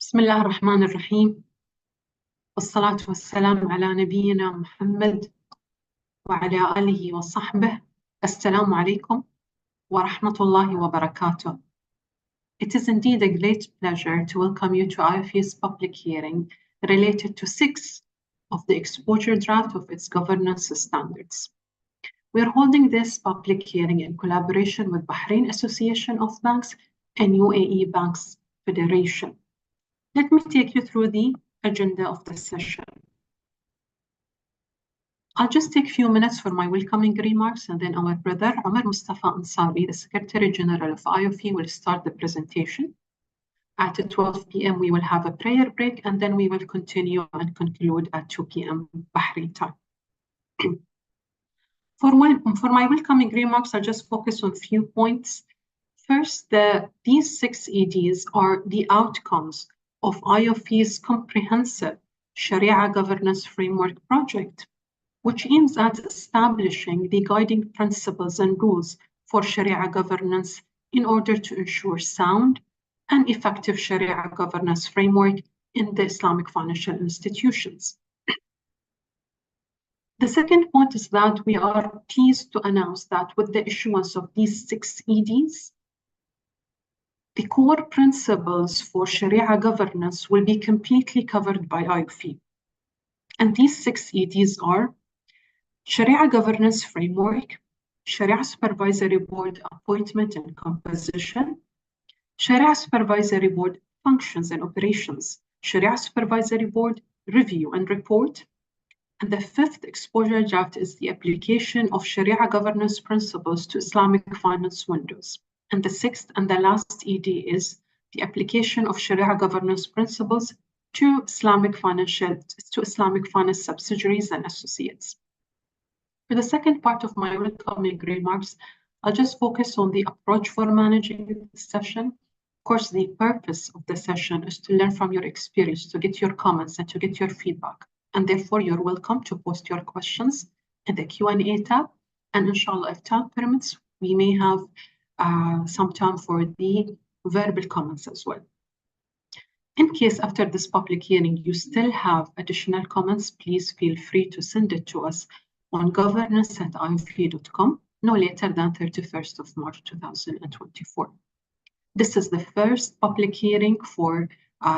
بسم الله الرحمن الرحيم، والصلاة والسلام على نبينا محمد وعلى آله وصحبه. السلام عليكم ورحمة الله وبركاته. It is indeed a great pleasure to welcome you to AAOIFI's public hearing related to 6 of the exposure draft of its governance standards. We are holding this public hearing in collaboration with Bahrain Association of Banks and UAE Banks Federation. Let me take you through the agenda of the session. I'll just take a few minutes for my welcoming remarks, and then our brother Omar Mustafa Ansari, the Secretary General of AAOIFI, will start the presentation. At 12 p.m. we will have a prayer break, and then we will continue and conclude at 2 p.m. Bahrain time. For my welcoming remarks, I'll just focus on a few points. First, these 6 EDs are the outcomes of AAOIFI's comprehensive Sharia governance framework project, which aims at establishing the guiding principles and rules for Sharia governance in order to ensure sound and effective Sharia governance framework in the Islamic financial institutions. The second point is that we are pleased to announce that with the issuance of these 6 EDs, the core principles for Sharia governance will be completely covered by AAOIFI. And these 6 EDs are Sharia Governance Framework, Sharia Supervisory Board Appointment and Composition, Sharia Supervisory Board Functions and Operations, Sharia Supervisory Board Review and Report, and the 5th exposure draft is the application of Sharia governance principles to Islamic finance windows. And the 6th and the last ED is the application of Sharia governance principles to Islamic finance subsidiaries and associates. For the second part of my welcoming remarks, I'll just focus on the approach for managing the session. Of course, the purpose of the session is to learn from your experience, to get your comments and to get your feedback. And therefore, you're welcome to post your questions in the Q&A tab. And inshallah, if time permits, we may have some time for the verbal comments as well. In case after this public hearing you still have additional comments, please feel free to send it to us on governance@aaoifi.com no later than 31st of March 2024. This is the first public hearing for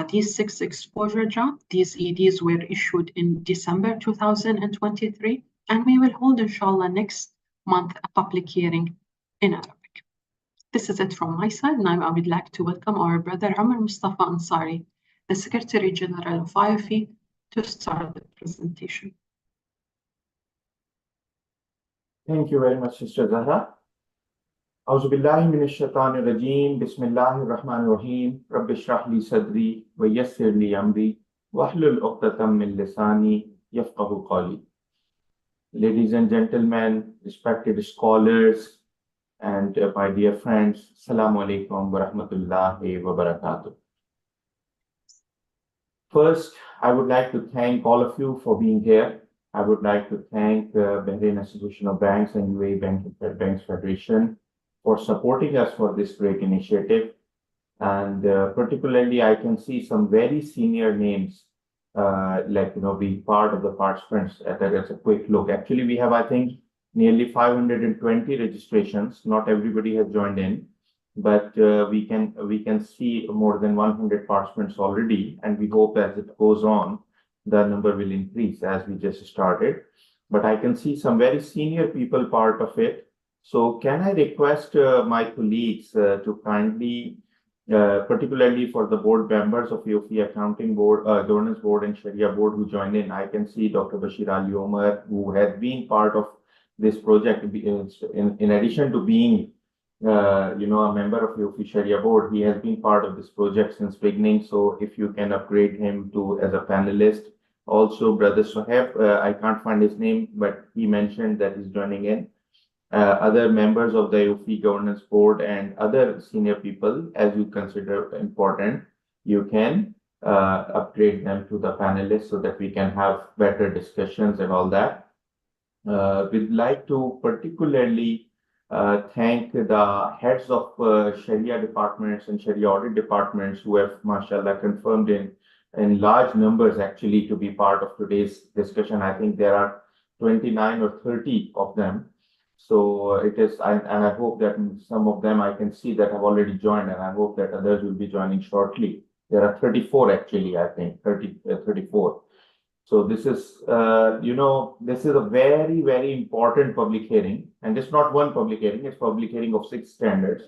these 6 exposure drafts. These EDs were issued in December 2023, and we will hold, inshallah, next month a public hearing in Arabic. This is it from my side. Now I would like to welcome our brother Omar Mustafa Ansari, the Secretary General of AAOIFI, to start the presentation. Thank you very much, Sister Zahra. أعوذ بالله من الشيطان الرجيم بسم الله الرحمن الرحيم رب اشرح لي صدري ويسر لي أمري واحلل عقدة من لساني يفقهوا قولي. Ladies and gentlemen, respected scholars, and my dear friends, Assalamu alaikum wa rahmatullahi wa barakatuh. First, I would like to thank all of you for being here. I would like to thank the Bahrain Association of Banks and UAE Banks Federation for supporting us for this great initiative. And particularly, I can see some very senior names, being part of the participants. That's a quick look. Actually, we have, I think, nearly 520 registrations. Not everybody has joined in, but we can see more than 100 participants already, and we hope as it goes on, the number will increase as we just started. But I can see some very senior people part of it. So can I request my colleagues to kindly, particularly for the board members of AAOIFI Accounting Board, Governance Board and Sharia Board who join in. I can see Dr. Bashir Ali Omar, who has been part of this project. In addition to being a member of AAOIFI Sharia Board, he has been part of this project since beginning. So if you can upgrade him to as a panelist. Also, Brother Sohaib, I can't find his name, but he mentioned that he's joining in. Other members of the AAOIFI Governance Board and other senior people, as you consider important, you can upgrade them to the panelists so that we can have better discussions and all that. We'd like to particularly thank the heads of Sharia departments and Sharia audit departments who have, mashallah, confirmed in large numbers actually to be part of today's discussion. I think there are 29 or 30 of them. So it is, and I hope that some of them I can see that have already joined, and I hope that others will be joining shortly. There are 34 actually, I think, 34. So this is, this is a very, very important public hearing, and it's not one public hearing, it's public hearing of 6 standards.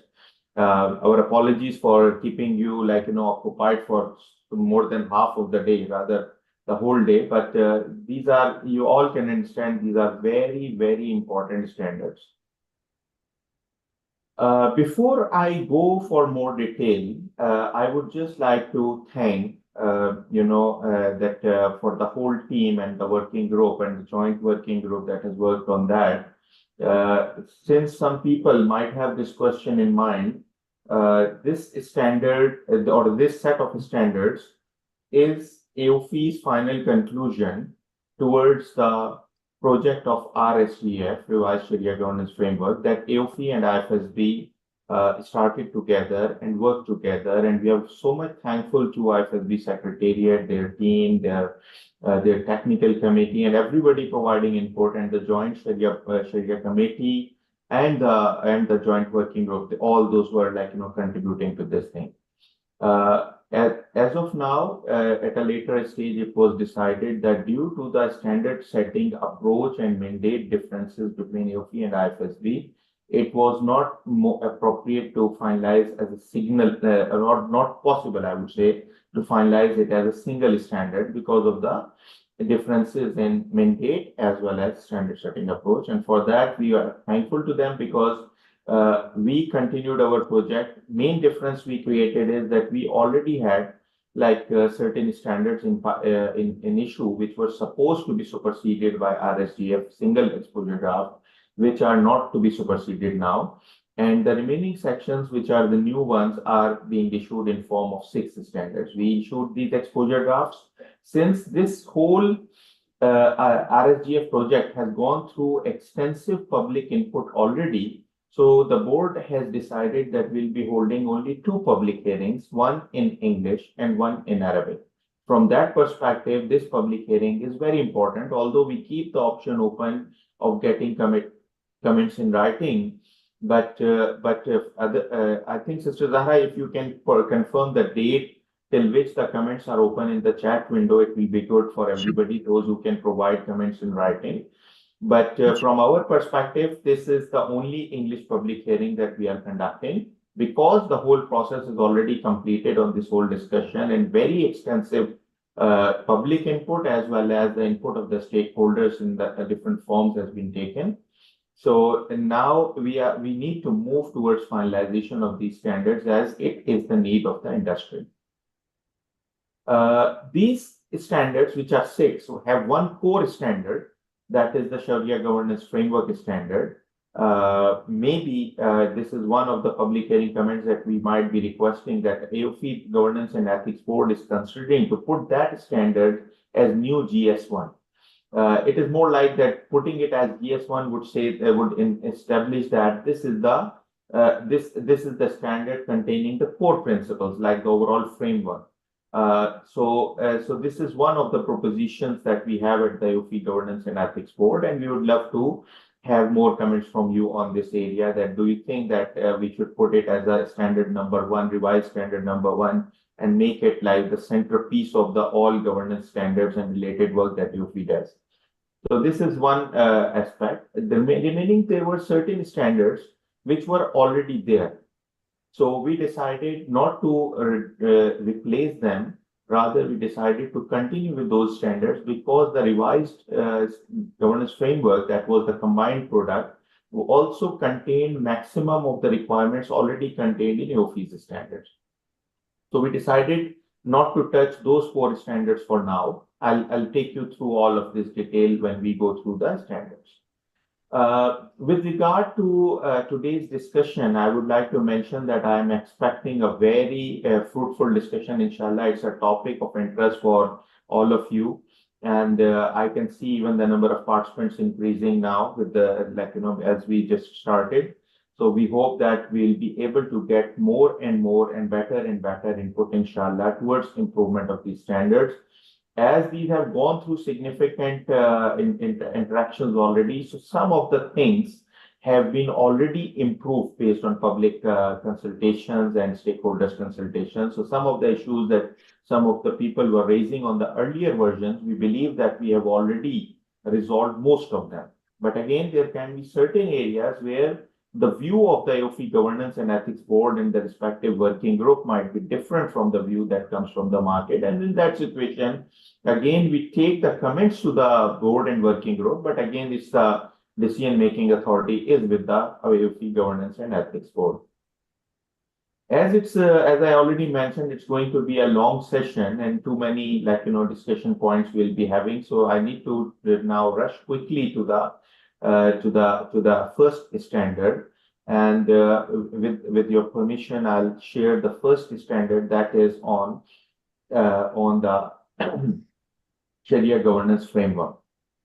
Our apologies for keeping you occupied for more than half of the day, rather the whole day. But these are, you all can understand, these are very, very important standards. Before I go for more detail, I would just like to thank that for the whole team and the working group and the joint working group that has worked on that. Since some people might have this question in mind, this standard or this set of standards is AAOIFI's final conclusion towards the project of RSGF, Revised Sharia Governance Framework, that AAOIFI and IFSB started together and worked together, and we are so much thankful to IFSB Secretariat, their team, their technical committee, and everybody providing input, and the Joint Sharia Committee and the Joint Working Group. All those were contributing to this thing. As of now, at a later stage, it was decided that due to the standard setting approach and mandate differences between AAOIFI and IFSB, it was not more appropriate to finalize as a signal, or not possible, I would say, to finalize it as a single standard because of the differences in mandate as well as standard setting approach. And for that, we are thankful to them because we continued our project. Main difference we created is that we already had certain standards in issue which were supposed to be superseded by RSGF single exposure draft, which are not to be superseded now. And the remaining sections, which are the new ones, are being issued in form of 6 standards. We issued these exposure drafts. Since this whole RSGF project has gone through extensive public input already, so the board has decided that we'll be holding only 2 public hearings, one in English and one in Arabic. From that perspective, this public hearing is very important, although we keep the option open of getting comments in writing. But I think, Sister Zahra, if you can confirm the date till which the comments are open in the chat window, it will be good for everybody, those who can provide comments in writing. But from our perspective, this is the only English public hearing that we are conducting because the whole process is already completed on this whole discussion, and very extensive public input as well as the input of the stakeholders in the different forms has been taken. So now we need to move towards finalization of these standards as it is the need of the industry. These standards, which are 6, have one core standard, that is the Sharia Governance Framework Standard. Maybe this is one of the public hearing comments that we might be requesting, that AAOIFI Governance and Ethics Board is considering to put that standard as new GS1. It is more like that putting it as GS1 would say establish that this is the this is the standard containing the core principles, like the overall framework. So this is one of the propositions that we have at the AAOIFI Governance and Ethics Board, and we would love to have more comments from you on this area. That do you think that we should put it as a standard number 1, revised standard number 1, and make it like the centerpiece of the all governance standards and related work that AAOIFI does? So this is one aspect. The remaining, there were certain standards which were already there. So we decided not to replace them. Rather, we decided to continue with those standards because the revised governance framework, that was the combined product, also contained maximum of the requirements already contained in AAOIFI's standards. So we decided not to touch those 4 standards for now. I'll take you through all of this detail when we go through the standards. With regard to today's discussion, I would like to mention that I am expecting a very fruitful discussion, inshallah. It's a topic of interest for all of you. And I can see even the number of participants increasing now with the, as we just started. So we hope that we'll be able to get more and better input, inshallah, towards improvement of these standards. As these have gone through significant interactions already, so some of the things have been already improved based on public consultations and stakeholders consultations. So some of the issues that some of the people were raising on the earlier versions, we believe that we have already resolved most of them. But again, there can be certain areas where the view of the AAOIFI Governance and Ethics Board and the respective working group might be different from the view that comes from the market. And in that situation, again, we take the comments to the board and working group, but again, it's the decision-making authority is with the AAOIFI Governance and Ethics Board. As I already mentioned, it's going to be a long session and too many discussion points we'll be having. So I need to now rush quickly to the first standard, and with your permission, I'll share the first standard, that is on the Sharia governance framework.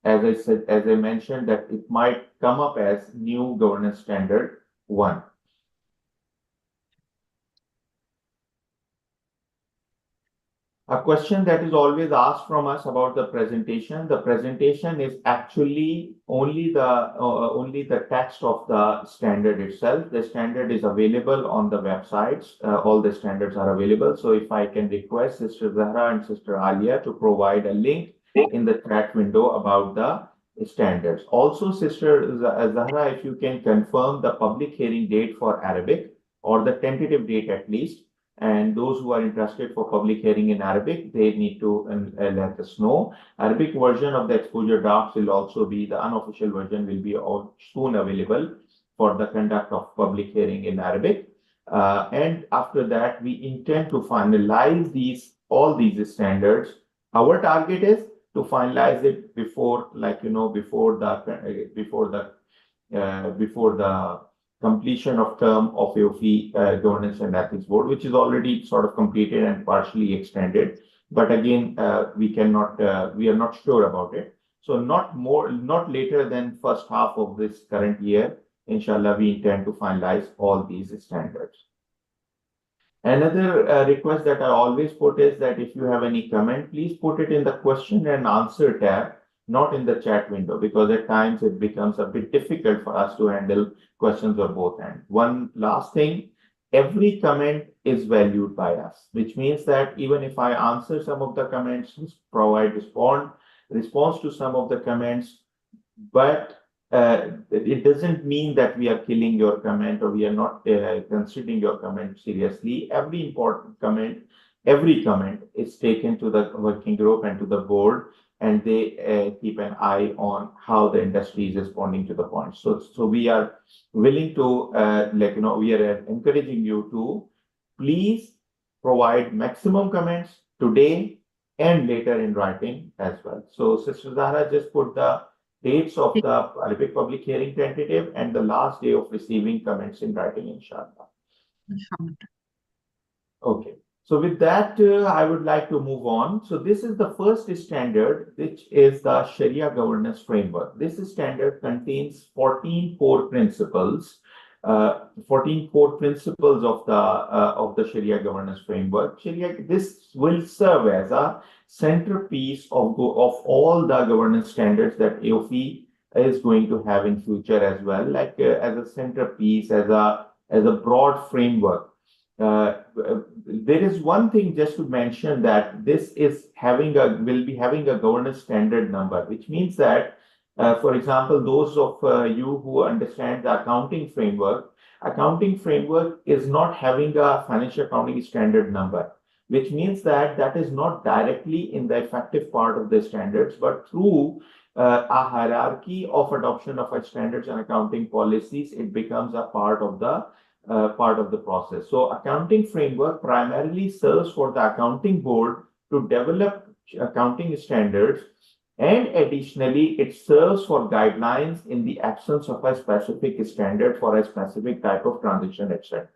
As I mentioned, that it might come up as new governance standard 1. A question that is always asked from us about the presentation. The presentation is actually only the text of the standard itself. The standard is available on the websites. All the standards are available. So if I can request Sister Zahra and Sister Alia to provide a link in the chat window about the standards. Also, Sister Zahra, if you can confirm the public hearing date for Arabic, or the tentative date at least. And those who are interested for public hearing in Arabic, they need to let us know. Arabic version of the exposure drafts will also be, the unofficial version will be soon available for the conduct of public hearing in Arabic. And after that, we intend to finalize all these standards. Our target is to finalize it before the completion of term of AAOIFI Governance and Ethics Board, which is already sort of completed and partially extended. But again, we are not sure about it. So not later than first half of this current year, inshallah, we intend to finalize all these standards. Another request that I always put is that if you have any comment, please put it in the question and answer tab, not in the chat window, because at times it becomes a bit difficult for us to handle questions on both ends. One last thing, every comment is valued by us, which means that even if I answer some of the comments, provide response to some of the comments, but it doesn't mean that we are killing your comment or we are not considering your comment seriously. Every comment is taken to the working group and to the board, and they keep an eye on how the industry is responding to the points. So we are willing to, we are encouraging you to please provide maximum comments today and later in writing as well. So Sister Zahra just put the dates of the Arabic public hearing tentative and the last day of receiving comments in writing, inshallah. Okay. So with that, I would like to move on. So this is the first standard, which is the Sharia governance framework. This standard contains 14 core principles. 14 core principles of the Sharia governance framework. This will serve as a centerpiece of all the governance standards that AAOIFI is going to have in future as well, like as a centerpiece, as a broad framework. There is one thing just to mention, that this is will be having a governance standard number, which means that, for example, those of you who understand the accounting framework is not having a financial accounting standard number, which means that is not directly in the effective part of the standards, but through a hierarchy of adoption of standards and accounting policies, it becomes a part of the process. So accounting framework primarily serves for the accounting board to develop accounting standards, and additionally it serves for guidelines in the absence of a specific standard for a specific type of transaction, etc.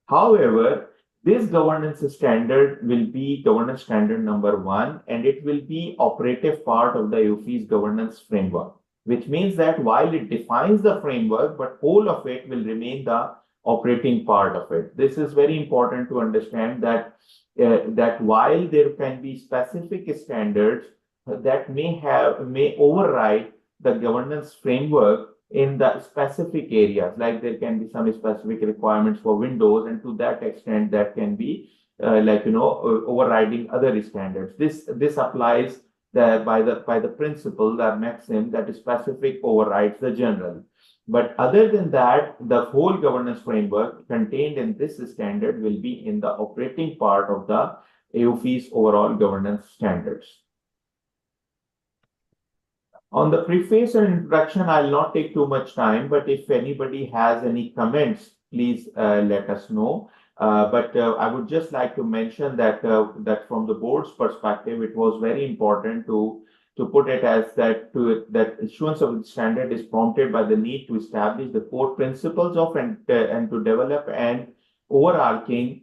However, this governance standard will be governance standard number 1, and it will be operative part of the AAOIFI's governance framework. which means that while it defines the framework, but whole of it will remain the operating part of it. This is very important to understand that that while there can be specific standards that may override the governance framework in the specific areas, like there can be some specific requirements for Windows, and to that extent that can be overriding other standards. This applies by the principle, the maxim that specific overrides the general. But other than that, the whole governance framework contained in this standard will be in the operating part of the AOIFI's overall governance standards. On the preface and introduction, I'll not take too much time, but if anybody has any comments, please let us know. But I would just like to mention that that from the board's perspective, it was very important to put it as that issuance of the standard is prompted by the need to establish the core principles of and to develop an overarching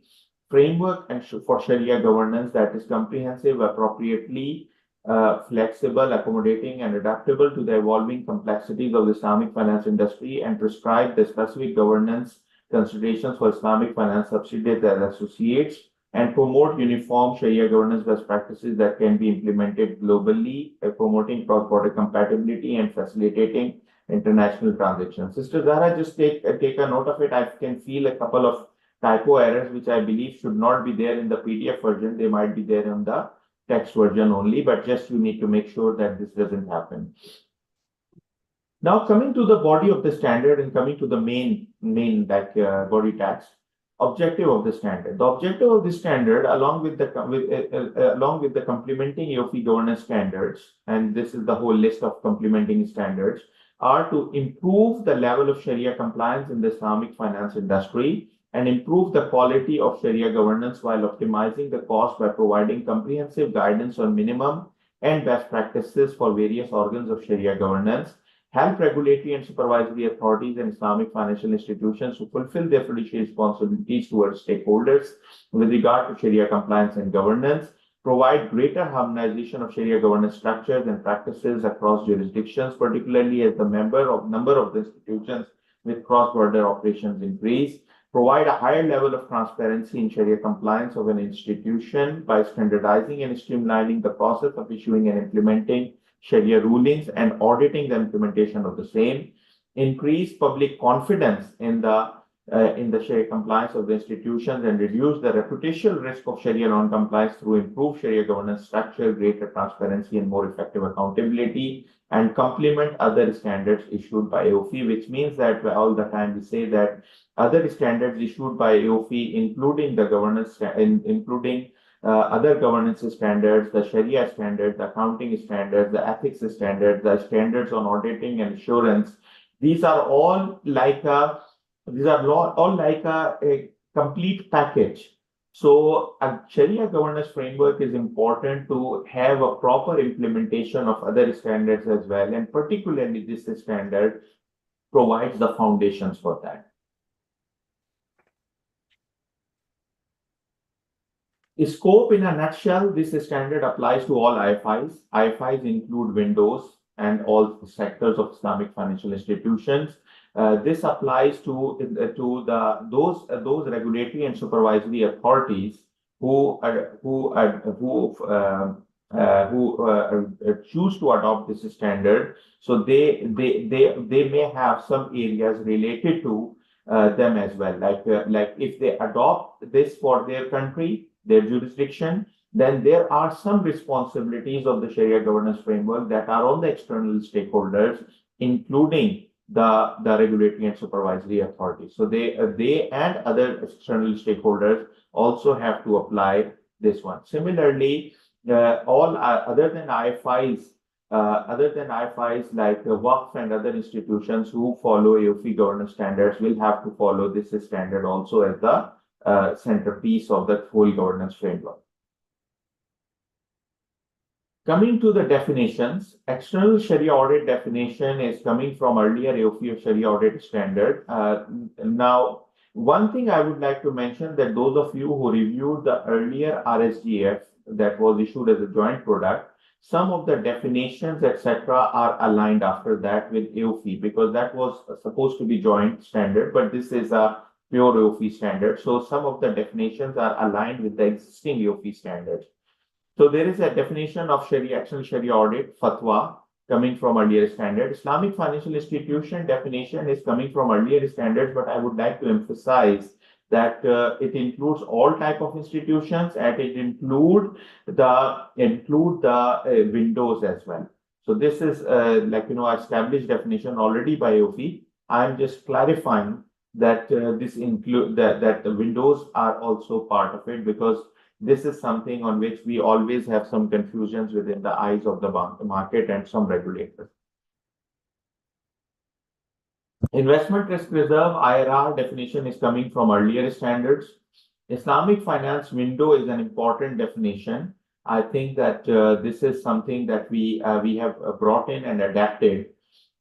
framework and for Sharia governance that is comprehensive, appropriately flexible, accommodating, and adaptable to the evolving complexities of the Islamic finance industry, and prescribe the specific governance considerations for Islamic finance subsidiaries and associates, and promote uniform Sharia governance best practices that can be implemented globally, promoting cross-border compatibility and facilitating international transactions. Sister Zahra, just take a note of it. I can feel a couple of typo errors, which I believe should not be there in the PDF version. They might be there in the text version only, but just you need to make sure that this doesn't happen. Now, coming to the body of the standard and coming to the main body text, objective of the standard. The objective of the standard, along with the complementing AOIFI governance standards, and this is the whole list of complementing standards, are to improve the level of Sharia compliance in the Islamic finance industry and improve the quality of Sharia governance while optimizing the cost by providing comprehensive guidance on minimum and best practices for various organs of Sharia governance, help regulatory and supervisory authorities and Islamic financial institutions to fulfill their fiduciary responsibilities towards stakeholders with regard to Sharia compliance and governance, provide greater harmonization of Sharia governance structures and practices across jurisdictions, particularly as the number of the institutions with cross-border operations increase, provide a higher level of transparency in Sharia compliance of an institution by standardizing and streamlining the process of issuing and implementing Sharia rulings and auditing the implementation of the same, increase public confidence in the Sharia compliance of the institutions and reduce the reputational risk of Sharia non-compliance through improved Sharia governance structure, greater transparency, and more effective accountability, and complement other standards issued by AOIFI, which means that all the time we say that other standards issued by AOIFI, including the governance, other governance standards, the Sharia standards, the accounting standards, the ethics standards, the standards on auditing and assurance. These are all like a complete package. So a Sharia governance framework is important to have a proper implementation of other standards as well, and particularly this standard provides the foundations for that. Scope in a nutshell, this standard applies to all IFIs. IFIs include Windows and all sectors of Islamic financial institutions. This applies to those regulatory and supervisory authorities who choose to adopt this standard. So they may have some areas related to them as well. Like if they adopt this for their country, their jurisdiction, then there are some responsibilities of the Sharia governance framework that are on the external stakeholders, including the regulatory and supervisory authorities. So they and other external stakeholders also have to apply this one. Similarly, all other than IFIs like WAQF and other institutions who follow AOIFI governance standards will have to follow this standard also as the centerpiece of the whole governance framework. Coming to the definitions, external Sharia audit definition is coming from earlier AOIFI Sharia audit standard. Now, one thing I would like to mention that those of you who reviewed the earlier RSGF that was issued as a joint product, some of the definitions, etc., are aligned after that with AAOIFI, because that was supposed to be joint standard, but this is a pure AAOIFI standard. So some of the definitions are aligned with the existing AAOIFI standards. So there is a definition of Sharia action, Sharia audit, fatwa, coming from earlier standard. Islamic financial institution definition is coming from earlier standards, but I would like to emphasize that it includes all type of institutions, and it include the windows as well. So this is established definition already by AAOIFI. I'm just clarifying that this include that the windows are also part of it, because this is something on which we always have some confusions within the eyes of the market and some regulators. Investment risk reserve, IRR definition is coming from earlier standards. Islamic finance window is an important definition. I think that this is something that we have brought in and adapted.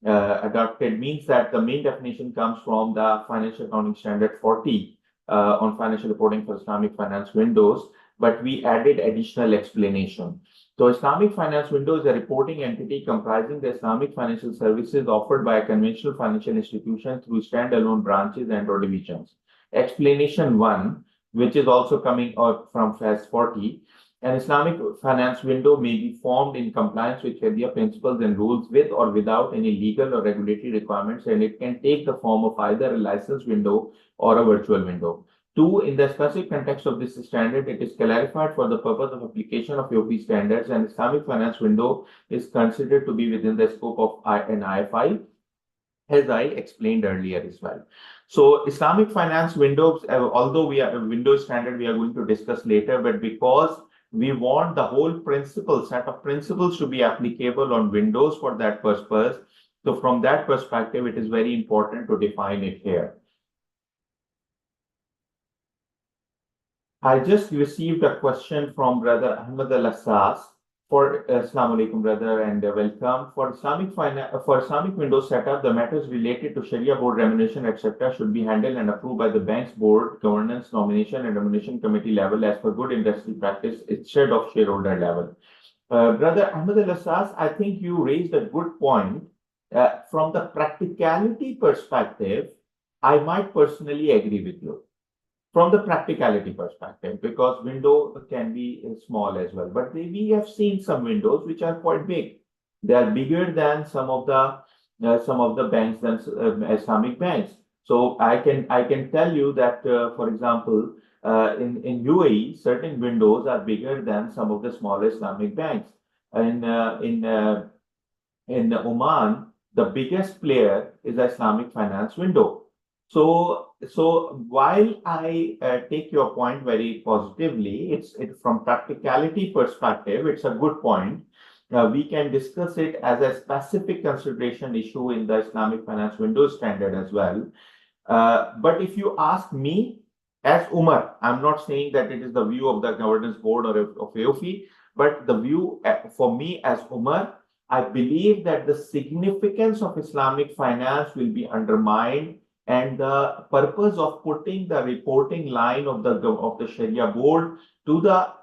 Adapted means that the main definition comes from the Financial Accounting Standard 40 on financial reporting for Islamic finance windows, but we added additional explanation. So Islamic finance window is a reporting entity comprising the Islamic financial services offered by a conventional financial institution through standalone branches and or divisions. Explanation 1, which is also coming out from FAS 40, an Islamic finance window may be formed in compliance with Sharia principles and rules with or without any legal or regulatory requirements, and it can take the form of either a licensed window or a virtual window. 2, in the specific context of this standard, it is clarified for the purpose of application of AAOIFI standards, and Islamic finance window is considered to be within the scope of an AAOIFI, as I explained earlier as well. So Islamic finance windows, although we are a window standard, we are going to discuss later, but because we want the whole set of principles to be applicable on windows for that purpose, so from that perspective, it is very important to define it here. I just received a question from Brother Ahmed Al-Assas for Assalamu alaikum, brother, and welcome. For Islamic Windows setup, the matters related to Sharia board remuneration, etc., should be handled and approved by the bank's board, governance, nomination, and remuneration committee level as per good industry practice instead of shareholder level. Brother Ahmed Al-Assas, I think you raised a good point. From the practicality perspective, I might personally agree with you. From the practicality perspective, because window can be small as well, but we have seen some windows which are quite big. They are bigger than some of the banks, than Islamic banks. So I can tell you that, for example, in UAE, certain windows are bigger than some of the smaller Islamic banks. In Oman, the biggest player is the Islamic finance window. So while I take your point very positively, it's from practicality perspective, it's a good point. We can discuss it as a specific consideration issue in the Islamic finance window standard as well. But if you ask me, as Umar, I'm not saying that it is the view of the governance board or of AAOIFI, but the view for me as Umar, I believe that the significance of Islamic finance will be undermined, and the purpose of putting the reporting line of the Sharia board to the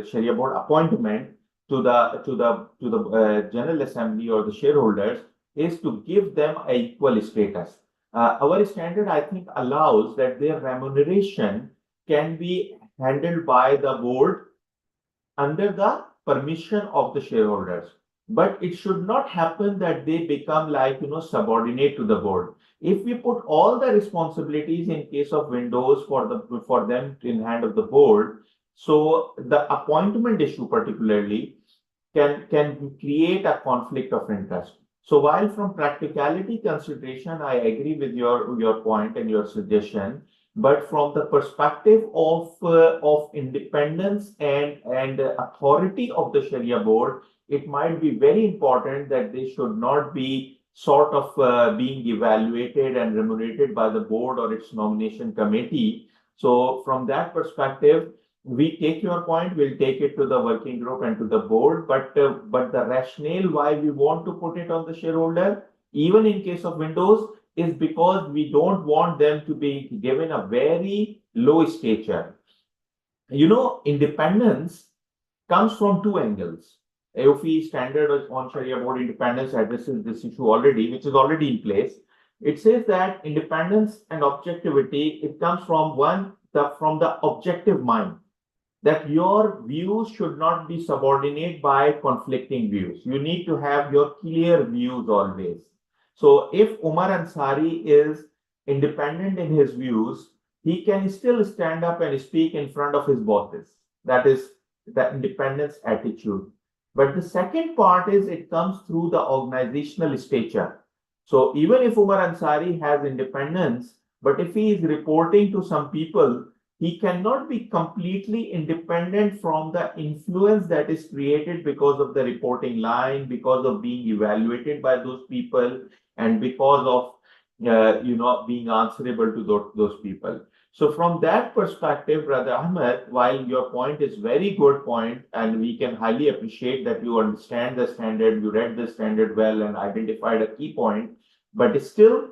Sharia board appointment to the General Assembly or the shareholders is to give them an equal status. Our standard, I think, allows that their remuneration can be handled by the board under the permission of the shareholders. But it should not happen that they become like, subordinate to the board. If we put all the responsibilities in case of windows for them in hand of the board, so the appointment issue particularly can create a conflict of interest. So while from practicality consideration, I agree with your point and your suggestion, but from the perspective of independence and authority of the Sharia board, it might be very important that they should not be sort of being evaluated and remunerated by the board or its nomination committee. So from that perspective, we take your point, we'll take it to the working group and to the board, but the rationale why we want to put it on the shareholder, even in case of windows, is because we don't want them to be given a very low stature. independence comes from two angles. AOIFI standard on Sharia board independence addresses this issue already, which is already in place. It says that independence and objectivity, it comes from from the objective mind, that your views should not be subordinated by conflicting views. You need to have your clear views always. So if Umar Ansari is independent in his views, he can still stand up and speak in front of his bosses. That is the independence attitude. But the second part is it comes through the organizational stature. So even if Umar Ansari has independence, but if he is reporting to some people, he cannot be completely independent from the influence that is created because of the reporting line, because of being evaluated by those people, and because of being answerable to those people. So from that perspective, Brother Ahmed, while your point is very good point, and we can highly appreciate that you understand the standard, you read the standard well and identified a key point, but still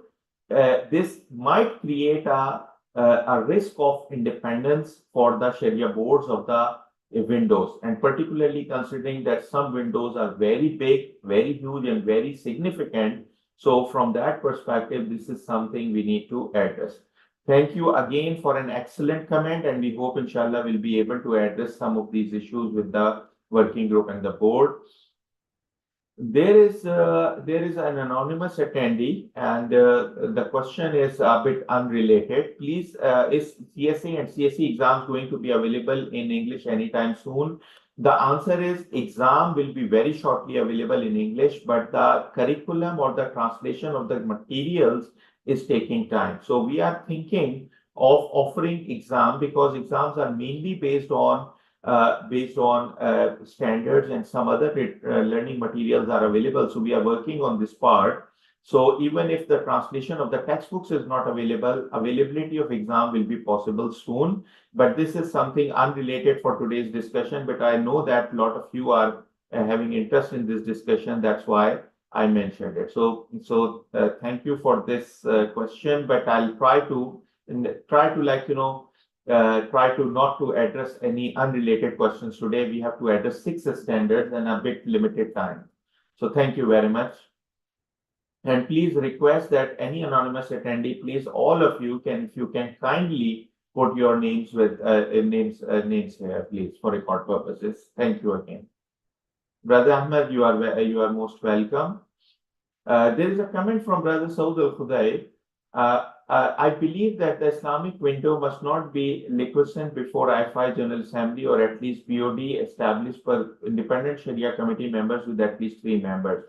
this might create a risk of independence for the Sharia boards of the windows, and particularly considering that some windows are very big, very huge, and very significant. So from that perspective, this is something we need to address. Thank you again for an excellent comment, and we hope, inshallah, we'll be able to address some of these issues with the working group and the board. There is an anonymous attendee, and the question is a bit unrelated. Please, is CSA and CSE exams going to be available in English anytime soon? The answer is exam will be very shortly available in English, but the curriculum or the translation of the materials is taking time. So we are thinking of offering exam, because exams are mainly based on standards, and some other learning materials are available. So we are working on this part. So even if the translation of the textbooks is not available, availability of exam will be possible soon. But this is something unrelated for today's discussion. But I know that a lot of you are having interest in this discussion. That's why I mentioned it. So thank you for this question. But I'll try to try to not to address any unrelated questions today. We have to address 6 standards and a bit limited time. So thank you very much. And please request that any anonymous attendee, please, all of you can, if you can kindly put your names with names here, please, for record purposes. Thank you again. Brother Ahmed, you are most welcome. There is a comment from Brother Saud Al-Khudai. I believe that the Islamic window must not be liquescent before AAOIFI General Assembly, or at least BOD established for independent Sharia committee members with at least 3 members.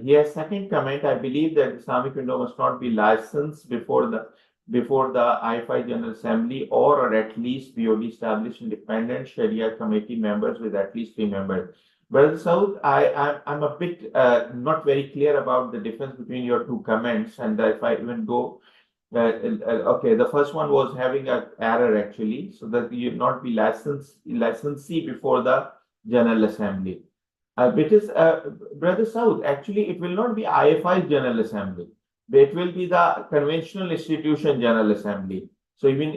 Here, second comment, I believe that Islamic window must not be licensed before the AAOIFI General Assembly, or at least BOD established independent Sharia committee members with at least 3 members. Brother Saud, I'm a bit not very clear about the difference between your 2 comments, and if I even go okay, the first one was having an error actually, so that you not be licensee before the General Assembly. Brother Saud, actually it will not be AAOIFI General Assembly, but it will be the Conventional Institution General Assembly. So even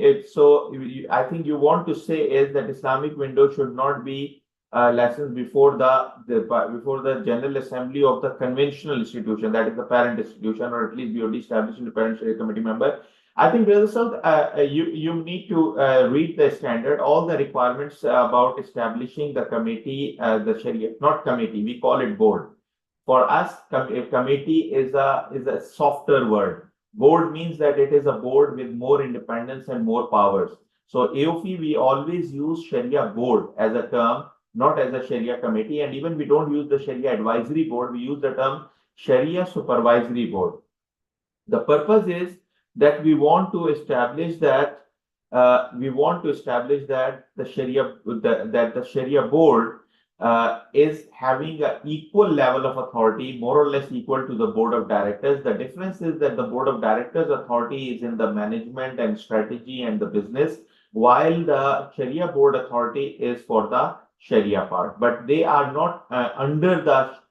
I think you want to say is that Islamic window should not be licensed before the General Assembly of the conventional institution, that is the parent institution, or at least BOD established independent Sharia committee member. I think, Brother Saud, you need to read the standard, all the requirements about establishing the committee, the Sharia, not committee, we call it board. For us, committee is a softer word. Board means that it is a board with more independence and more powers. So AOIFI, we always use Sharia board as a term, not as a Sharia committee, and even we don't use the Sharia advisory board, we use the term Sharia supervisory board. The purpose is that we want to establish that the Sharia board is having an equal level of authority, more or less equal to the board of directors. The difference is that the board of directors authority is in the management and strategy and the business, while the Sharia board authority is for the Sharia part, but they are not under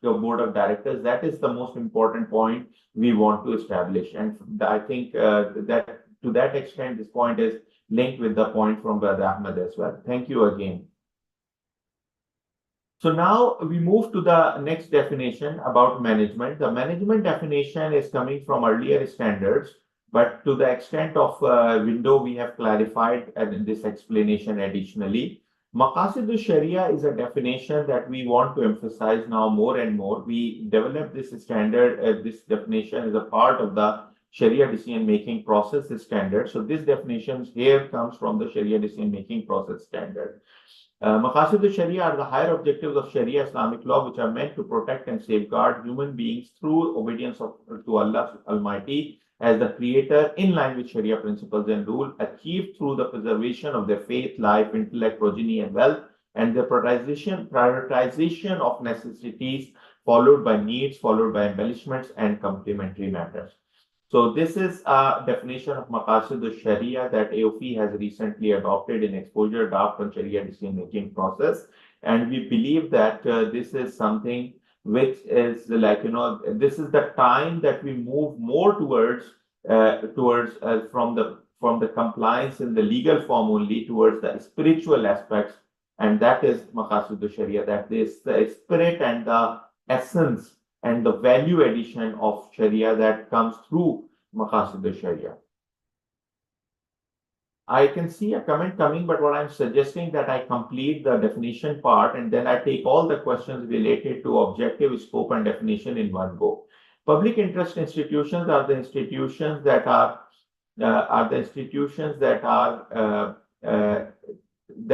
the board of directors. That is the most important point we want to establish, and I think that to that extent, this point is linked with the point from Brother Ahmed as well. Thank you again. So now we move to the next definition about management. The management definition is coming from earlier standards, but to the extent of window, we have clarified this explanation additionally. Maqasid Sharia is a definition that we want to emphasize now more and more. We developed this standard, this definition is a part of the Sharia decision-making process standard. So this definition here comes from the Sharia decision-making process standard. Maqasid al-Sharia are the higher objectives of Sharia Islamic law, which are meant to protect and safeguard human beings through obedience to Allah Almighty as the creator, in line with Sharia principles and rules, achieved through the preservation of their faith, life, intellect, progeny, and wealth, and the prioritization of necessities, followed by needs, followed by embellishments and complementary matters. So this is a definition of Maqasid al-Sharia that AOIFI has recently adopted in exposure draft on Sharia decision-making process. And we believe that this is something which is like, this is the time that we move more towards from the compliance in the legal form only towards the spiritual aspects. And that is Maqasid al-Sharia, that is the spirit and the essence and the value addition of Sharia that comes through Maqasid al-Sharia. I can see a comment coming, but what I'm suggesting that I complete the definition part and then I take all the questions related to objective, scope, and definition in one go. Public interest institutions are the institutions that are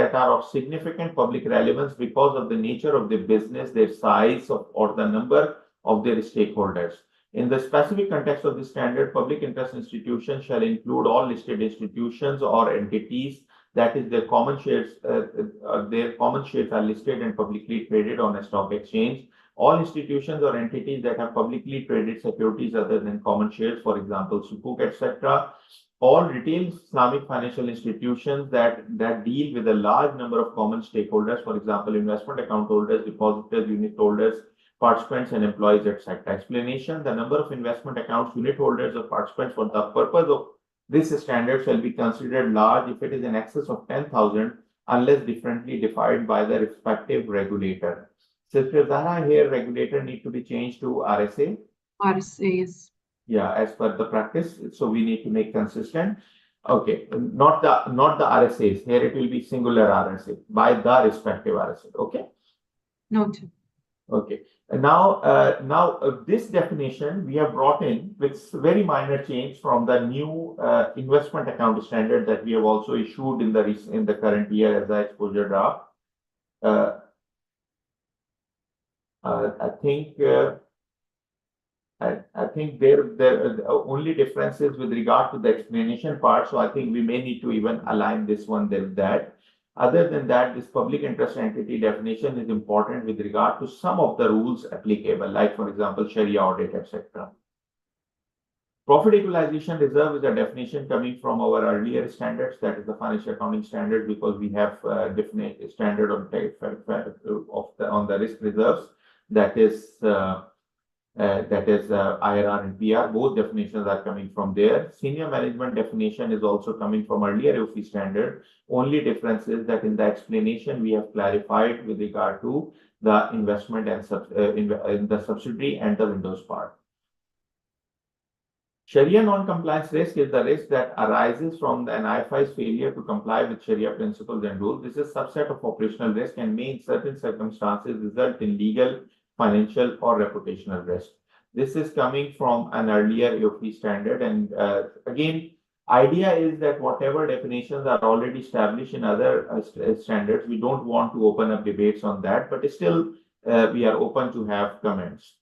of significant public relevance because of the nature of their business, their size, or the number of their stakeholders. In the specific context of this standard, public interest institutions shall include all listed institutions or entities, that is, their common shares are listed and publicly traded on a stock exchange. All institutions or entities that have publicly traded securities other than common shares, for example, sukuk, etc. All retail Islamic financial institutions that deal with a large number of common stakeholders, for example, investment account holders, depositors, unit holders, participants, and employees, etc. Explanation: the number of investment accounts, unit holders, or participants for the purpose of this standard shall be considered large if it is in excess of 10,000 unless differently defined by the respective regulator. Sister Zahra, here regulator need to be changed to RSA. RSAs. Yeah, as per the practice. So we need to make consistent. Okay, not the RSAs. Here it will be singular RSA by the respective RSA. Okay. Noted. Okay. And now, this definition we have brought in with very minor change from the new investment account standard that we have also issued in the current year as an exposure draft. I think there are only differences with regard to the explanation part. So I think we may need to even align this one with that. Other than that, this public interest entity definition is important with regard to some of the rules applicable, like, for example, Sharia audit, etc. Profit equalization reserve is a definition coming from our earlier standards, that is the financial accounting standard, because we have a definite standard on the risk reserves, that is IRR and PR. Both definitions are coming from there. Senior management definition is also coming from earlier AOIFI standard. Only difference is that in the explanation we have clarified with regard to the investment and in the subsidiary and the windows part. Sharia non-compliance risk is the risk that arises from an AAOIFI's failure to comply with Sharia principles and rules. This is a subset of operational risk and may in certain circumstances result in legal, financial, or reputational risk. This is coming from an earlier AOIFI standard. And again, idea is that whatever definitions are already established in other standards, we don't want to open up debates on that, but still we are open to have comments.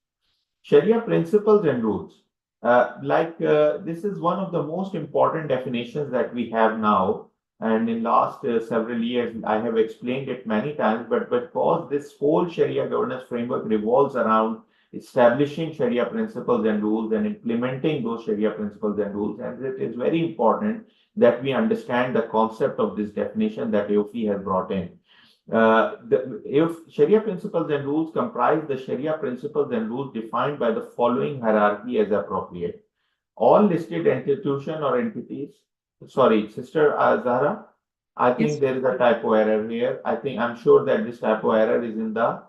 Sharia principles and rules. This is one of the most important definitions that we have now. And in last several years, I have explained it many times, but because this whole Sharia governance framework revolves around establishing Sharia principles and rules and implementing those Sharia principles and rules, and it is very important that we understand the concept of this definition that AOIFI has brought in. Sharia principles and rules comprise the Sharia principles and rules defined by the following hierarchy as appropriate. All listed institutions or entities Sorry, Sister Zahra, I think Yes. there is a typo error here. I'm sure that this typo error is in the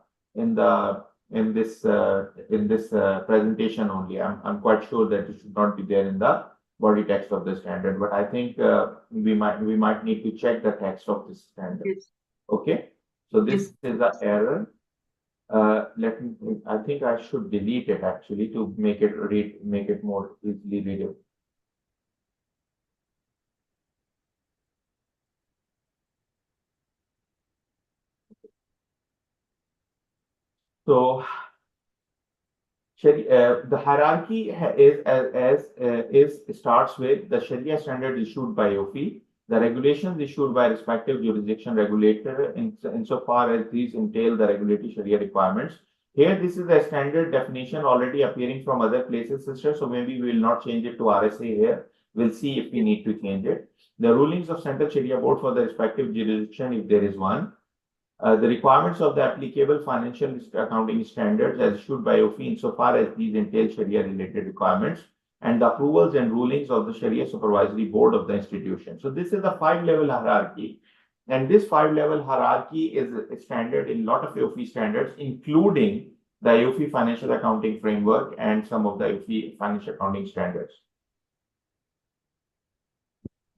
in this presentation only. I'm quite sure that it should not be there in the body text of the standard. But I think we might need to check the text of this standard. Yes. Okay, so this Yes. is the error. Let me. I think I should delete it actually to make it more easily readable. So the hierarchy is starts with the Sharia standard issued by AAOIFI, the regulations issued by respective jurisdiction regulator insofar as these entail the regulatory Sharia requirements. Here, this is a standard definition already appearing from other places, sister. So maybe we will not change it to RSA here. We'll see if we need to change it. The rulings of Central Sharia Board for the respective jurisdiction, if there is one. The requirements of the applicable financial accounting standards as issued by AAOIFI insofar as these entail Sharia-related requirements, and the approvals and rulings of the Sharia Supervisory Board of the institution. So this is a five-level hierarchy, and this five-level hierarchy is a standard in a lot of AAOIFI standards, including the AAOIFI Financial Accounting Framework and some of the AAOIFI Financial Accounting Standards.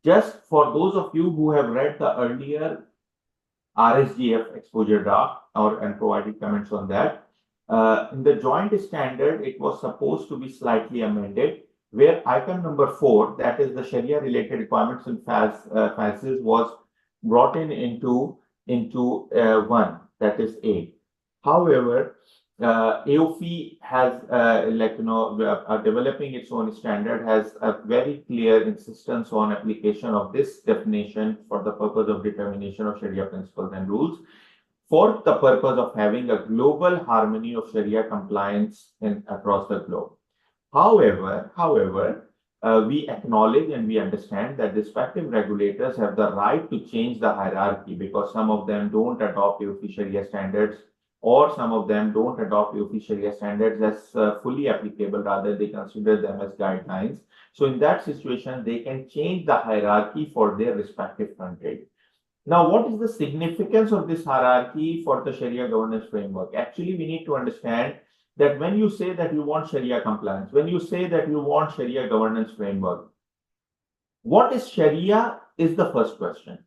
Just for those of you who have read the earlier RSGF exposure draft and provided comments on that. In the joint standard, it was supposed to be slightly amended, where item number 4, that is the Sharia related requirements and FASs, was brought into 1, that is A. However, AAOIFI has, developing its own standard, has a very clear insistence on application of this definition for the purpose of determination of Sharia principles and rules, for the purpose of having a global harmony of Sharia compliance across the globe. However, we acknowledge and we understand that respective regulators have the right to change the hierarchy because some of them don't adopt AAOIFI Sharia standards, or some of them don't adopt AAOIFI Sharia standards as fully applicable, rather they consider them as guidelines. So in that situation, they can change the hierarchy for their respective country. Now, what is the significance of this hierarchy for the Sharia governance framework? Actually, we need to understand that when you say that you want Sharia compliance, when you say that you want Sharia governance framework, what is Sharia is the first question.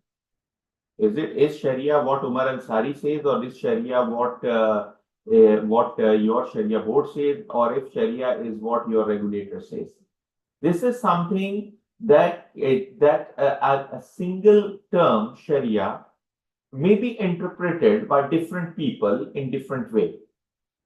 Is Sharia what Umar Ansari says, or is Sharia what your Sharia board says, or if Sharia is what your regulator says? This is something that a single term Sharia may be interpreted by different people in different way,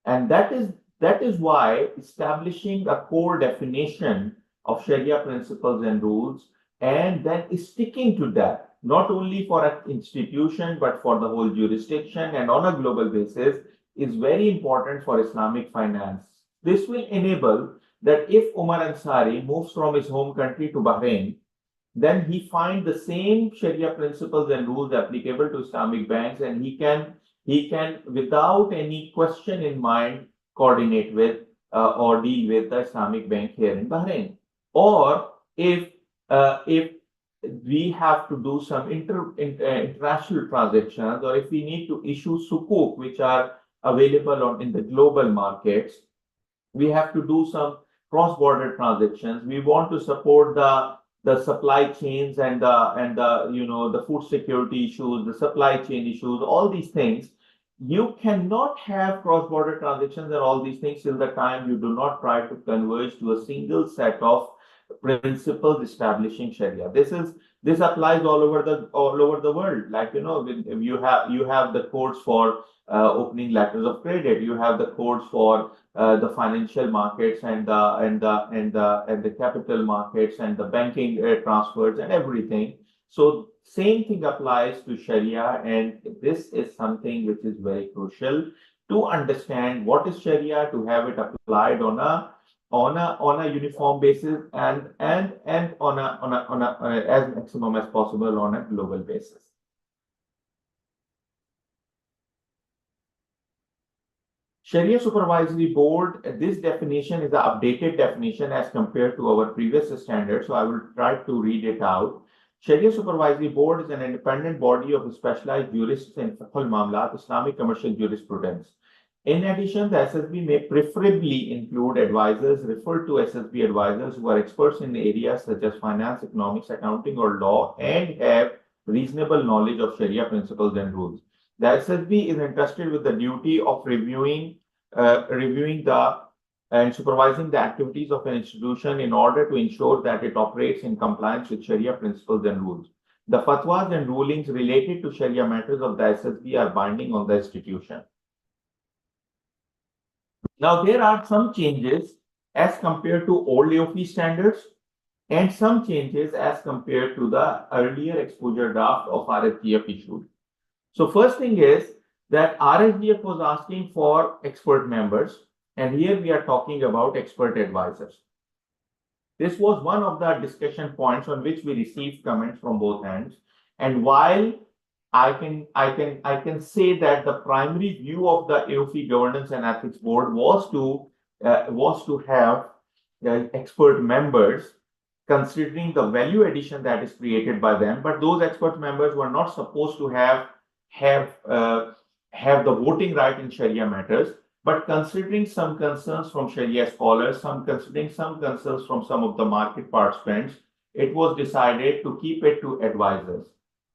and that is why establishing a core definition of Sharia principles and rules and then sticking to that, not only for an institution, but for the whole jurisdiction and on a global basis, is very important for Islamic finance. This will enable that if Umar Ansari moves from his home country to Bahrain, then he finds the same Sharia principles and rules applicable to Islamic banks, and he can, without any question in mind, coordinate with or deal with the Islamic bank here in Bahrain. Or if we have to do some international transactions, or if we need to issue sukuk, which are available in the global markets, we have to do some cross-border transactions. We want to support the supply chains and the food security issues, the supply chain issues, all these things. You cannot have cross-border transactions and all these things till the time you do not try to converge to a single set of principles establishing Sharia. This applies all over the world. Like you have the codes for opening letters of credit. You have the codes for the financial markets and the capital markets and the banking transfers and everything. So same thing applies to Sharia, and this is something which is very crucial to understand what is Sharia, to have it applied on a uniform basis and on a as maximum as possible on a global basis. Sharia Supervisory Board, this definition is the updated definition as compared to our previous standard. So I will try to read it out. Sharia Supervisory Board is an independent body of specialized jurists in fiqh al-mamlat, Islamic commercial jurisprudence. In addition, the SSB may preferably include advisors referred to SSB advisors who are experts in areas such as finance, economics, accounting, or law and have reasonable knowledge of Sharia principles and rules. The SSB is entrusted with the duty of reviewing and supervising the activities of an institution in order to ensure that it operates in compliance with Sharia principles and rules. The fatwas and rulings related to Sharia matters of the SSB are binding on the institution. Now, there are some changes as compared to old AOIFI standards and some changes as compared to the earlier exposure draft of RSGF issued. So first thing is that RSGF was asking for expert members, and here we are talking about expert advisors. This was one of the discussion points on which we received comments from both ends. And while I can say that the primary view of the AOIFI Governance and Ethics Board was to have expert members, considering the value addition that is created by them. But those expert members were not supposed to have the voting right in Sharia matters. But considering some concerns from Sharia scholars, considering some concerns from some of the market participants, it was decided to keep it to advisors.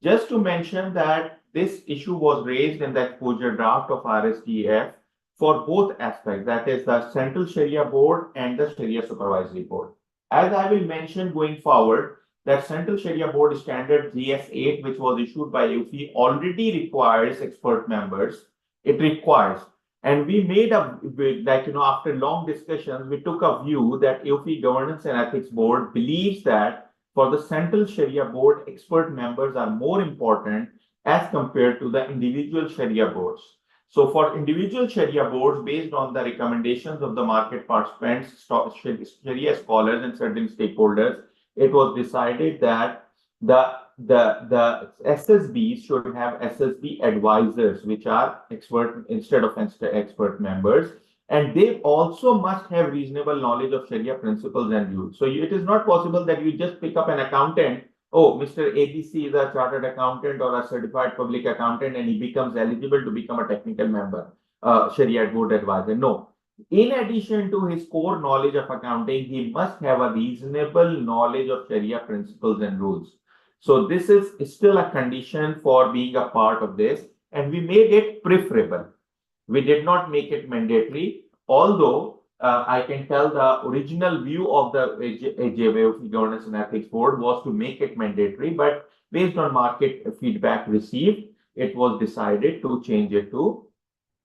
Just to mention that this issue was raised in the exposure draft of RSGF for both aspects, that is the Central Sharia Board and the Sharia Supervisory Board. As I will mention going forward, that Central Sharia Board Standard GS8, which was issued by AOIFI, already requires expert members. It requires. And we made after long discussions, we took a view that AOIFI Governance and Ethics Board believes that for the Central Sharia Board, expert members are more important as compared to the individual Sharia boards. So for individual Sharia boards, based on the recommendations of the market participants, Sharia scholars, and certain stakeholders, it was decided that the SSBs should have SSB advisors, which are expert instead of expert members, and they also must have reasonable knowledge of Sharia principles and rules. So it is not possible that you just pick up an accountant. Oh, Mr. ABC is a chartered accountant or a certified public accountant, and he becomes eligible to become a technical member, Sharia board advisor. No. In addition to his core knowledge of accounting, he must have a reasonable knowledge of Sharia principles and rules. So this is still a condition for being a part of this, and we made it preferable. We did not make it mandatory, although I can tell the original view of the AAOIFI Governance and Ethics Board was to make it mandatory, but based on market feedback received, it was decided to change it to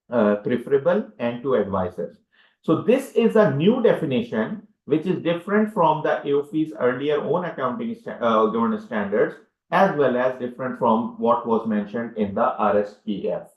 preferable and to advisors. So this is a new definition, which is different from the AOIFI's earlier own accounting governance standards, as well as different from what was mentioned in the RSGF.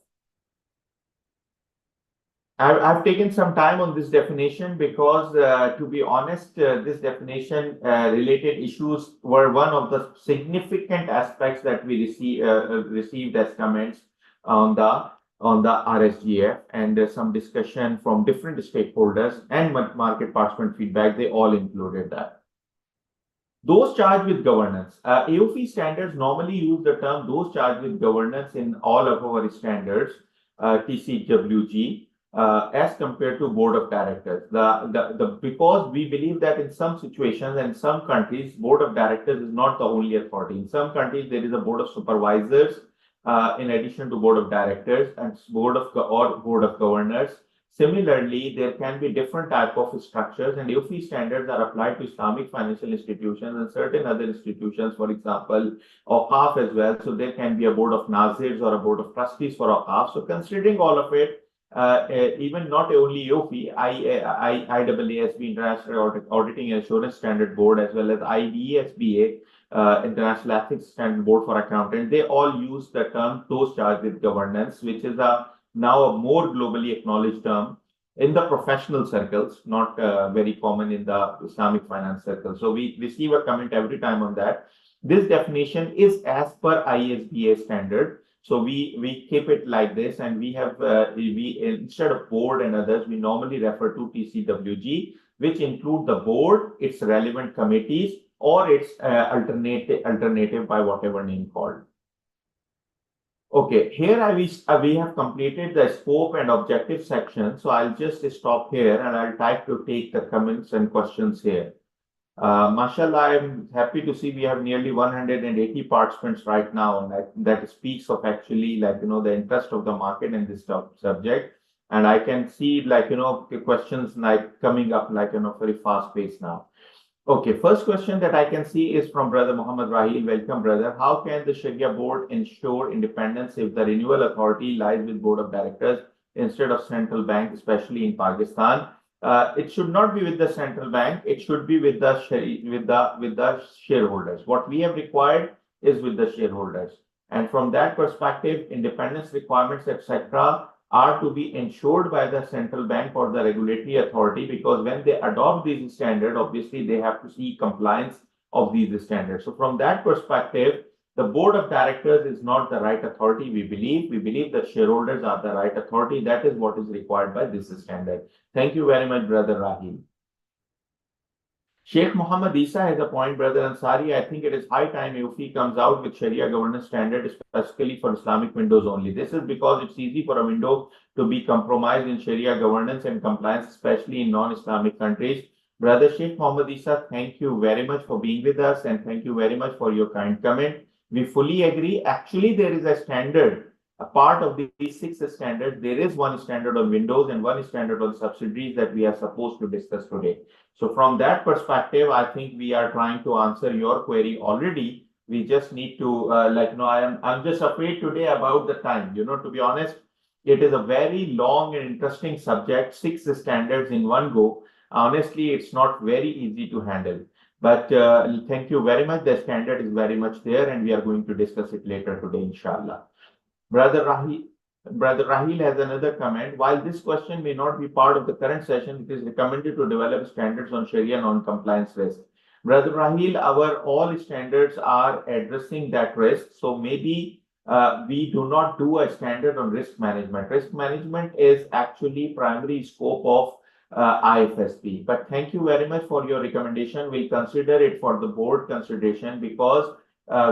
I've taken some time on this definition because, to be honest, this definition related issues were one of the significant aspects that we received as comments on the RSGF, and some discussion from different stakeholders and market participant feedback. They all included that. Those charged with governance. AOIFI standards normally use the term those charged with governance in all of our standards, TCWG. As compared to board of directors, because we believe that in some situations and some countries, board of directors is not the only authority. In some countries, there is a board of supervisors in addition to board of directors and board of governors. Similarly, there can be different type of structures, and AOIFI standards are applied to Islamic financial institutions and certain other institutions, for example, AAOIFI as well. So there can be a board of Nazirs or a board of trustees for AAOIFI. So considering all of it, even not only AOIFI, IAASB, International Auditing and Assurance Standard Board, as well as IDESBA, International Ethics Standard Board for Accountants, they all use the term those charged with governance, which is now a more globally acknowledged term in the professional circles, not very common in the Islamic finance circles. So we receive a comment every time on that. This definition is as per ISBA standard. So we keep it like this, and we have instead of board and others, we normally refer to TCWG, which include the board, its relevant committees, or its alternative by whatever name called. Okay, here we have completed the scope and objective section. So I'll just stop here and I'll try to take the comments and questions here. Mashallah, I'm happy to see we have nearly 180 participants right now, and that speaks of actually the interest of the market in this subject. And I can see the questions coming up very fast pace now. Okay, first question that I can see is from Brother Muhammad Rahil. Welcome, brother. How can the Sharia board ensure independence if the renewal authority lies with board of directors instead of central bank, especially in Pakistan? It should not be with the central bank. It should be with the shareholders. What we have required is with the shareholders. And from that perspective, independence requirements, etc., are to be ensured by the central bank or the regulatory authority, because when they adopt these standards, obviously they have to see compliance of these standards. So from that perspective, the board of directors is not the right authority. We believe that shareholders are the right authority. That is what is required by this standard. Thank you very much, Brother Rahim. Sheikh Muhammad Isa has a point, Brother Ansari. I think it is high time AAOIFI comes out with Sharia governance standard specifically for Islamic windows only. This is because it's easy for a window to be compromised in Sharia governance and compliance, especially in non-Islamic countries. Brother Sheikh Muhammad Isa, thank you very much for being with us, and thank you very much for your kind comment. We fully agree. Actually, there is a standard. A part of these 6 standards, there is one standard on windows and one standard on subsidiaries that we are supposed to discuss today. So from that perspective, I think we are trying to answer your query already. We just need to, I'm just afraid today about the time. To be honest, it is a very long and interesting subject, 6 standards in one go. Honestly, it's not very easy to handle. But thank you very much. The standard is very much there, and we are going to discuss it later today, inshallah. Brother Rahil has another comment. While this question may not be part of the current session, it is recommended to develop standards on Sharia non-compliance risk. Brother Rahil, our all standards are addressing that risk. So maybe we do not do a standard on risk management. Risk management is actually primary scope of IFSB. But thank you very much for your recommendation. We'll consider it for the board consideration, because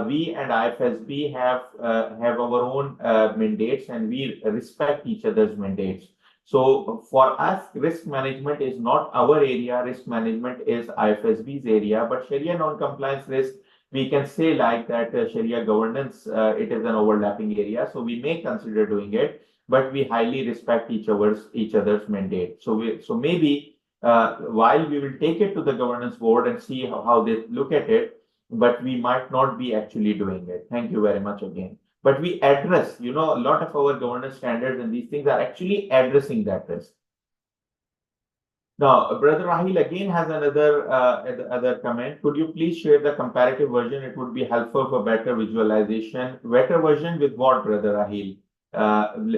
we and IFSB have our own mandates, and we respect each other's mandates. So for us, risk management is not our area. Risk management is IFSB's area. But Sharia non-compliance risk, we can say like that Sharia governance, it is an overlapping area. So we may consider doing it, but we highly respect each other's mandate. So maybe while we will take it to the governance board and see how they look at it, but we might not be actually doing it. Thank you very much again. But we address, a lot of our governance standards and these things are actually addressing that risk. Now, Brother Rahil again has other comment. Could you please share the comparative version? It would be helpful for better visualization. Better version with what, Brother Rahil?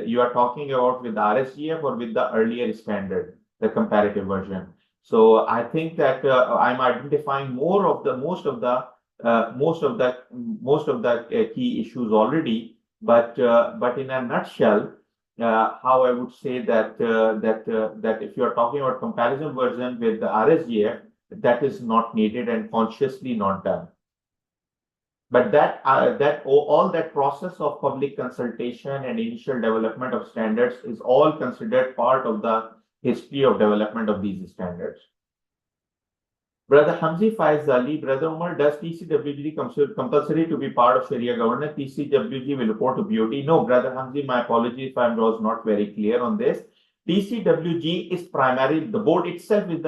You are talking about with the RSGF or with the earlier standard, the comparative version? So I think that I'm identifying most of the key issues already, but in a nutshell, how I would say that if you are talking about comparison version with the RSGF, that is not needed and consciously not done. But all that process of public consultation and initial development of standards is all considered part of the history of development of these standards. Brother Hamzi Faiz Ali, Brother Umar, does TCWG compulsory to be part of Sharia governance? TCWG will report to BOD. No, Brother Hamzi, my apologies if I was not very clear on this. TCWG is primarily, the board itself is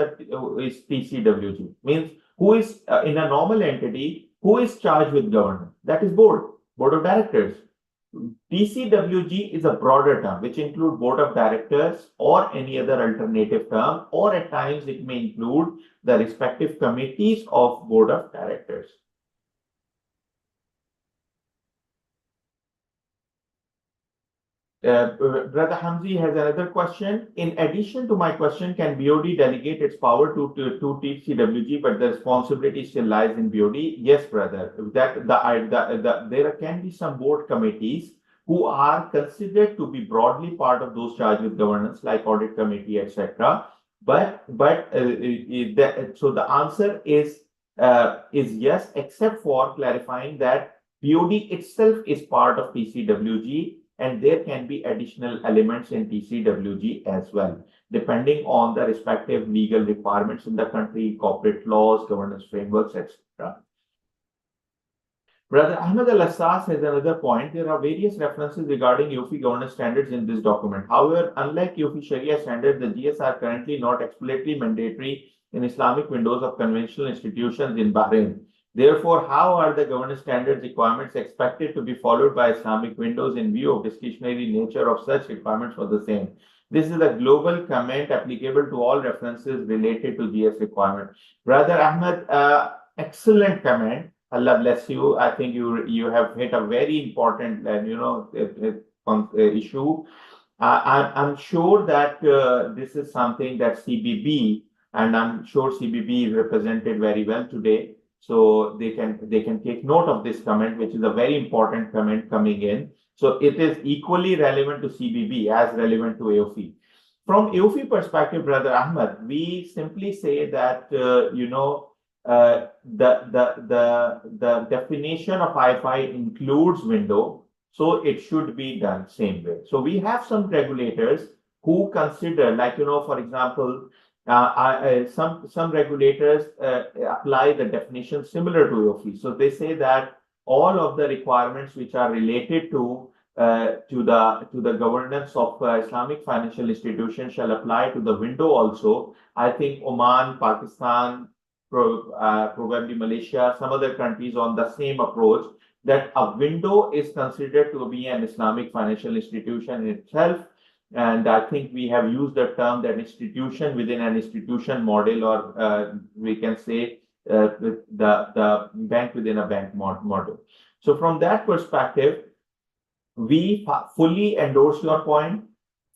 TCWG. Means who is in a normal entity, who is charged with governance? That is board of directors. TCWG is a broader term which includes board of directors or any other alternative term, or at times it may include the respective committees of board of directors. Brother Hamzi has another question. In addition to my question, can BOD delegate its power to TCWG, but the responsibility still lies in BOD? Yes, brother. There can be some board committees who are considered to be broadly part of those charged with governance, like audit committee, etc. So the answer is is yes, except for clarifying that BOD itself is part of TCWG, and there can be additional elements in TCWG as well, depending on the respective legal requirements in the country, corporate laws, governance frameworks, etc. Brother Ahmed Al-Assas has another point. There are various references regarding AAOIFI governance standards in this document. However, unlike AAOIFI Sharia standard, the GS are currently not explicitly mandatory in Islamic windows of conventional institutions in Bahrain. Therefore, how are the governance standards requirements expected to be followed by Islamic windows in view of discretionary nature of such requirements for the same? This is a global comment applicable to all references related to GS requirement. Brother Ahmed, excellent comment. Allah bless you. I think you have hit a very important issue. I'm sure that this is something that CBB, and I'm sure CBB is represented very well today. So they can take note of this comment, which is a very important comment coming in. So it is equally relevant to CBB as relevant to AAOIFI. From AAOIFI perspective, Brother Ahmed, we simply say that the definition of AAOIFI includes window, so it should be done same way. So we have some regulators who consider, like for example, some regulators apply the definition similar to AAOIFI. So they say that all of the requirements which are related to the governance of Islamic financial institutions shall apply to the window also. I think Oman, Pakistan, probably Malaysia, some other countries on the same approach, that a window is considered to be an Islamic financial institution in itself. And I think we have used the term that institution within an institution model, or we can say the bank within a bank model. So from that perspective, we fully endorse your point.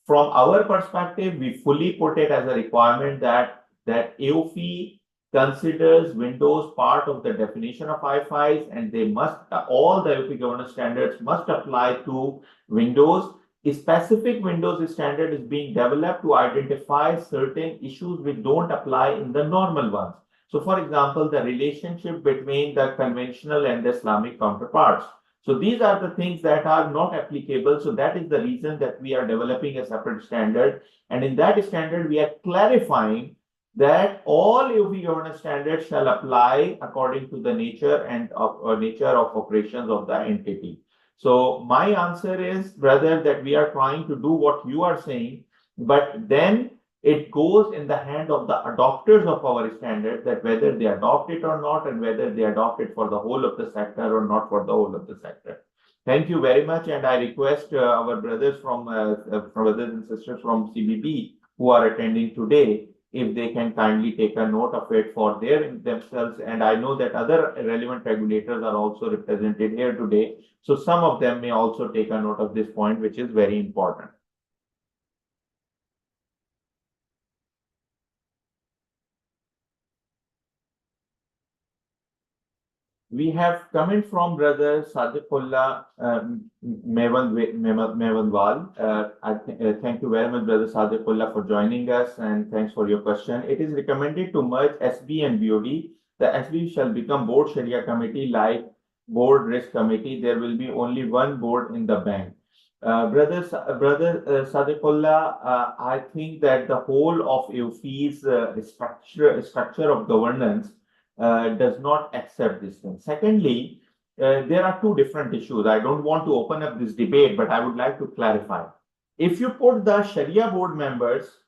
From our perspective, we fully put it as a requirement that AAOIFI considers windows part of the definition of AAOIFIs, and they must, all the AAOIFI governance standards must apply to windows. A specific windows standard is being developed to identify certain issues which don't apply in the normal ones. So for example, the relationship between the conventional and the Islamic counterparts. So these are the things that are not applicable. So that is the reason that we are developing a separate standard. And in that standard, we are clarifying that all AAOIFI governance standards shall apply according to the nature of operations of the entity. So my answer is, brother, that we are trying to do what you are saying, but then it goes in the hand of the adopters of our standard, that whether they adopt it or not, and whether they adopt it for the whole of the sector or not for the whole of the sector. Thank you very much, and I request our brothers brothers and sisters from CBB who are attending today, if they can kindly take a note of it for themselves. And I know that other relevant regulators are also represented here today. So some of them may also take a note of this point, which is very important. We have comment from Brother Sadiqullah Mevanwal. Thank you very much, Brother Sadiqullah, for joining us, and thanks for your question. It is recommended to merge SB and BOD. The SB shall become Board Sharia Committee like Board Risk Committee. There will be only one board in the bank. Brother Sadiqullah, I think that the whole of AAOIFI's structure of governance does not accept this thing. Secondly, there are two different issues. I don't want to open up this debate, but I would like to clarify. If you put the Sharia board members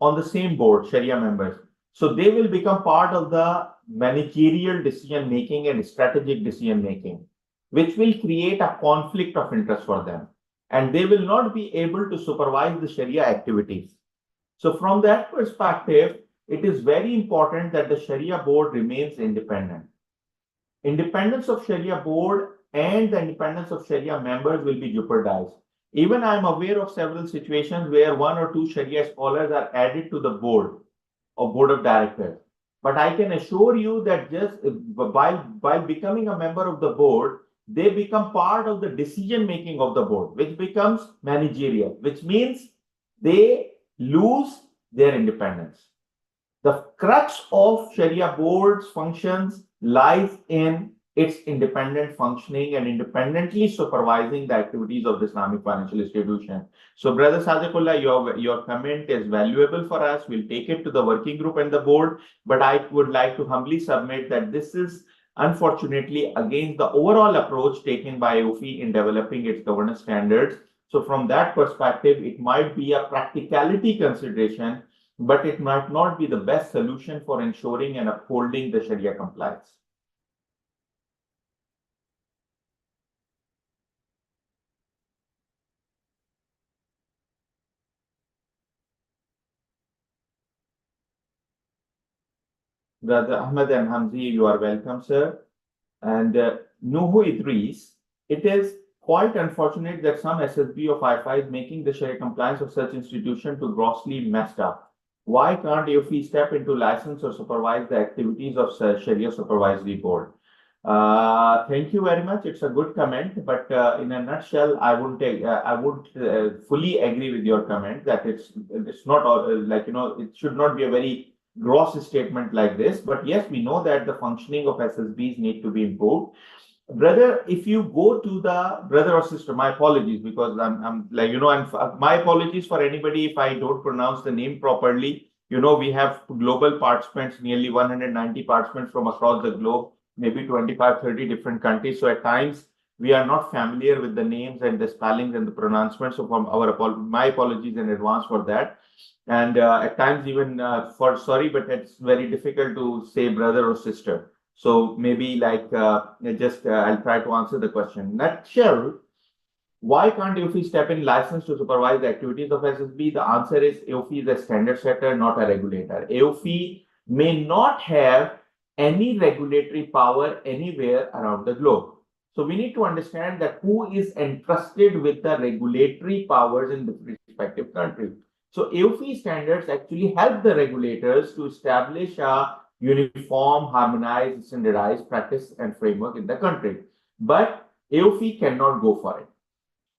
on the same board, Sharia members, so they will become part of the managerial decision making and strategic decision making, which will create a conflict of interest for them. And they will not be able to supervise the Sharia activities. So from that perspective, it is very important that the Sharia board remains independent. Independence of Sharia board and the independence of Sharia members will be jeopardized. Even I am aware of several situations where one or two Sharia scholars are added to the board or board of directors. But I can assure you that just by becoming a member of the board, they become part of the decision making of the board, which becomes managerial, which means they lose their independence. The crux of Sharia board's functions lies in its independent functioning and independently supervising the activities of the Islamic financial institution. So, Brother Sadiqullah, your comment is valuable for us. We'll take it to the working group and the board, but I would like to humbly submit that this is unfortunately against the overall approach taken by AAOIFI in developing its governance standards. So from that perspective, it might be a practicality consideration, but it might not be the best solution for ensuring and upholding the Sharia compliance. Brother Ahmed and Hamzi, you are welcome, sir. And Nuhu Idris, it is quite unfortunate that some SSB of IFI is making the Sharia compliance of such institution to grossly messed up. Why can't AAOIFI step into license or supervise the activities of Sharia Supervisory Board? Thank you very much. It's a good comment, but in a nutshell, I would fully agree with your comment that it's not like, it should not be a very gross statement like this. But yes, we know that the functioning of SSBs need to be improved. Brother, if you go to the brother or sister, my apologies, because I'm like, and my apologies for anybody if I don't pronounce the name properly. We have global participants, nearly 190 participants from across the globe, maybe 25, 30 different countries. So at times we are not familiar with the names and the spellings and the pronouncements. So from my apologies in advance for that. And at times even sorry, but it's very difficult to say brother or sister. So maybe like I'll try to answer the question. Nutshell, why can't AAOIFI step in license to supervise the activities of SSB? The answer is AAOIFI is a standard setter, not a regulator. AAOIFI may not have any regulatory power anywhere around the globe. So we need to understand that who is entrusted with the regulatory powers in the respective country. So AAOIFI standards actually help the regulators to establish a uniform, harmonized, standardized practice and framework in the country. But AAOIFI cannot go for it.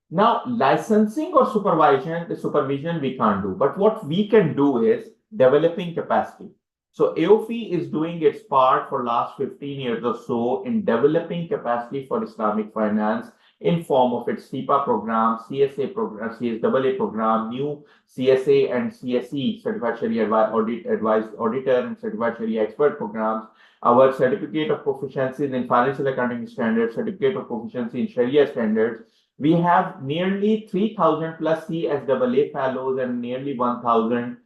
Now, licensing or supervision we can't do. But what we can do is developing capacity. So AAOIFI is doing its part for last 15 years or so in developing capacity for Islamic finance in form of its CIPA program, CSA program, CSAA program, new CSA and CSE, Certified Sharia Advised Auditor and Certified Sharia Expert programs, our Certificate of Proficiency in Financial Accounting Standards, Certificate of Proficiency in Sharia Standards. We have nearly 3,000 plus CSAA fellows and nearly 1,000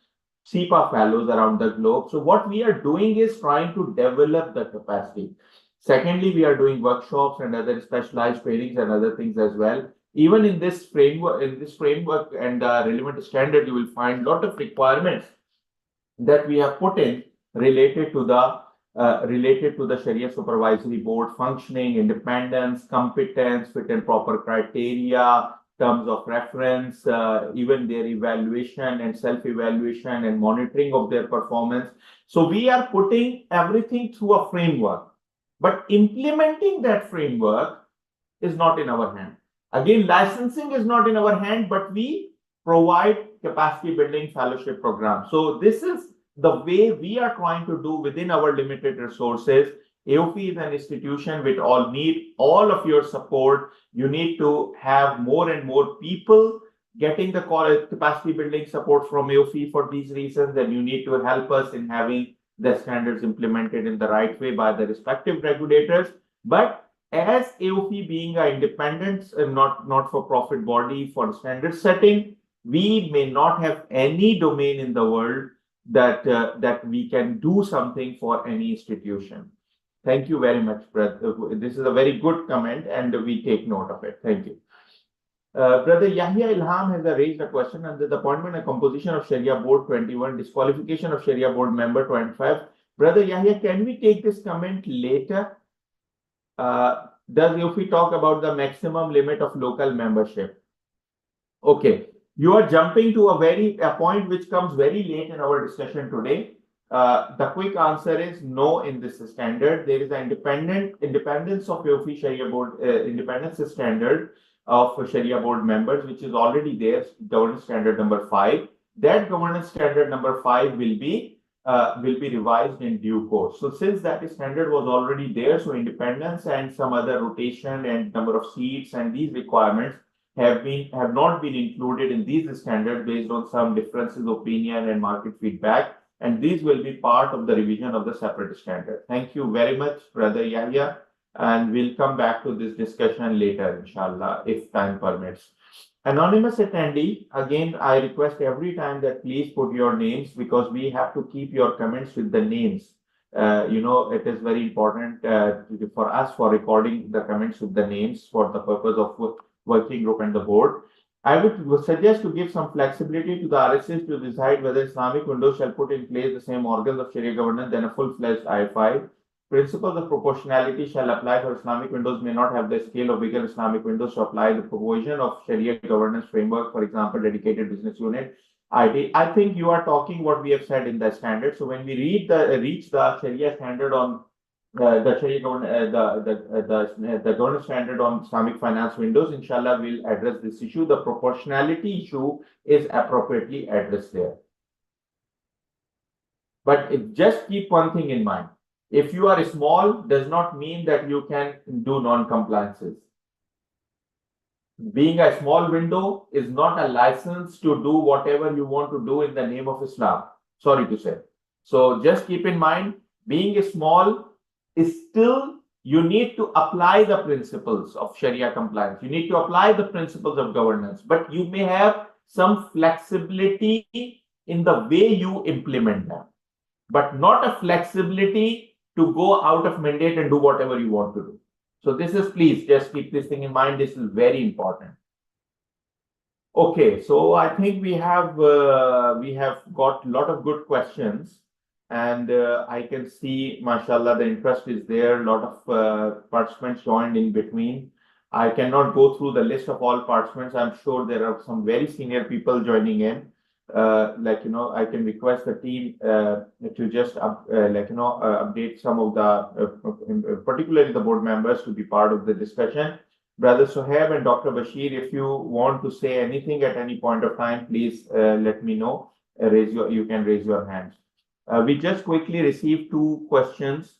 CIPA fellows around the globe. So what we are doing is trying to develop the capacity. Secondly, we are doing workshops and other specialized trainings and other things as well. Even in this framework, and relevant standard, you will find a lot of requirements that we have put in related to the Sharia Supervisory Board functioning, independence, competence, fit and proper criteria, terms of reference, even their evaluation and self-evaluation and monitoring of their performance. So we are putting everything through a framework. But implementing that framework is not in our hand. Again, licensing is not in our hand, but we provide capacity building fellowship program. So this is the way we are trying to do within our limited resources. AAOIFI is an institution which need all of your support. You need to have more and more people getting the capacity building support from AAOIFI for these reasons, and you need to help us in having the standards implemented in the right way by the respective regulators. But as AAOIFI being an independent and not-for-profit body for standard setting, we may not have any domain in the world that we can do something for any institution. Thank you very much, brother. This is a very good comment, and we take note of it. Thank you. Brother Yahya Ilham has raised a question under the appointment and composition of Sharia Board 21, disqualification of Sharia Board member 25. Brother Yahya, can we take this comment later? Does AAOIFI talk about the maximum limit of local membership? Okay, you are jumping to a point which comes very late in our discussion today. The quick answer is no in this standard. There is an independence of AAOIFI Sharia Board independence standard of Sharia Board members, which is already there, governance standard number 5. That governance standard number 5 will be will be revised in due course. So since that standard was already there, so independence and some other rotation and number of seats and these requirements have not been included in these standards based on some differences of opinion and market feedback. And these will be part of the revision of the separate standard. Thank you very much, Brother Yahya. And we'll come back to this discussion later, inshallah, if time permits. Anonymous attendee, again, I request every time that please put your names because we have to keep your comments with the names. It is very important for us for recording the comments with the names for the purpose of working group and the board. I would suggest to give some flexibility to the RSS to decide whether Islamic windows shall put in place the same organs of Sharia governance than a full-fledged IFI. Principles of proportionality shall apply for Islamic windows may not have the scale of bigger Islamic windows to apply the provision of Sharia governance framework, for example, dedicated business unit. I think you are talking what we have said in the standard. So when we reach the Sharia standard on the Sharia the governance standard on Islamic finance windows, inshallah, we'll address this issue. The proportionality issue is appropriately addressed there. But just keep one thing in mind. If you are small, does not mean that you can do non-compliances. Being a small window is not a license to do whatever you want to do in the name of Islam. Sorry to say. So just keep in mind, being small is still, you need to apply the principles of Sharia compliance. You need to apply the principles of governance, but you may have some flexibility in the way you implement them, but not a flexibility to go out of mandate and do whatever you want to do. So this is, please just keep this thing in mind. This is very important. Okay, so I think we have got a lot of good questions, and I can see, mashallah, the interest is there. A lot of participants joined in between. I cannot go through the list of all participants. I'm sure there are some very senior people joining in. I can request the team to just update some of the, particularly the board members, to be part of the discussion. Brother Sohaib and Dr. Bashir, if you want to say anything at any point of time, please let me know. You can raise your hands. We just quickly received 2 questions.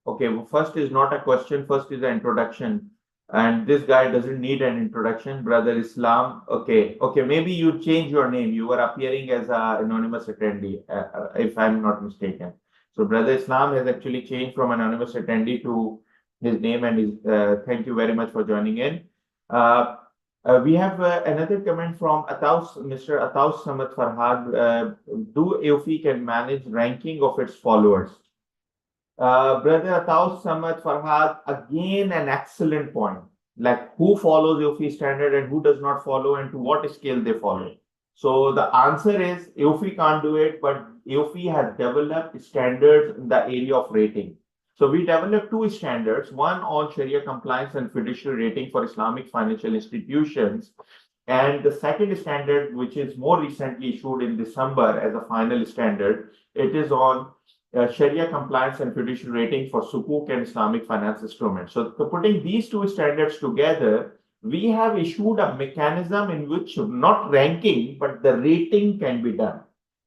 Okay, well, first is not a question. First is an introduction. And this guy doesn't need an introduction, Brother Islam. Okay, maybe you change your name. You were appearing as an anonymous attendee, if I'm not mistaken. So Brother Islam has actually changed from anonymous attendee to his name, and thank you very much for joining in. We have another comment from Mr. Ataus Samad Farhad. Do AOIFI can manage ranking of its followers? Brother Ataus Samad Farhad, again an excellent point. Like, who follows AOIFI standard and who does not follow, and to what scale they follow. So the answer is AOIFI can't do it, but AOIFI has developed standards in the area of rating. So we developed 2 standards, one on Sharia compliance and fiduciary rating for Islamic financial institutions. And the second standard, which is more recently issued in December as a final standard, it is on Sharia compliance and fiduciary rating for Sukuk and Islamic finance instruments. So putting these 2 standards together, we have issued a mechanism in which not ranking, but the rating can be done.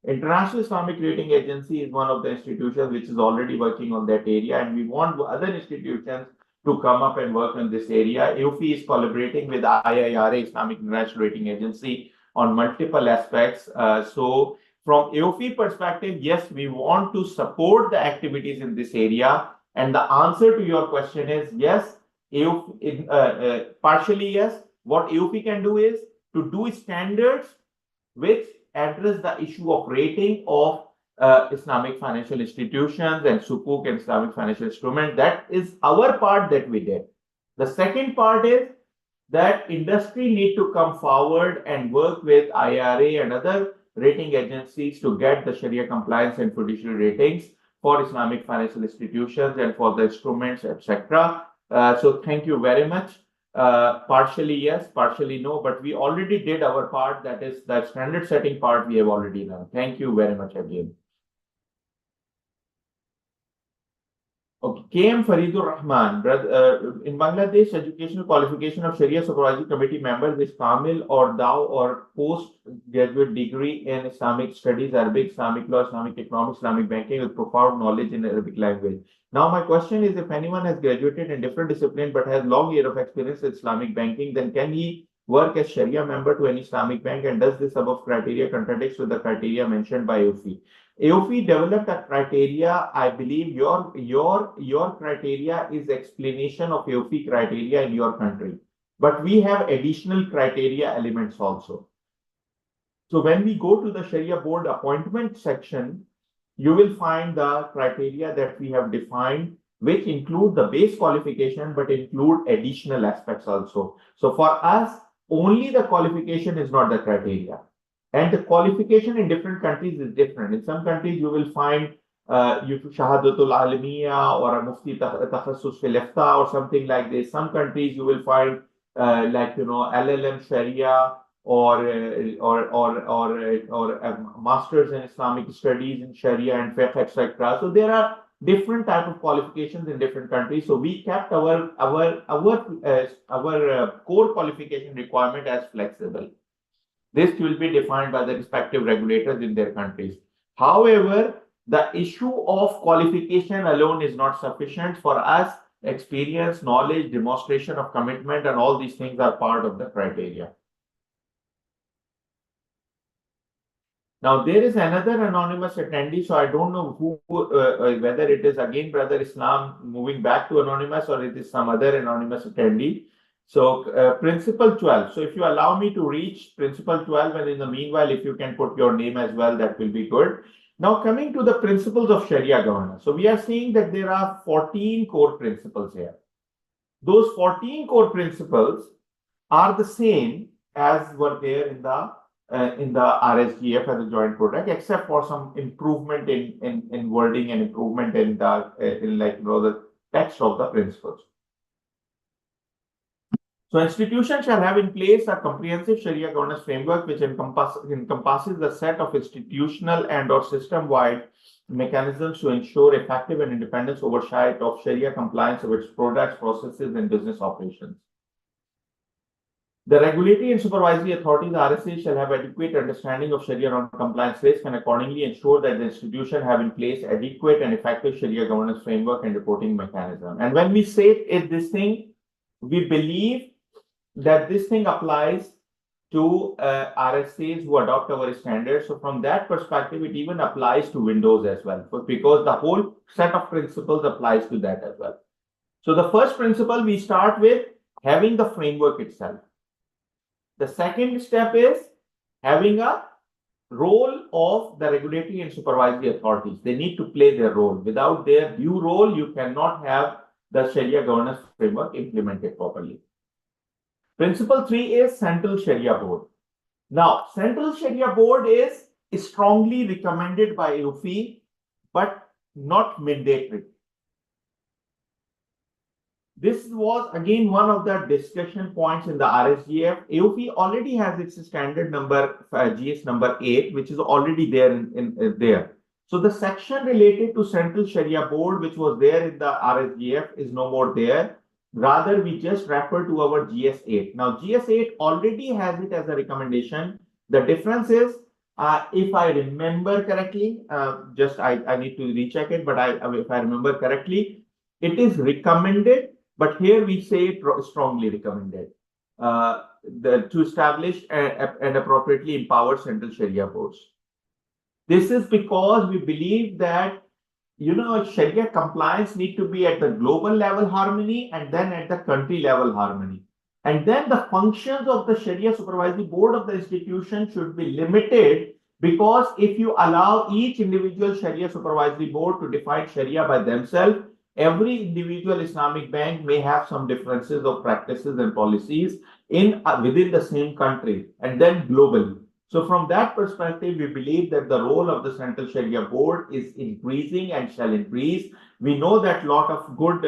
International Islamic Rating Agency is one of the institutions which is already working on that area, and we want other institutions to come up and work on this area. AOIFI is collaborating with IIRA, Islamic International Rating Agency, on multiple aspects. So from AOIFI perspective, yes, we want to support the activities in this area. And the answer to your question is yes, partially yes. What AOIFI can do is to do standards which address the issue of rating of Islamic financial institutions and Sukuk and Islamic financial instruments. That is our part that we did. The second part is that industry need to come forward and work with IRA and other rating agencies to get the Sharia compliance and fiduciary ratings for Islamic financial institutions and for the instruments, etc. So thank you very much. Partially yes, partially no, but we already did our part. That is the standard setting part we have already done. Thank you very much again. Okay, KM Faridur Rahman, in Bangladesh, educational qualification of Sharia Supervisory Committee members is Kamil or Dao or postgraduate degree in Islamic studies, Arabic, Islamic law, Islamic economics, Islamic banking with profound knowledge in Arabic language. Now, my question is, if anyone has graduated in different discipline but has long year of experience in Islamic banking, then can he work as Sharia member to any Islamic bank? And does this above criteria contradicts with the criteria mentioned by AAOIFI? AAOIFI developed a criteria. I believe your criteria is explanation of AAOIFI criteria in your country, but we have additional criteria elements also. So when we go to the Sharia board appointment section, you will find the criteria that we have defined, which include the base qualification, but include additional aspects also. So for us, only the qualification is not the criteria. And the qualification in different countries is different. In some countries, you will find Shahadatul Alamiya or a Mufti Takhassus fil Ifta or something like this. Some countries you will find LLM Sharia or masters in Islamic studies in Sharia and fiqh, etc. So there are different type of qualifications in different countries. So we kept our core qualification requirement as flexible. This will be defined by the respective regulators in their countries. However, the issue of qualification alone is not sufficient for us. Experience, knowledge, demonstration of commitment, and all these things are part of the criteria. Now, there is another anonymous attendee, so I don't know who, whether it is again Brother Islam moving back to anonymous or it is some other anonymous attendee. So principle 12. So if you allow me to reach principle 12, and in the meanwhile, if you can put your name as well, that will be good. Now coming to the principles of Sharia governance. So we are seeing that there are 14 core principles here. Those 14 core principles are the same as were there in the RSGF as a joint product, except for some improvement in wording and improvement in the text of the principles. So institutions shall have in place a comprehensive Sharia governance framework which encompasses the set of institutional and or system-wide mechanisms to ensure effective and independent oversight of Sharia compliance of its products, processes, and business operations. The regulatory and supervisory authorities, RSA, shall have adequate understanding of Sharia non-compliance risk and accordingly ensure that the institution have in place adequate and effective Sharia governance framework and reporting mechanism. And when we say this thing, we believe that this thing applies to RSAs who adopt our standards. So from that perspective, it even applies to Windows as well, because the whole set of principles applies to that as well. So the first principle, we start with having the framework itself. The second step is having a role of the regulatory and supervisory authorities. They need to play their role. Without their due role, you cannot have the Sharia governance framework implemented properly. Principle 3 is Central Sharia Board. Now, Central Sharia Board is strongly recommended by AAOIFI, but not mandatory. This was again one of the discussion points in the RSGF. AAOIFI already has its standard number, GS number 8, which is already there in there. So the section related to Central Sharia Board, which was there in the RSGF, is no more there. Rather, we just refer to our GS8. Now, GS8 already has it as a recommendation. The difference is, if I remember correctly, I need to recheck it, but if I remember correctly, it is recommended, but here we say strongly recommended to establish and appropriately empower Central Sharia boards. This is because we believe that Sharia compliance need to be at the global level harmony and then at the country level harmony. And then the functions of the Sharia supervisory board of the institution should be limited, because if you allow each individual Sharia supervisory board to define Sharia by themselves, every individual Islamic bank may have some differences of practices and policies within the same country and then globally. So from that perspective, we believe that the role of the Central Sharia Board is increasing and shall increase. We know that a lot of good,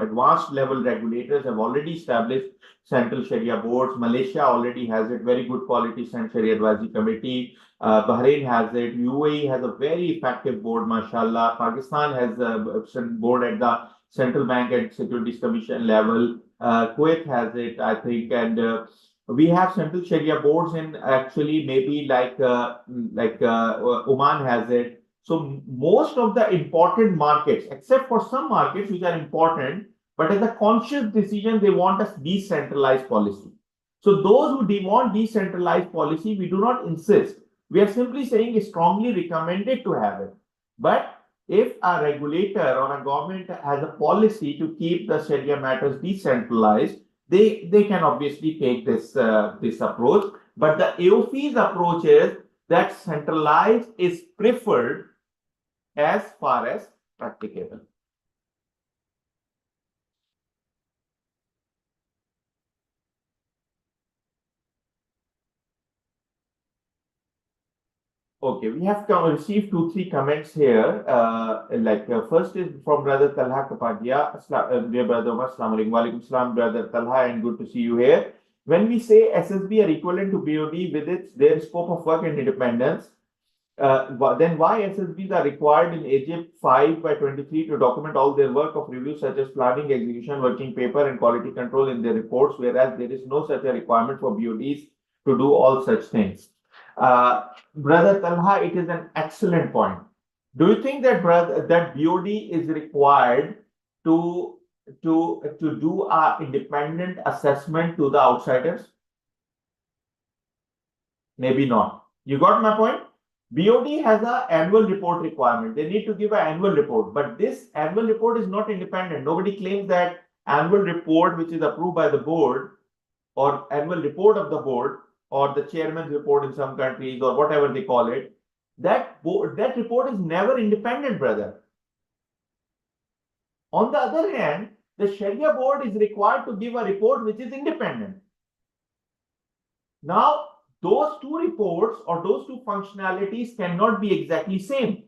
advanced level regulators have already established Central Sharia Boards. Malaysia already has it, very good quality Central Sharia Advisory Committee. Bahrain has it. UAE has a very effective board, mashallah. Pakistan has a board at the Central Bank and Securities Commission level. Kuwait has it, I think, and we have Central Sharia boards in actually maybe Oman has it. So most of the important markets, except for some markets which are important, but as a conscious decision, they want a decentralized policy. So those who want decentralized policy, we do not insist. We are simply saying it's strongly recommended to have it. But if a regulator or a government has a policy to keep the Sharia matters decentralized, they can obviously take this approach. But the AOIFI's approach is that centralized is preferred as far as practicable. Okay, we have received 2-3 comments here. First is from Brother Talha Kapadia. Dear Brother Umar, Assalamu alaikum. Walaikum salam, Brother Talha, and good to see you here. When we say SSB are equivalent to BOD with their scope of work and independence, then why SSBs are required in Egypt 5/23 to document all their work of review such as planning, execution, working paper, and quality control in their reports, whereas there is no such a requirement for BODs to do all such things? Brother Talha, it is an excellent point. Do you think that BOD is required to do a independent assessment to the outsiders? Maybe not. You got my point? BOD has an annual report requirement. They need to give an annual report, but this annual report is not independent. Nobody claims that annual report, which is approved by the board, or annual report of the board, or the chairman's report in some countries, or whatever they call it, that report is never independent, brother. On the other hand, the Sharia board is required to give a report which is independent. Now, those two reports or those two functionalities cannot be exactly same,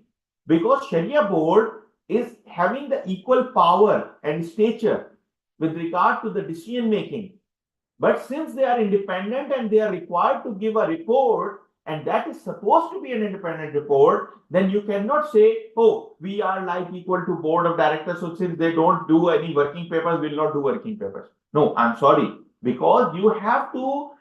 because Sharia board is having the equal power and stature with regard to the decision making. But since they are independent and they are required to give a report, and that is supposed to be an independent report, then you cannot say, oh, we are like equal to board of directors, so since they don't do any working papers, we will not do working papers. No, I'm sorry, because you have to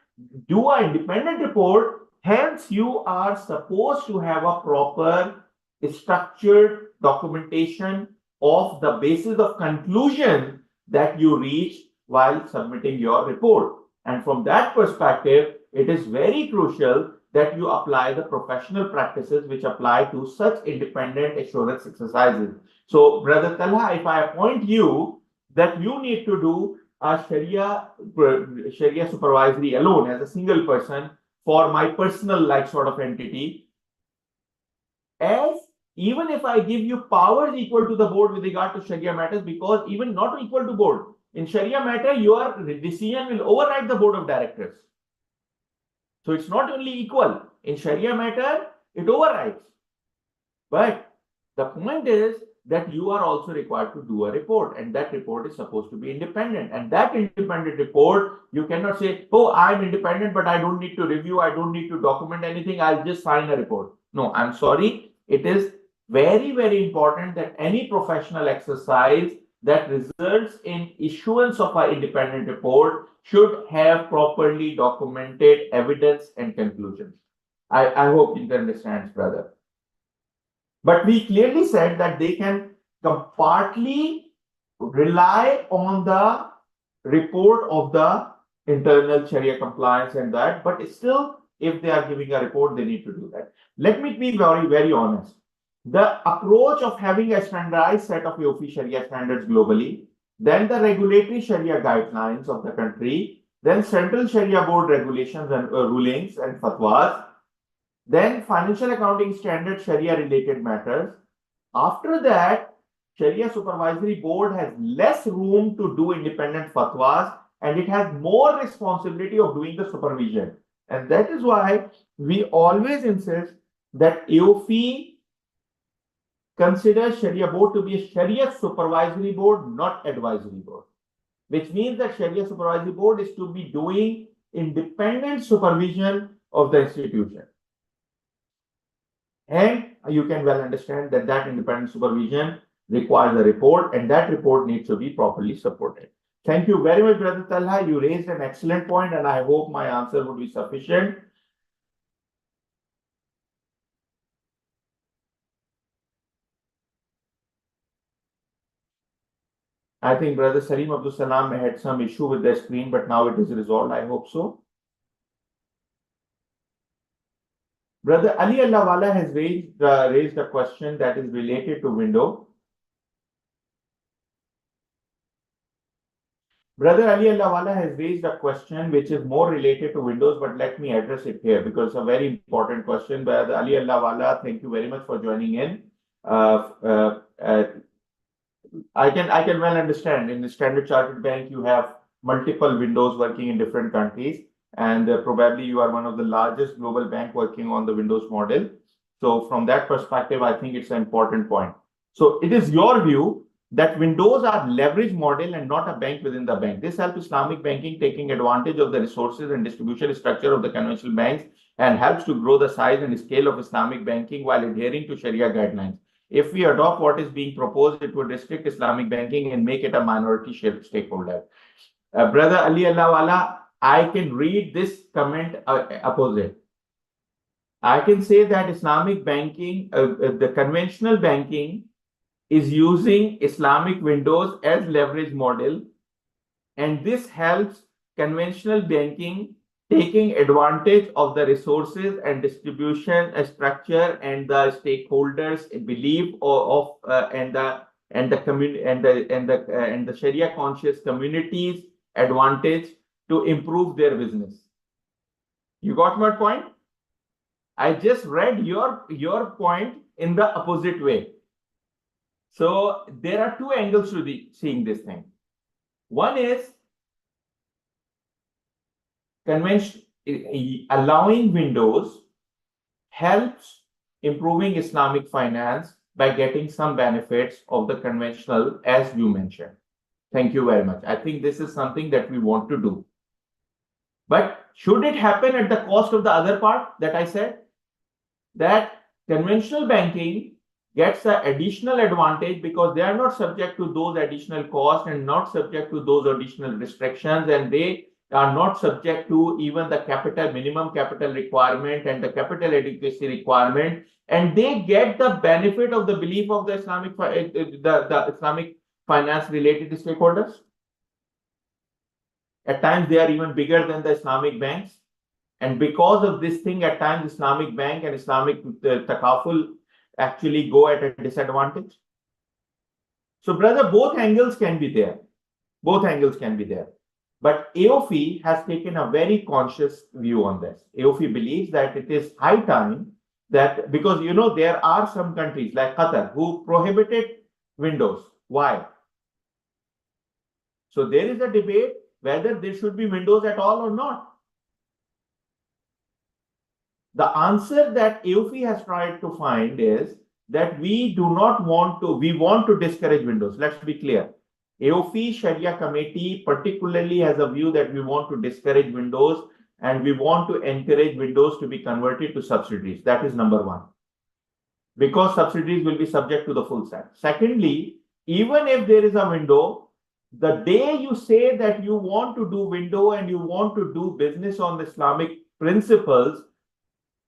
do an independent report, hence you are supposed to have a proper structured documentation of the basis of conclusion that you reach while submitting your report. And from that perspective, it is very crucial that you apply the professional practices which apply to such independent assurance exercises. So, Brother Talha, if I appoint you that you need to do a Sharia supervisory alone as a single person for my personal sort of entity, even if I give you powers equal to the board with regard to Sharia matters, because even not equal to board, in Sharia matter, your decision will override the board of directors. So it's not only equal. In Sharia matter, it overrides. But the point is that you are also required to do a report, and that report is supposed to be independent. And that independent report, you cannot say, oh, I'm independent, but I don't need to review, I don't need to document anything, I'll just sign a report. No, I'm sorry. It is very, very important that any professional exercise that results in issuance of an independent report should have properly documented evidence and conclusions. I hope you understand, brother. But we clearly said that they can partly rely on the report of the internal Sharia compliance and that, but still, if they are giving a report, they need to do that. Let me be very, very honest. The approach of having a standardized set of AAOIFI Sharia standards globally, then the regulatory Sharia guidelines of the country, then Central Sharia Board regulations and rulings and fatwas, then Financial Accounting Standard Sharia related matters. After that, Sharia Supervisory Board has less room to do independent fatwas, and it has more responsibility of doing the supervision. And that is why we always insist that AOFI considers Sharia board to be a Sharia supervisory board, not advisory board, which means that Sharia supervisory board is to be doing independent supervision of the institution. And you can well understand that that independent supervision requires a report, and that report needs to be properly supported. Thank you very much, Brother Talha. You raised an excellent point, and I hope my answer would be sufficient. I think Brother Salim Abdul Salam had some issue with the screen, but now it is resolved. I hope so. Brother Ali Allahwala has raised a question that is related to window. Brother Ali Allahwala has raised a question which is more related to Windows, but let me address it here because it's a very important question. Brother Ali Allahwala, thank you very much for joining in. I can well understand in the Standard Chartered Bank you have multiple windows working in different countries, and probably you are one of the largest global bank working on the Windows model. So from that perspective, I think it's an important point. So it is your view that Windows are leverage model and not a bank within the bank. This helps Islamic banking taking advantage of the resources and distribution structure of the conventional banks and helps to grow the size and scale of Islamic banking while adhering to Sharia guidelines. If we adopt what is being proposed, it would restrict Islamic banking and make it a minority stakeholder. Brother Ali Allahwala, I can read this comment opposite. I can say that Islamic banking, the conventional banking is using Islamic windows as leverage model, and this helps conventional banking taking advantage of the resources and distribution structure and the stakeholders belief and the Sharia conscious communities advantage to improve their business. You got my point? I just read your point in the opposite way. So there are two angles to seeing this thing. One is allowing Windows helps improving Islamic finance by getting some benefits of the conventional, as you mentioned. Thank you very much. I think this is something that we want to do. But should it happen at the cost of the other part that I said? That conventional banking gets an additional advantage because they are not subject to those additional costs and not subject to those additional restrictions, and they are not subject to even the minimum capital requirement and the capital adequacy requirement, and they get the benefit of the belief of the Islamic finance related stakeholders. At times they are even bigger than the Islamic banks, and because of this thing, at times Islamic bank and Islamic takaful actually go at a disadvantage. So brother, both angles can be there. Both angles can be there. But AOFI has taken a very conscious view on this. AOFI believes that it is high time that, because there are some countries like Qatar who prohibited Windows. Why? So there is a debate whether there should be Windows at all or not. The answer that AOFI has tried to find is that we want to discourage Windows. Let's be clear. AOFI Sharia Committee particularly has a view that we want to discourage Windows and we want to encourage Windows to be converted to subsidiaries. That is number one. Because subsidiaries will be subject to the full set. Secondly, even if there is a window, the day you say that you want to do window and you want to do business on Islamic principles,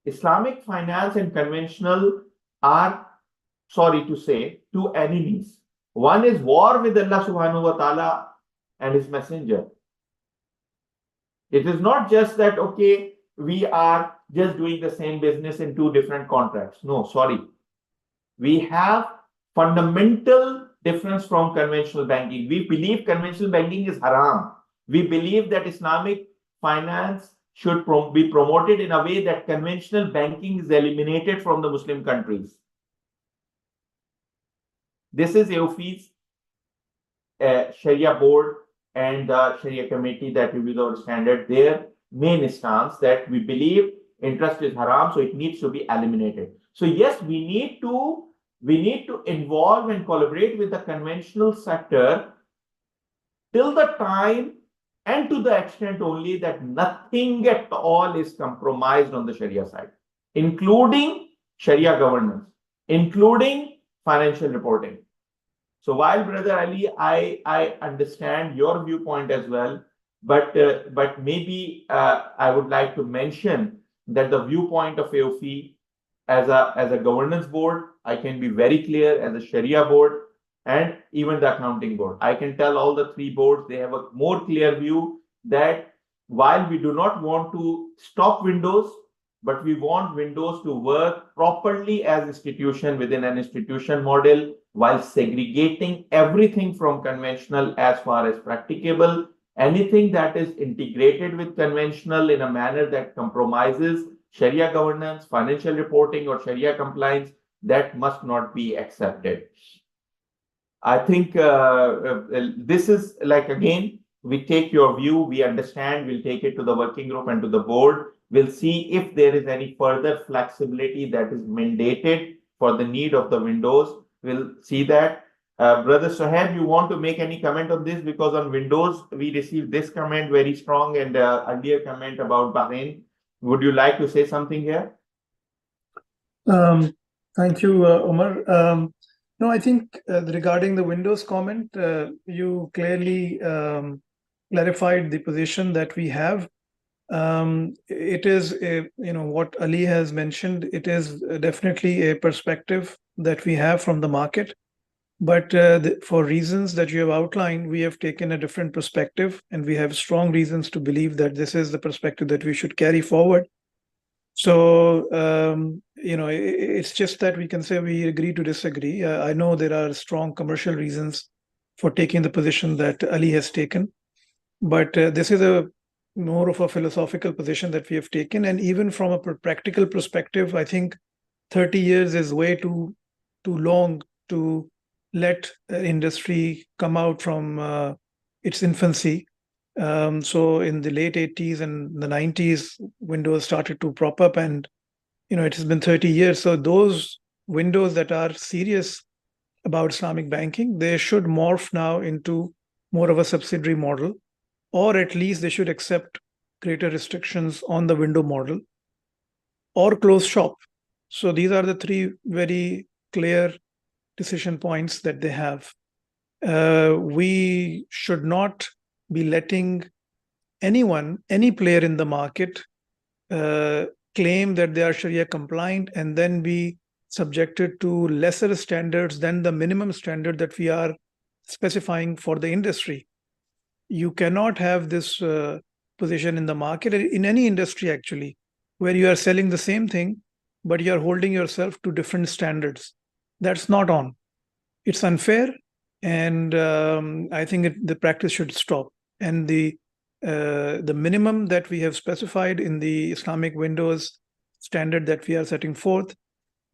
Islamic finance and conventional are, sorry to say, two enemies. One is war with Allah subhanahu wa ta'ala and his messenger. It is not just that, okay, we are just doing the same business in two different contracts. No, sorry. We have fundamental difference from conventional banking. We believe conventional banking is haram. We believe that Islamic finance should be promoted in a way that conventional banking is eliminated from the Muslim countries. This is AOFI's Sharia board and the Sharia committee that reviews our standard. Their main stance that we believe interest is haram, so it needs to be eliminated. So yes, we need to involve and collaborate with the conventional sector till the time and to the extent only that nothing at all is compromised on the Sharia side, including Sharia governance, including financial reporting. So while Brother Ali, I understand your viewpoint as well, but maybe I would like to mention that the viewpoint of AOFI as a governance board, I can be very clear as a Sharia board and even the accounting board. I can tell all the three boards, they have a more clear view that while we do not want to stop Windows, but we want Windows to work properly as institution within an institution model while segregating everything from conventional as far as practicable. Anything that is integrated with conventional in a manner that compromises Sharia governance, financial reporting, or Sharia compliance, that must not be accepted. I think this is like, again, we take your view, we understand, we'll take it to the working group and to the board. We'll see if there is any further flexibility that is mandated for the need of the Windows. We'll see that. Brother Sohaib, you want to make any comment on this? Because on Windows, we received this comment very strong and earlier comment about Bahrain. Would you like to say something here? Thank you, Omar. No, I think regarding the Windows comment, you clearly clarified the position that we have. It is, what Ali has mentioned, it is definitely a perspective that we have from the market. But for reasons that you have outlined, we have taken a different perspective, and we have strong reasons to believe that this is the perspective that we should carry forward. So, it's just that we can say we agree to disagree. I know there are strong commercial reasons for taking the position that Ali has taken, but this is a more of a philosophical position that we have taken. And even from a practical perspective, I think 30 years is way too long to let industry come out from its infancy. So in the late 80s and the 90s, Windows started to prop up, and it has been 30 years. So those windows that are serious about Islamic banking, they should morph now into more of a subsidiary model, or at least they should accept greater restrictions on the window model or close shop. So these are the three very clear decision points that they have. We should not be letting anyone, any player in the market, claim that they are Sharia compliant and then be subjected to lesser standards than the minimum standard that we are specifying for the industry. You cannot have this position in the market, in any industry actually, where you are selling the same thing, but you are holding yourself to different standards. That's not on. It's unfair, and I think the practice should stop. And the minimum that we have specified in the Islamic Windows standard that we are setting forth,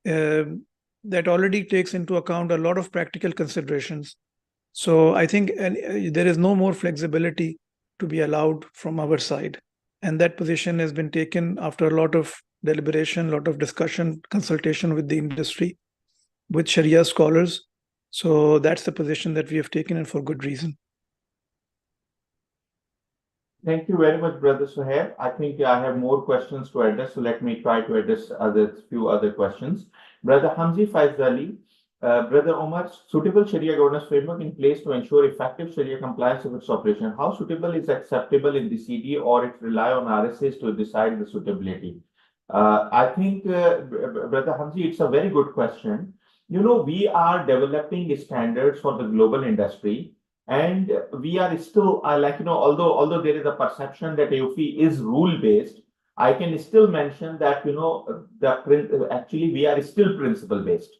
that already takes into account a lot of practical considerations. So I think there is no more flexibility to be allowed from our side. And that position has been taken after a lot of deliberation, a lot of discussion, consultation with the industry, with Sharia scholars. So that's the position that we have taken, and for good reason. Thank you very much, Brother Sohaib. I think I have more questions to address, so let me try to address few other questions. Brother Hamzi Faizali, Brother Omar, suitable Sharia governance framework in place to ensure effective Sharia compliance of its operation. How suitable is acceptable in the CD, or it rely on RSAs to decide the suitability? I think, Brother Hamzi, it's a very good question. We are developing standards for the global industry. And we are still, although there is a perception that AOFI is rule-based, I can still mention that, actually we are still principle-based.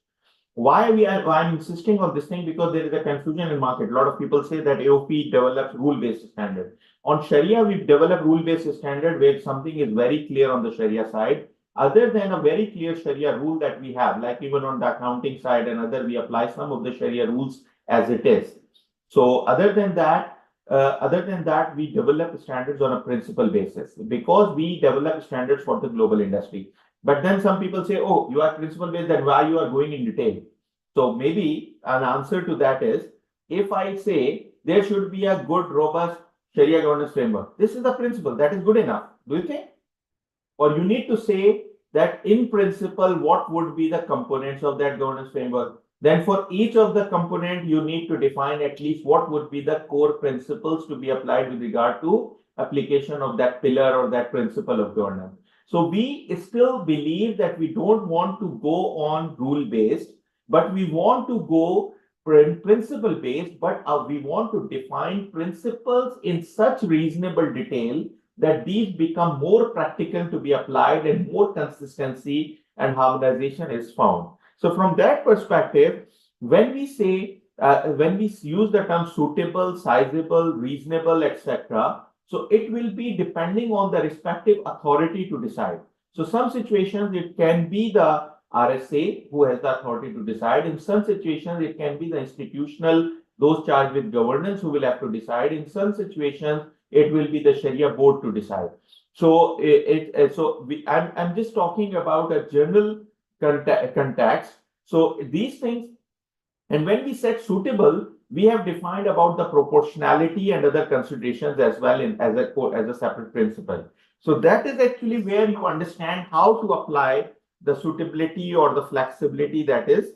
Why I'm insisting on this thing? Because there is a confusion in market. A lot of people say that AOFI develops rule-based standard. On Sharia, we've developed rule-based standard where something is very clear on the Sharia side. Other than a very clear Sharia rule that we have, like even on the accounting side and other, we apply some of the Sharia rules as it is. So other than that, Other than that, we develop standards on a principle basis because we develop standards for the global industry. But then some people say, oh, you are principle based, then why you are going in detail? So maybe an answer to that is, if I say there should be a good, robust Sharia governance framework, this is the principle, that is good enough. Do you think? Or you need to say that in principle, what would be the components of that governance framework? Then for each of the component, you need to define at least what would be the core principles to be applied with regard to application of that pillar or that principle of governance. So we still believe that we don't want to go on rule-based, but we want to go principle-based, but we want to define principles in such reasonable detail that these become more practical to be applied and more consistency and harmonization is found. So from that perspective, when we say, when we use the term suitable, sizable, reasonable, etc., so it will be depending on the respective authority to decide. So some situations it can be the RSA who has the authority to decide. In some situations, it can be the institutional, those charged with governance who will have to decide. In some situations, it will be the Sharia board to decide. So I'm just talking about a general context. So these things, and when we said suitable, we have defined about the proportionality and other considerations as well as a separate principle. So that is actually where you understand how to apply the suitability or the flexibility that is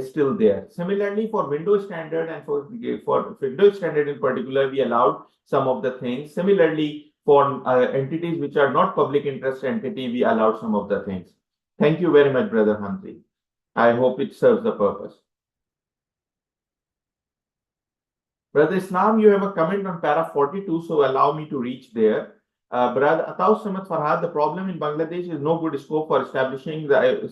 still there. Similarly, for Windows standard and for Windows standard in particular, we allowed some of the things. Similarly, for entities which are not public interest entity, we allowed some of the things. Thank you very much, Brother Hamzi. I hope it serves the purpose. Brother Islam, you have a comment on para 42, so allow me to reach there. Brother Ataus Samad Farhad, the problem in Bangladesh is no good scope for establishing the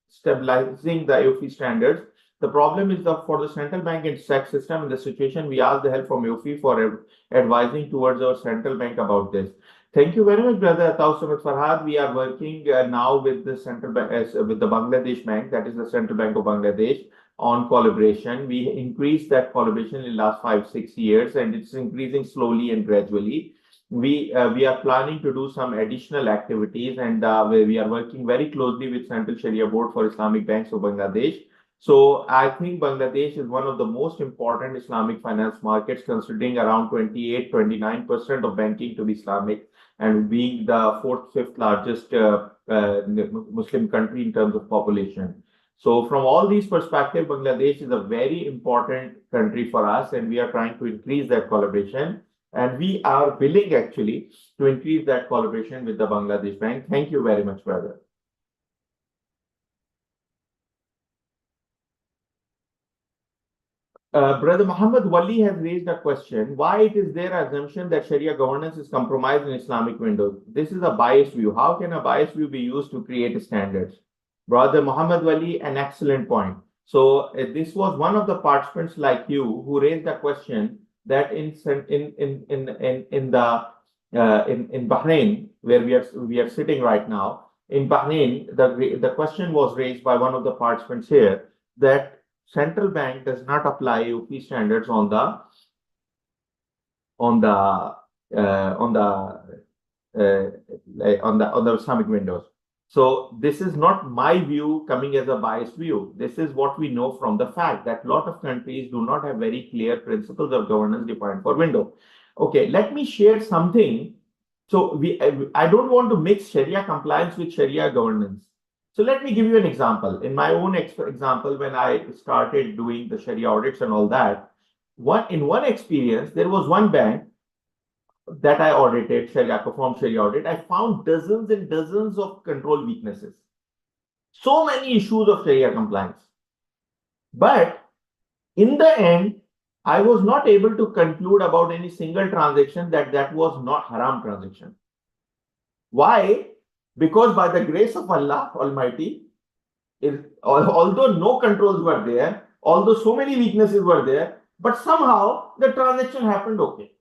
stabilizing the AAOIFI standards. The problem is for the central bank and tax system in the situation. We ask the help from AAOIFI for advising towards our central bank about this. Thank you very much, Brother Ataus Samad Farhad. We are working now with the central bank, with the Bangladesh Bank, that is the Central Bank of Bangladesh, on collaboration. We increased that collaboration in the last 5-6 years, and it's increasing slowly and gradually. We are planning to do some additional activities, and we are working very closely with Central Sharia Board for Islamic Banks of Bangladesh. So I think Bangladesh is one of the most important Islamic finance markets, considering around 28-29% of banking to be Islamic, and being the 4th, 5th largest Muslim country in terms of population. So from all these perspectives, Bangladesh is a very important country for us, and we are trying to increase that collaboration. And we are willing actually to increase that collaboration with the Bangladesh Bank. Thank you very much, brother. Brother Muhammad Wali has raised a question. Why it is their assumption that Sharia governance is compromised in Islamic windows? This is a biased view. How can a biased view be used to create standards? Brother Muhammad Wali, an excellent point. So this was one of the participants like you who raised the question that in Bahrain, where we are sitting right now, in Bahrain, the question was raised by one of the participants here that central bank does not apply AAOIFI standards on the Islamic windows. So this is not my view coming as a biased view. This is what we know from the fact that a lot of countries do not have very clear principles of governance defined for window. Okay, let me share something. So I don't want to mix Sharia compliance with Sharia governance. So let me give you an example. In my own example, when I started doing the Sharia audits and all that, in one experience, there was one bank that I audited, performed Sharia audit. I found dozens and dozens of control weaknesses. So many issues of Sharia compliance. But in the end, I was not able to conclude about any single transaction that was not haram transaction. Why? Because by the grace of Allah Almighty, although no controls were there, although so many weaknesses were there, but somehow the transaction happened okay.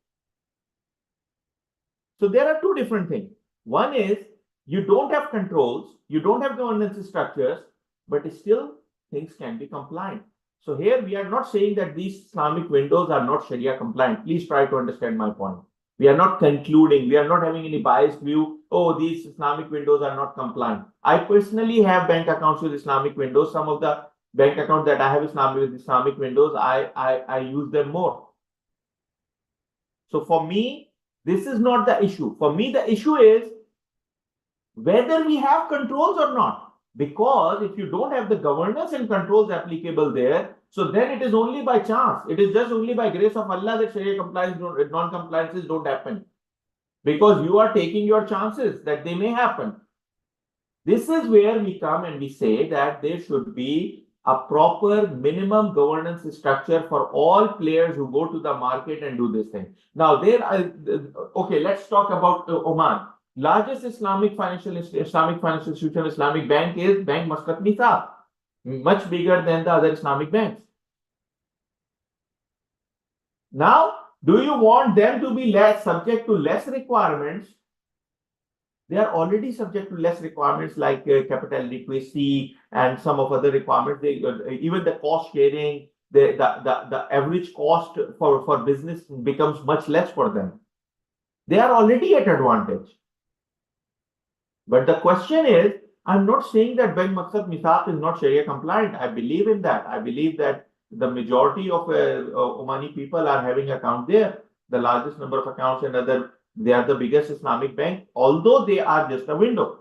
So there are two different things. One is you don't have controls, you don't have governance structures, but still things can be compliant. So here we are not saying that these Islamic windows are not Sharia compliant. Please try to understand my point. We are not concluding, we are not having any biased view, oh, these Islamic windows are not compliant. I personally have bank accounts with Islamic windows. Some of the bank accounts that I have with Islamic windows, I use them more. So for me, this is not the issue. For me, the issue is whether we have controls or not. Because if you don't have the governance and controls applicable there, so then it is only by chance. It is just only by grace of Allah that Sharia compliance, non-compliances don't happen. Because you are taking your chances that they may happen. This is where we come and we say that there should be a proper minimum governance structure for all players who go to the market and do this thing. Now, okay, let's talk about Oman. Largest Islamic financial institution, Islamic bank is Bank Muscat Mithaq, much bigger than the other Islamic banks. Now, do you want them to be subject to less requirements? They are already subject to less requirements like capital adequacy and some of other requirements. Even the cost sharing, the average cost for business becomes much less for them. They are already at advantage. But the question is, I'm not saying that Bank Muscat Mithaq is not Sharia compliant. I believe in that. I believe that the majority of Omani people are having account there. The largest number of accounts and they are the biggest Islamic bank, although they are just a window.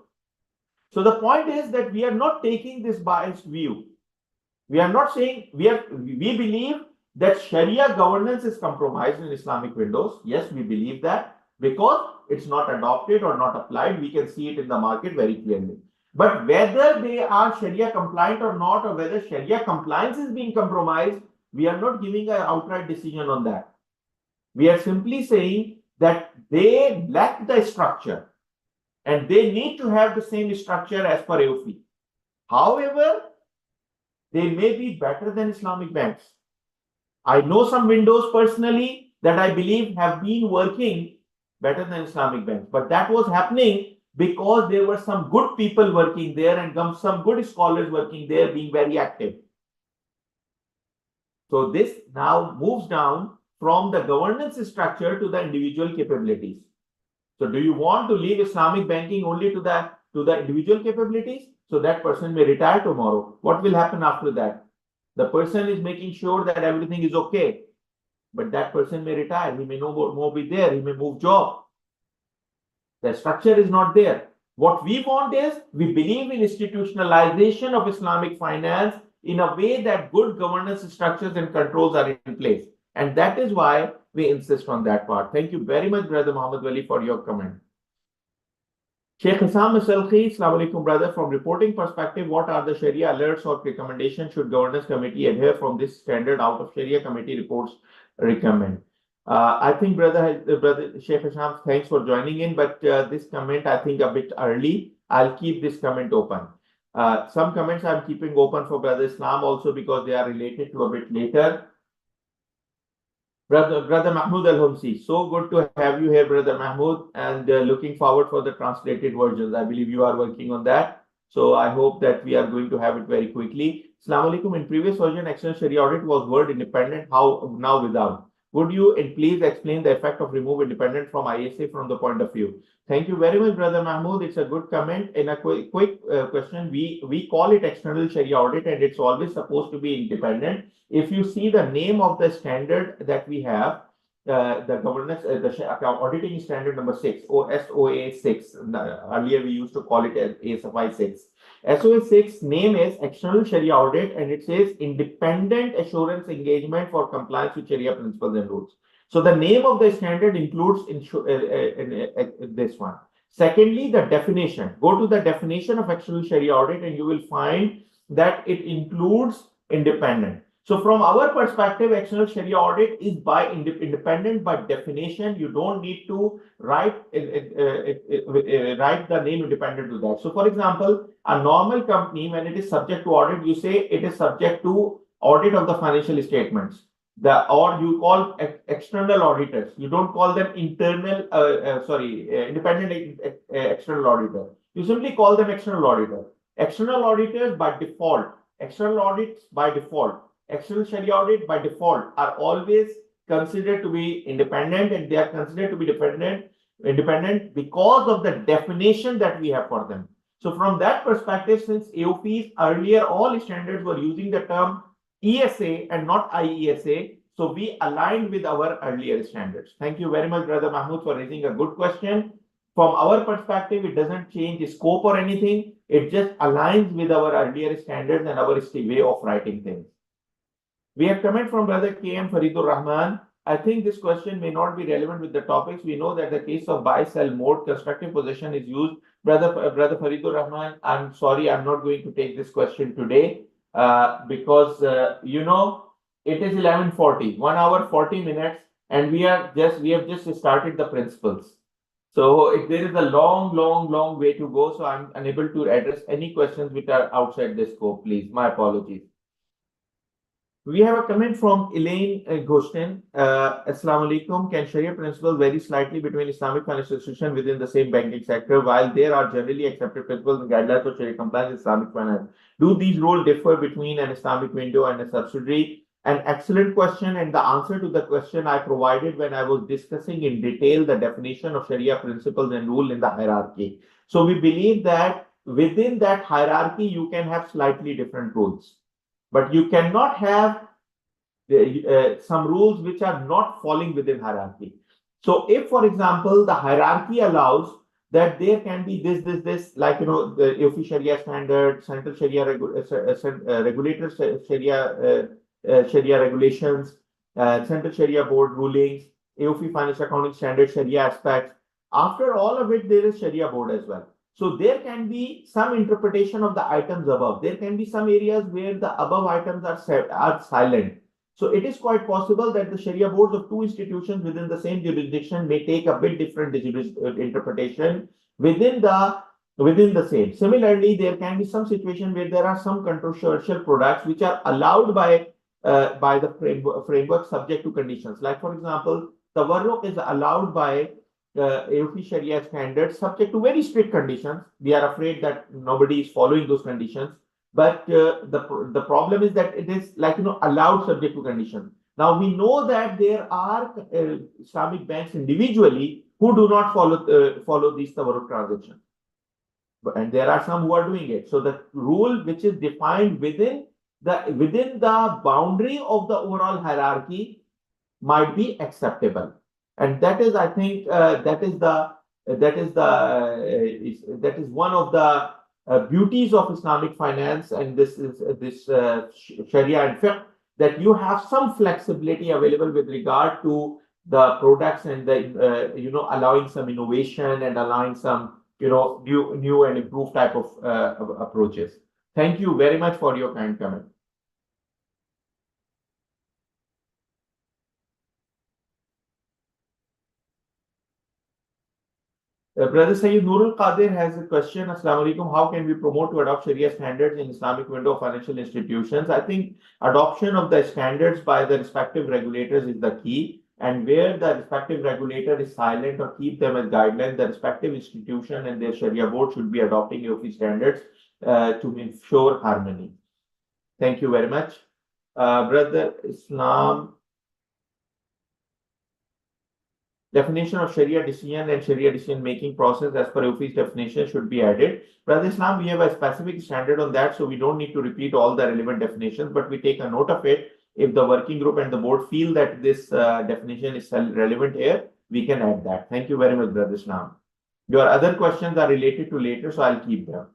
So the point is that we are not taking this biased view. We are not saying we believe that Sharia governance is compromised in Islamic windows. Yes, we believe that because it's not adopted or not applied. We can see it in the market very clearly. But whether they are Sharia compliant or not, or whether Sharia compliance is being compromised, we are not giving an outright decision on that. We are simply saying that they lack the structure and they need to have the same structure as per AAOIFI. However, they may be better than Islamic banks. I know some windows personally that I believe have been working better than Islamic banks, but that was happening because there were some good people working there and some good scholars working there being very active. So this now moves down from the governance structure to the individual capabilities. So do you want to leave Islamic banking only to the individual capabilities? So that person may retire tomorrow. What will happen after that? The person is making sure that everything is okay, but that person may retire. He may no more be there. He may move job. The structure is not there. What we want is, we believe in institutionalization of Islamic finance in a way that good governance structures and controls are in place. And that is why we insist on that part. Thank you very much, Brother Muhammad Wali, for your comment. Sheikh Hassam Salkhi, Assalamu alaikum, brother. From reporting perspective, what are the Sharia alerts or recommendations should governance committee adhere from this standard out of Sharia committee reports recommend? I think brother Sheikh Hassam, thanks for joining in, but this comment I think a bit early. I'll keep this comment open. Some comments I'm keeping open for Brother Islam also because they are related to a bit later. Brother Mahmoud Al-Humsi, so good to have you here, Brother Mahmoud, and looking forward for the translated versions. I believe you are working on that. So I hope that we are going to have it very quickly. Assalamu alaikum. In previous version, external Sharia audit was word independent. How now without? Would you please explain the effect of remove independent from ISA from the point of view? Thank you very much, Brother Mahmoud. It's a good comment. In a quick question, we call it external Sharia audit and it's always supposed to be independent. If you see the name of the standard that we have, the governance, the auditing standard number 6, SOA 6. Earlier we used to call it as ASFI 6. SOA 6 name is External Sharia Audit and it says Independent Assurance Engagement for Compliance with Sharia Principles and Rules. So the name of the standard includes this one. Secondly, the definition. Go to the definition of External Sharia Audit and you will find that it includes independent. So from our perspective, external Sharia audit is by independent by definition. You don't need to write the name independent to that. So for example, a normal company, when it is subject to audit, you say it is subject to audit of the financial statements. Or you call external auditors. You don't call them independent external auditor. You simply call them external auditor. External auditors by default. External audits by default. external Sharia audit by default are always considered to be independent, and they are considered to be independent because of the definition that we have for them. So from that perspective, since AOPs earlier, all standards were using the term ESA and not IESA, so we aligned with our earlier standards. Thank you very much, Brother Mahmood, for raising a good question. From our perspective, it doesn't change scope or anything. It just aligns with our earlier standards and our way of writing things. We have comment from Brother KM Faridur Rahman. I think this question may not be relevant with the topics. We know that the case of buy-sell mode, constructive possession is used. Brother Faridur Rahman, I'm sorry, I'm not going to take this question today because, you know, it is 11:40, 1 hour, 40 minutes, and we have just started the principles. So there is a long way to go. So I'm unable to address any questions which are outside the scope, please. My apologies. We have a comment from Elaine Ghostin. Assalamu alaikum. Can Sharia principles vary slightly between Islamic financial institutions within the same banking sector, while there are generally accepted principles and guidelines for Sharia compliance in Islamic finance? Do these rules differ between an Islamic window and a subsidiary? An excellent question, and the answer to the question I provided when I was discussing in detail the definition of Sharia principles and rule in the hierarchy. So we believe that within that hierarchy, you can have slightly different rules. But you cannot have some rules which are not falling within hierarchy. So if, for example, the hierarchy allows that there can be this, like, you know, the AAOIFI Sharia standard, central Sharia regulators, Sharia regulations, central Sharia board rulings, AAOIFI financial accounting standard, Sharia aspects. After all of it, there is Sharia board as well. So there can be some interpretation of the items above. There can be some areas where the above items are silent. So it is quite possible that the Sharia boards of two institutions within the same jurisdiction may take a bit different interpretation within the same. Similarly, there can be some situation where there are some controversial products which are allowed by the framework subject to conditions. Like, for example, tawarruq is allowed by AAOIFI Sharia standards subject to very strict conditions. We are afraid that nobody is following those conditions. But the problem is that it is, like, you know, allowed subject to conditions. Now we know that there are Islamic banks individually who do not follow these tawarruq transactions, and there are some who are doing it. So the rule which is defined within the boundary of the overall hierarchy might be acceptable. And that is, I think, that is one of the beauties of Islamic finance, and this Sharia and fiqh, that you have some flexibility available with regard to the products and the allowing some innovation and allowing some new and improved type of approaches. Thank you very much for your kind comment. Brother Sayyid Nurul Qadir has a question. Assalamu alaikum. How can we promote to adopt Sharia standards in Islamic window of financial institutions? I think adoption of the standards by the respective regulators is the key. And where the respective regulator is silent or keep them as guidelines, the respective institution and their Sharia board should be adopting AAOIFI standards to ensure harmony. Thank you very much. Brother Islam. Definition of Sharia decision and Sharia decision making process as per AAOIFI's definition should be added. Brother Islam, we have a specific standard on that, so we don't need to repeat all the relevant definitions, but we take a note of it. If the working group and the board feel that this definition is relevant here, we can add that. Thank you very much, Brother Islam. Your other questions are related to later, so I'll keep them.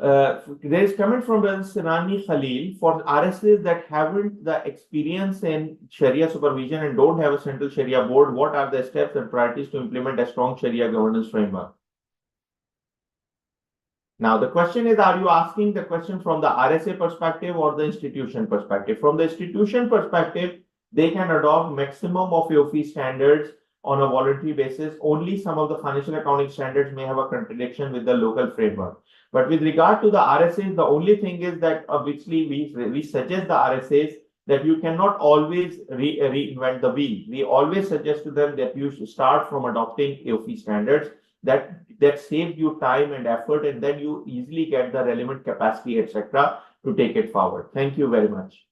There is comment from Brother Sinani Khalil. For RSAs that haven't the experience in Sharia supervision and don't have a central Sharia board, what are the steps and priorities to implement a strong Sharia governance framework? Now, the question is, are you asking the question from the RSA perspective or the institution perspective? From the institution perspective, they can adopt maximum of AAOIFI standards on a voluntary basis. Only some of the financial accounting standards may have a contradiction with the local framework. But with regard to the RSAs, the only thing is that obviously we suggest the RSAs that you cannot always reinvent the wheel. We always suggest to them that you should start from adopting AAOIFI standards. that saves you time and effort, and then you easily get the relevant capacity, etc., to take it forward. Thank you very much.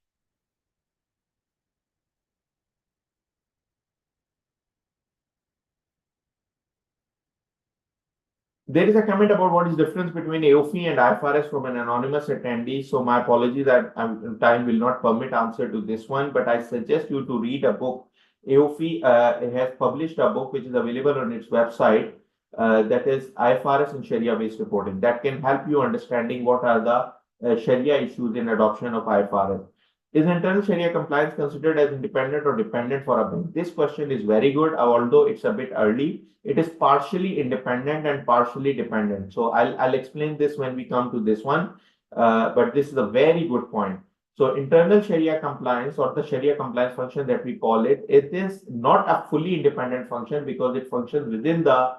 There is a comment about what is the difference between AOIFI and IFRS from an anonymous attendee. So my apologies that time will not permit answer to this one, but I suggest you to read a book. AOIFI has published a book which is available on its website, that is IFRS and Sharia-based reporting. That can help you understanding what are the Sharia issues in adoption of IFRS. Is internal Sharia compliance considered as independent or dependent for a bank? This question is very good, although it's a bit early. It is partially independent and partially dependent. So I'll explain this when we come to this one. But this is a very good point. So internal Sharia compliance, or the Sharia compliance function that we call it, it is not a fully independent function because it functions within the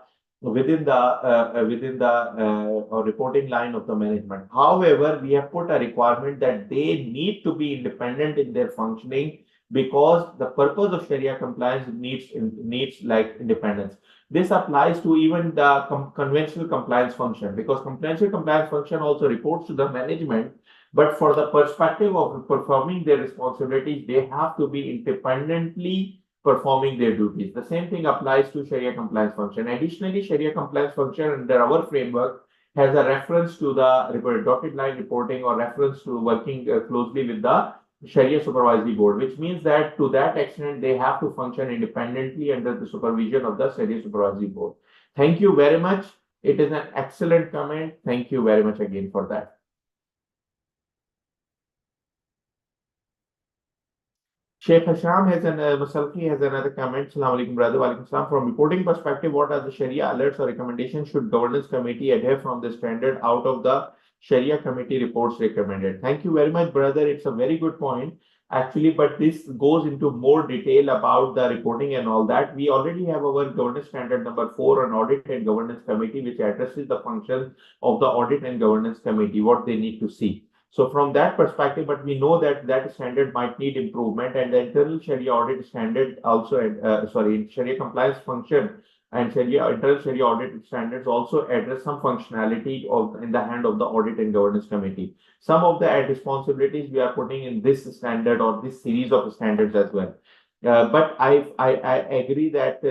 reporting line of the management. However, we have put a requirement that they need to be independent in their functioning because the purpose of Sharia compliance needs like independence. This applies to even the conventional compliance function, because conventional compliance function also reports to the management, but for the perspective of performing their responsibilities, they have to be independently performing their duties. The same thing applies to Sharia compliance function. Additionally, Sharia compliance function under our framework has a reference to the dotted line reporting, or reference to working closely with the Sharia Supervisory Board, which means that to that extent, they have to function independently under the supervision of the Sharia Supervisory Board. Thank you very much. It is an excellent comment. Thank you very much again for that. Sheikh Hasham has Masalki has another comment. Assalamu alaikum, brother. Wa alaikum salam. From reporting perspective, what are the Sharia alerts or recommendations should governance committee adhere from the standard out of the Sharia committee reports recommended? Thank you very much, brother. It's a very good point, actually, but this goes into more detail about the reporting and all that. We already have our governance standard number 4 on audit and governance committee, which addresses the functions of the audit and governance committee, what they need to see. So from that perspective, but we know that that standard might need improvement, and the internal Sharia audit standard also, Sharia compliance function and internal Sharia audit standards also address some functionality in the hand of the audit and governance committee. Some of the responsibilities we are putting in this standard or this series of standards as well. But I agree that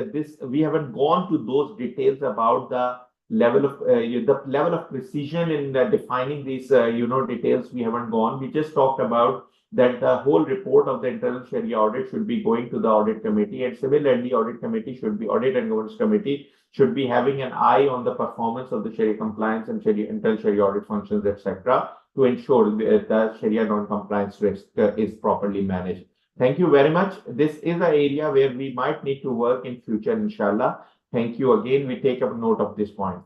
we haven't gone to those details about the level of precision in defining these details. We haven't gone. We just talked about that the whole report of the internal Sharia audit should be going to the audit committee, and similarly audit and governance committee should be having an eye on the performance of the Sharia compliance and internal Sharia audit functions, etc., to ensure that the Sharia non-compliance risk is properly managed. Thank you very much. This is an area where we might need to work in future, inshallah. Thank you again. We take up note of this point.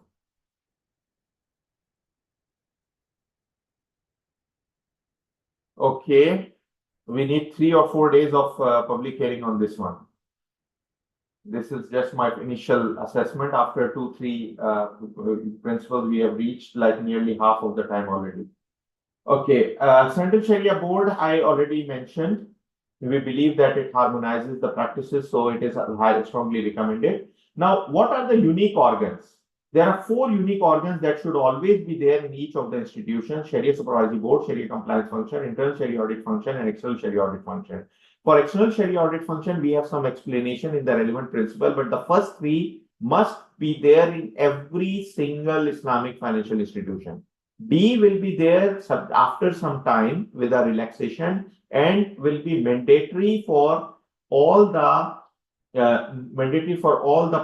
Okay, we need 3 or 4 days of public hearing on this one. This is just my initial assessment. After 2-3 principles, we have reached like nearly half of the time already. Okay, Central Sharia Board, I already mentioned. We believe that it harmonizes the practices, so it is highly strongly recommended. Now, what are the unique organs? There are 4 unique organs that should always be there in each of the institutions: Sharia Supervisory Board, Sharia Compliance Function, Internal Sharia Audit Function, and External Sharia Audit Function. For External Sharia Audit Function, we have some explanation in the relevant principle, but the first 3 must be there in every single Islamic financial institution. D will be there after some time with a relaxation, and will be mandatory for all the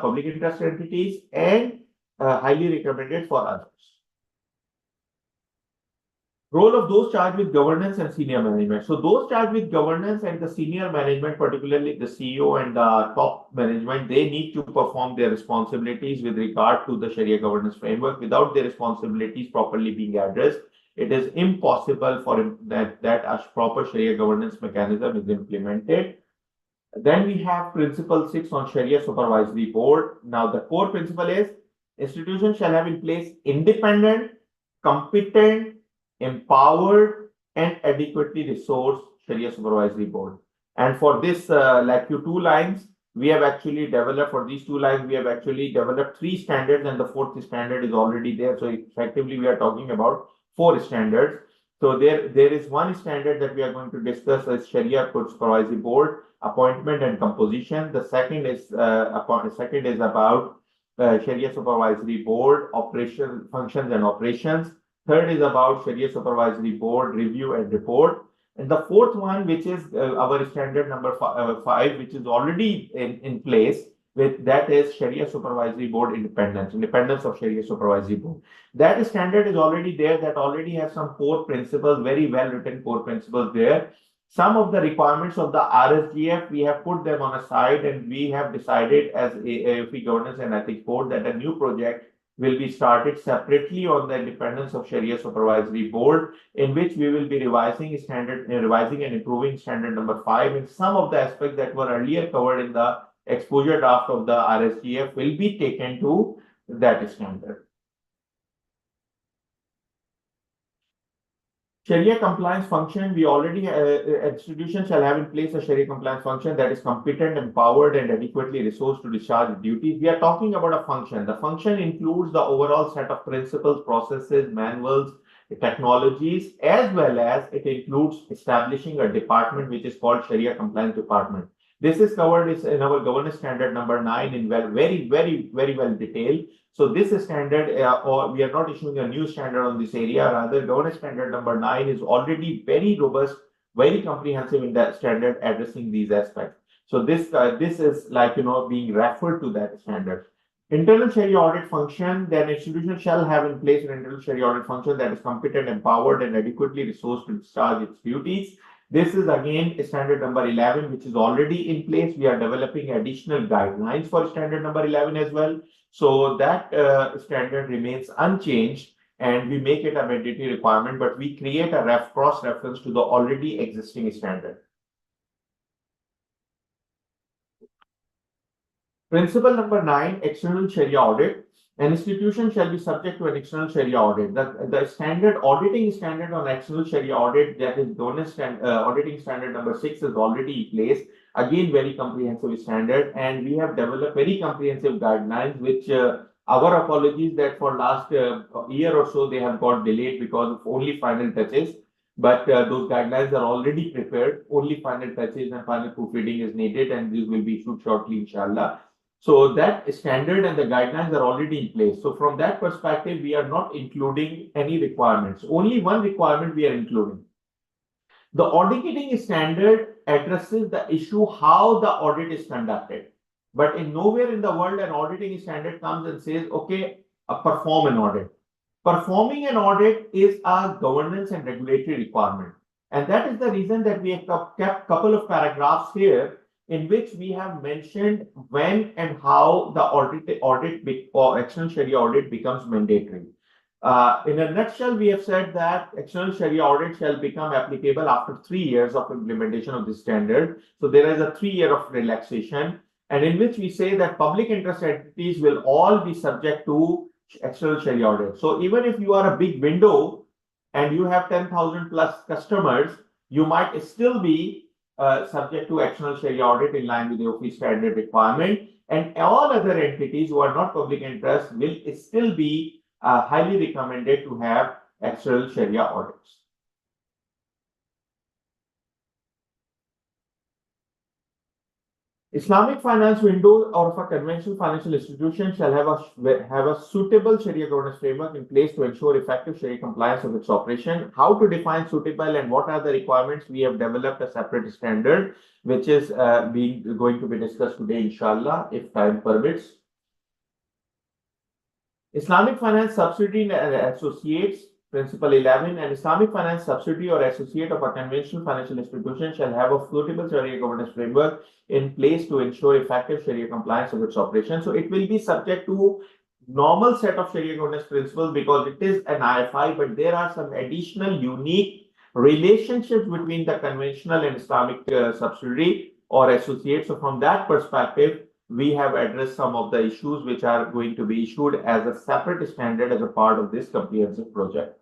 public interest entities, and highly recommended for others. Role of those charged with governance and senior management. So those charged with governance and the senior management, particularly the CEO and the top management, they need to perform their responsibilities with regard to the Sharia governance framework. Without their responsibilities properly being addressed, it is impossible for that a proper Sharia governance mechanism is implemented. Then we have Principle 6 on Sharia Supervisory Board. Now, the core principle is institutions shall have in place independent, competent, empowered, and adequately resourced Sharia Supervisory Board. And for this, like you 2 lines, we have actually developed for these two lines, we have actually developed 3 standards, and the 4th standard is already there. So effectively, we are talking about 4 standards. So there is one standard that we are going to discuss as Sharia Court Supervisory Board appointment and composition. The second is about Sharia Supervisory Board operation functions and operations. Third is about Sharia Supervisory Board review and report. And the 4th one, which is our standard number 5, which is already in place, that is Sharia Supervisory Board independence of Sharia Supervisory Board. That standard is already there, that already has some core principles, very well written core principles there. Some of the requirements of the RSGF, we have put them on a side, and we have decided as AAOIFI Governance and Ethics Board that a new project will be started separately on the independence of Sharia Supervisory Board, in which we will be revising and improving standard number 5, and some of the aspects that were earlier covered in the exposure draft of the RSGF will be taken to that standard. Sharia compliance function, we already institution shall have in place a Sharia compliance function that is competent, empowered, and adequately resourced to discharge duties. We are talking about a function. The function includes the overall set of principles, processes, manuals, technologies, as well as it includes establishing a department which is called Sharia Compliance Department. This is covered in our governance standard number 9 in very well detailed. So this standard, or we are not issuing a new standard on this area, rather governance standard number 9 is already very robust, very comprehensive in that standard addressing these aspects. So this is like, being referred to that standard. Internal Sharia audit function, then institution shall have in place an internal Sharia audit function that is competent, empowered, and adequately resourced to discharge its duties. This is again standard number 11, which is already in place. We are developing additional guidelines for standard number 11 as well. So that standard remains unchanged, and we make it a mandatory requirement, but we create a cross-reference to the already existing standard. Principle number 9, external Sharia audit. An institution shall be subject to an external Sharia audit. The standard auditing standard on external Sharia audit, that is governance auditing standard number 6, is already in place. Again, very comprehensive standard, and we have developed very comprehensive guidelines, which our apologies that for last year or so they have got delayed because of only final touches. But those guidelines are already prepared. Only final touches and final proofreading is needed, and this will be issued shortly, inshallah. So that standard and the guidelines are already in place. So from that perspective, we are not including any requirements. Only one requirement we are including. The auditing standard addresses the issue how the audit is conducted. But in nowhere in the world an auditing standard comes and says, okay, perform an audit. Performing an audit is a governance and regulatory requirement. And that is the reason that we have kept a couple of paragraphs here in which we have mentioned when and how the audit or external Sharia audit becomes mandatory. In a nutshell, we have said that external Sharia audit shall become applicable after 3 years of implementation of this standard. So there is a 3 year of relaxation, and in which we say that public interest entities will all be subject to external Sharia audit. So even if you are a big window and you have 10,000 plus customers, you might still be subject to external Sharia audit in line with the AAOIFI standard requirement, and all other entities who are not public interest will still be highly recommended to have external Sharia audits. Islamic finance window or a conventional financial institution shall have a suitable Sharia governance framework in place to ensure effective Sharia compliance of its operation. How to define suitable and what are the requirements? We have developed a separate standard, which is going to be discussed today, inshallah, if time permits. Islamic finance subsidiary and associates, Principle 11, an Islamic finance subsidiary or associate of a conventional financial institution shall have a suitable Sharia governance framework in place to ensure effective Sharia compliance of its operation. So it will be subject to normal set of Sharia governance principles because it is an IFI, but there are some additional unique relationships between the conventional and Islamic subsidiary or associate. So from that perspective, we have addressed some of the issues which are going to be issued as a separate standard as a part of this comprehensive project.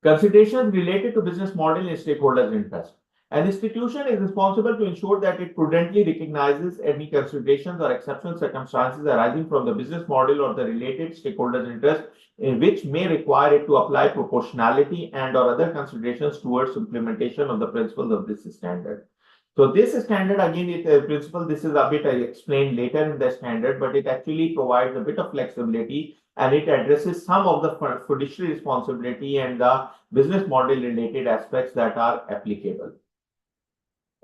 Considerations related to business model and stakeholders' interest. An institution is responsible to ensure that it prudently recognizes any considerations or exceptional circumstances arising from the business model or the related stakeholders' interest, in which may require it to apply proportionality and or other considerations towards implementation of the principles of this standard. So this standard, again, it principle, this is a bit I explained later in the standard, but it actually provides a bit of flexibility, and it addresses some of the fiduciary responsibility and the business model related aspects that are applicable.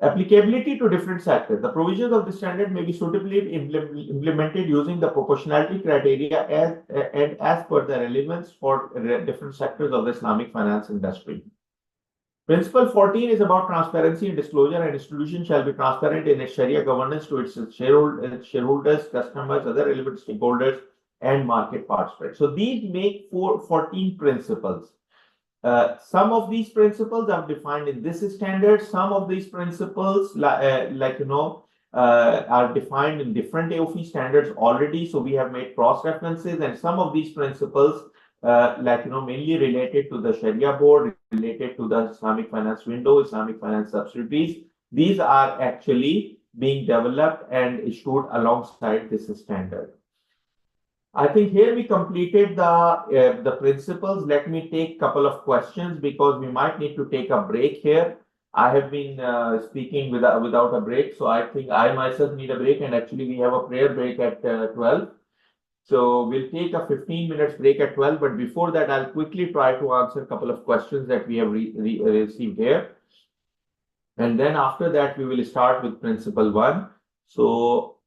Applicability to different sectors. The provisions of the standard may be suitably implemented using the proportionality criteria as per the relevance for different sectors of the Islamic finance industry. Principle 14 is about transparency and disclosure. An institution shall be transparent in its Sharia governance to its shareholders, customers, other relevant stakeholders, and market participants. So these make 14 principles. Some of these principles are defined in this standard. Some of these principles, are defined in different AAOIFI standards already. So we have made cross references, and some of these principles, mainly related to the Sharia board, related to the Islamic finance window, Islamic finance subsidiaries. These are actually being developed and issued alongside this standard. I think here we completed the principles. Let me take a couple of questions because we might need to take a break here. I have been speaking without a break, so I think I myself need a break, and actually we have a prayer break at 12. So we'll take a 15 minutes break at 12, but before that, I'll quickly try to answer a couple of questions that we have received here. And then after that, we will start with principle 1. So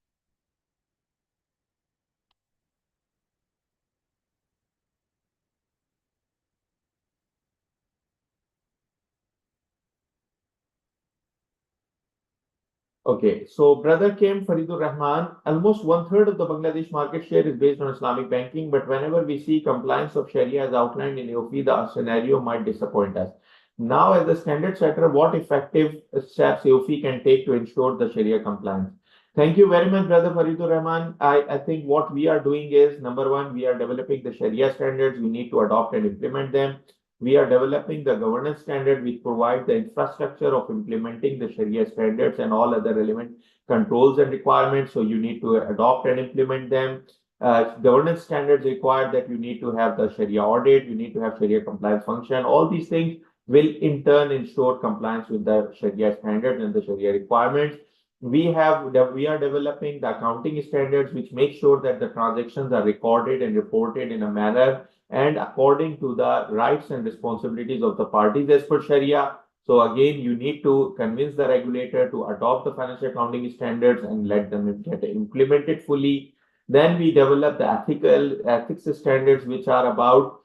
okay, so brother came Faridur Rahman. Almost 1/3 of the Bangladesh market share is based on Islamic banking, but whenever we see compliance of Sharia as outlined in AAOIFI, the scenario might disappoint us. Now, as a standard setter, what effective steps AAOIFI can take to ensure the Sharia compliance? Thank you very much, brother Faridur Rahman. I think what we are doing is, number one, we are developing the Sharia standards. We need to adopt and implement them. We are developing the governance standard, which provides the infrastructure of implementing the Sharia standards and all other relevant controls and requirements. So you need to adopt and implement them. Governance standards require that you need to have the Sharia audit, you need to have Sharia compliance function. All these things will in turn ensure compliance with the Sharia standards and the Sharia requirements. We are developing the accounting standards, which make sure that the transactions are recorded and reported in a manner and according to the rights and responsibilities of the parties as per Sharia. So again, you need to convince the regulator to adopt the financial accounting standards and let them get implemented fully. Then we develop the ethics standards, which are about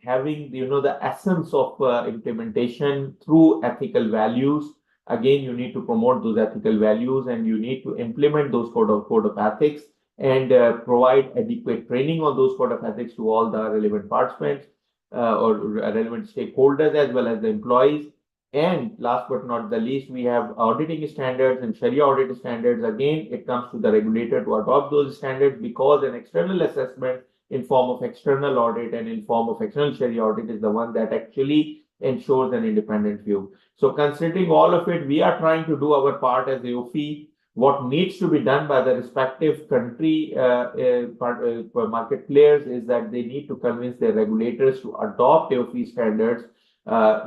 having the essence of implementation through ethical values. Again, you need to promote those ethical values, and you need to implement those code of ethics and provide adequate training on those code of ethics to all the relevant participants or relevant stakeholders as well as the employees. And last but not the least, we have auditing standards and Sharia audit standards. Again, it comes to the regulator to adopt those standards, because an external assessment in form of external audit and in form of external Sharia audit is the one that actually ensures an independent view. So considering all of it, we are trying to do our part as AAOIFI. What needs to be done by the respective country market players is that they need to convince their regulators to adopt AAOIFI standards,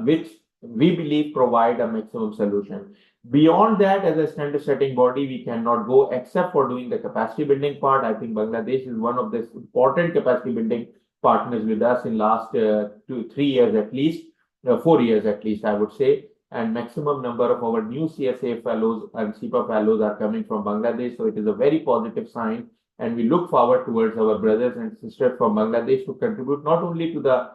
which we believe provide a maximum solution. Beyond that, as a standard setting body, we cannot go except for doing the capacity building part. I think Bangladesh is one of the important capacity building partners with us in last 2-3 years at least, 4 years at least, I would say. And maximum number of our new CSA fellows and CIPA fellows are coming from Bangladesh. So it is a very positive sign. And we look forward towards our brothers and sisters from Bangladesh to contribute not only to the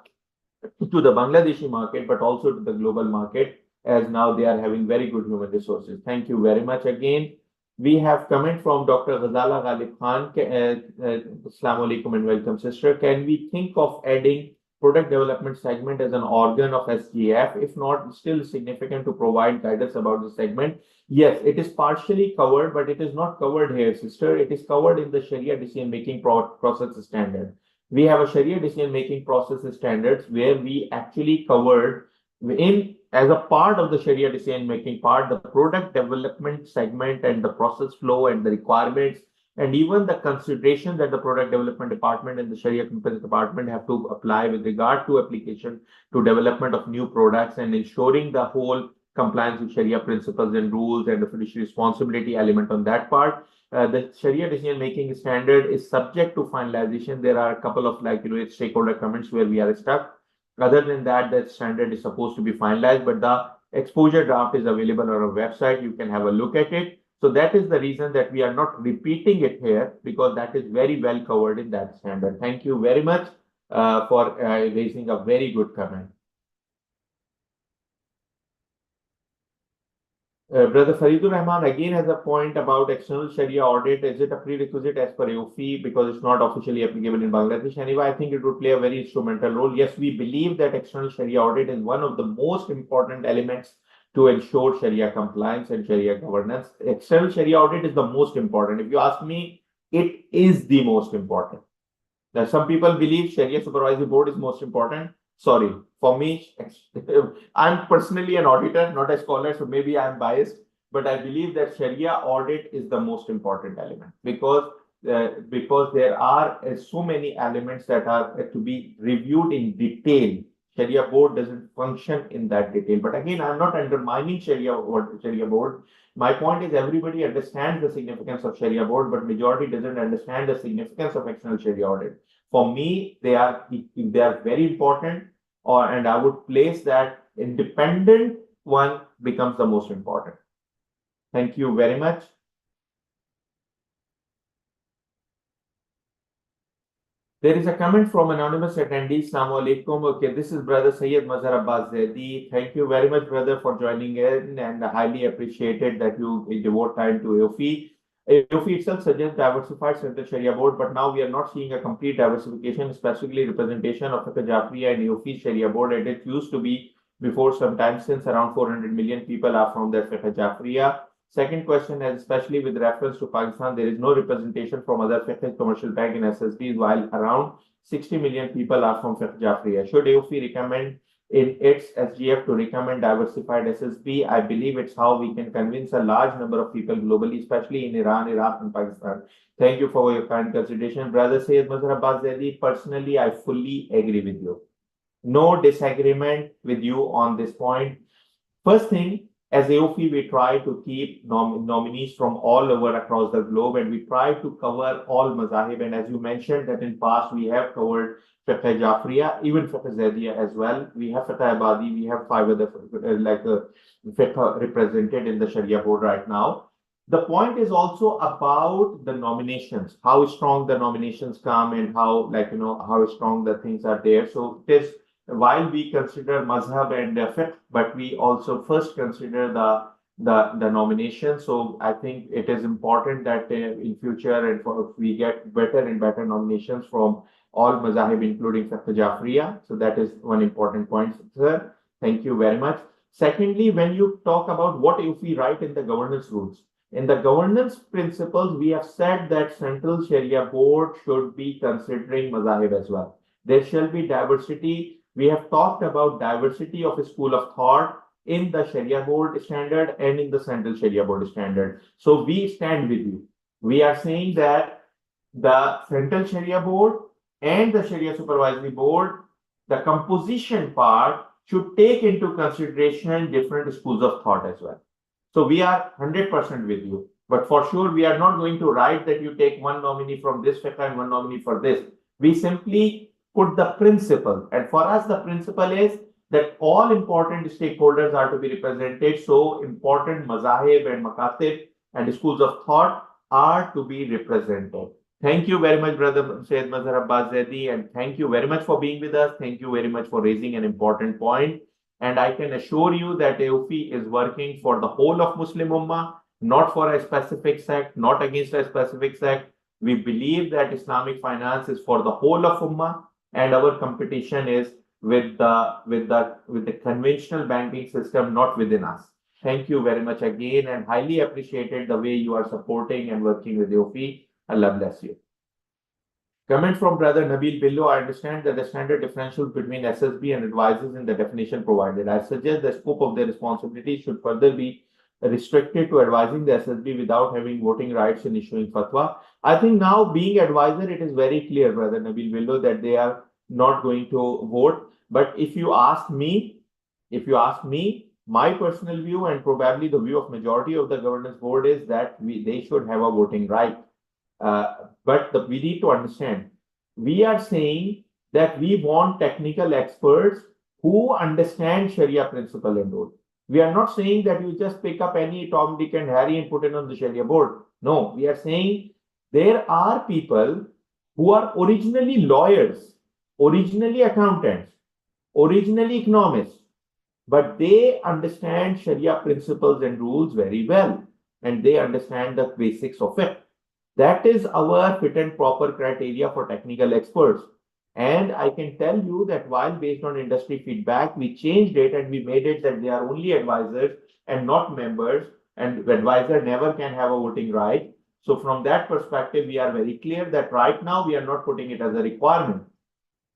Bangladeshi market, but also to the global market, as now they are having very good human resources. Thank you very much again. We have comment from Dr. Ghazala Ghalib Khan. Assalamu alaikum and welcome, sister. Can we think of adding product development segment as an organ of SGF? If not, still significant to provide guidance about the segment. Yes, it is partially covered, but it is not covered here, sister. It is covered in the Sharia decision-making process standard. We have a Sharia decision-making process standards where we actually covered as a part of the Sharia decision-making part, the product development segment and the process flow and the requirements and even the consideration that the product development department and the Sharia compliance department have to apply with regard to application to development of new products and ensuring the whole compliance with Sharia principles and rules and the fiduciary responsibility element on that part. The Sharia decision-making standard is subject to finalization. There are a couple of stakeholder comments where we are stuck. Other than that, the standard is supposed to be finalized, but the exposure draft is available on our website. You can have a look at it. So that is the reason that we are not repeating it here, because that is very well covered in that standard. Thank you very much for raising a very good comment. Brother Faridur Rahman again has a point about external Sharia audit. Is it a prerequisite as per AAOIFI because it's not officially applicable in Bangladesh? Anyway, I think it would play a very instrumental role. Yes, we believe that external Sharia audit is one of the most important elements to ensure Sharia compliance and Sharia governance. External Sharia audit is the most important. If you ask me, it is the most important. Now, some people believe Sharia Supervisory Board is most important. Sorry, for me, I'm personally an auditor, not a scholar, so maybe I'm biased, but I believe that Sharia audit is the most important element because there are so many elements that are to be reviewed in detail. Sharia board doesn't function in that detail. But again, I'm not undermining Sharia board. My point is everybody understands the significance of Sharia board, but majority doesn't understand the significance of external Sharia audit. For me, they are very important, and I would place that independent one becomes the most important. Thank you very much. There is a comment from anonymous attendee. Assalamu alaikum. Okay, this is Brother Sayyid Mazhar Abbas Zaidi. Thank you very much, brother, for joining in, and I highly appreciated that you devote time to AAOIFI. AAOIFI itself suggests diversified central Sharia board, but now we are not seeing a complete diversification, specifically representation of Fiqh Jafriya and AAOIFI Sharia board, and it used to be before some time, since around 400 million people are from that Fiqh Jafriya. Second question, and especially with reference to Pakistan, there is no representation from other Fiqh commercial bank in SSBs, while around 60 million people are from Fiqh Jafriya. Should AAOIFI recommend in its SGF to recommend diversified SSB? I believe it's how we can convince a large number of people globally, especially in Iran, Iraq, and Pakistan. Thank you for your kind consideration. Brother Sayyid Mazhar Abbas Zaidi, personally, I fully agree with you. No disagreement with you on this point. First thing, as AAOIFI, we try to keep nominees from all over across the globe, and we try to cover all mazahib. And as you mentioned that in past, we have covered Fiqh Jafriya, even Fiqh Zaidiya as well. We have Fiqh Abadi, we have 5 other Fiqh represented in the Sharia board right now. The point is also about the nominations, how strong the nominations come and how strong the things are there. So this, while we consider mazhab and fiqh, but we also first consider the nomination. So I think it is important that in future and we get better and better nominations from all mazahib, including Fiqh Jafriya. So that is one important point, sir. Thank you very much. Secondly, when you talk about what AAOIFI write in the governance rules, in the governance principles, we have said that Central Sharia Board should be considering mazahib as well. There shall be diversity. We have talked about diversity of a school of thought in the Sharia board standard and in the Central Sharia board standard. So we stand with you. We are saying that the Central Sharia board and the Sharia Supervisory Board, the composition part should take into consideration different schools of thought as well. So we are 100% with you. But for sure, we are not going to write that you take one nominee from this fiqh and one nominee for this. We simply put the principle, and for us the principle is that all important stakeholders are to be represented. So important mazahib and makatib and schools of thought are to be represented. Thank you very much, Brother Sayyid Mazhar Abbas Zaidi, and thank you very much for being with us. Thank you very much for raising an important point. And I can assure you that AAOIFI is working for the whole of Muslim Ummah, not for a specific sect, not against a specific sect. We believe that Islamic finance is for the whole of Ummah, and our competition is with the conventional banking system, not within us. Thank you very much again, and highly appreciated the way you are supporting and working with AAOIFI. Allah bless you. Comment from Brother Nabil Billo. I understand that the standard differentials between SSB and advisors in the definition provided. I suggest the scope of their responsibility should further be restricted to advising the SSB without having voting rights in issuing fatwa. I think now being advisor, it is very clear, Brother Nabil Billo, that they are not going to vote. But if you ask me, my personal view and probably the view of majority of the governance board is that they should have a voting right. But we need to understand, we are saying that we want technical experts who understand Sharia principle and rule. We are not saying that you just pick up any Tom, Dick, and Harry and put it on the Sharia board. No, we are saying there are people who are originally lawyers, originally accountants, originally economists, but they understand Sharia principles and rules very well, and they understand the basics of it. That is our fit and proper criteria for technical experts. And I can tell you that while based on industry feedback, we changed it and we made it that they are only advisors and not members, and the advisor never can have a voting right. So from that perspective, we are very clear that right now we are not putting it as a requirement.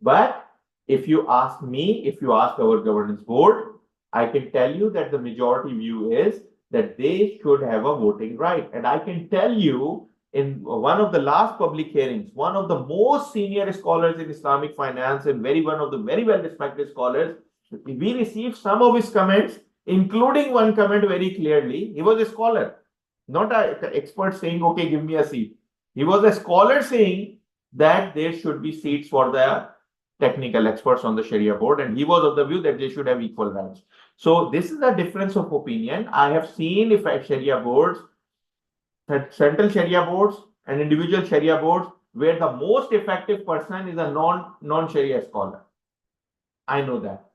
But if you ask me, if you ask our governance board, I can tell you that the majority view is that they should have a voting right. And I can tell you, in one of the last public hearings, one of the most senior scholars in Islamic finance and one of the very well respected scholars, we received some of his comments, including one comment very clearly. He was a scholar, not an expert saying, okay, give me a seat. He was a scholar saying that there should be seats for the technical experts on the Sharia board, and he was of the view that they should have equal rights. So this is a difference of opinion. I have seen if Sharia boards, central Sharia boards and individual Sharia boards, where the most effective person is a non-Sharia scholar. I know that.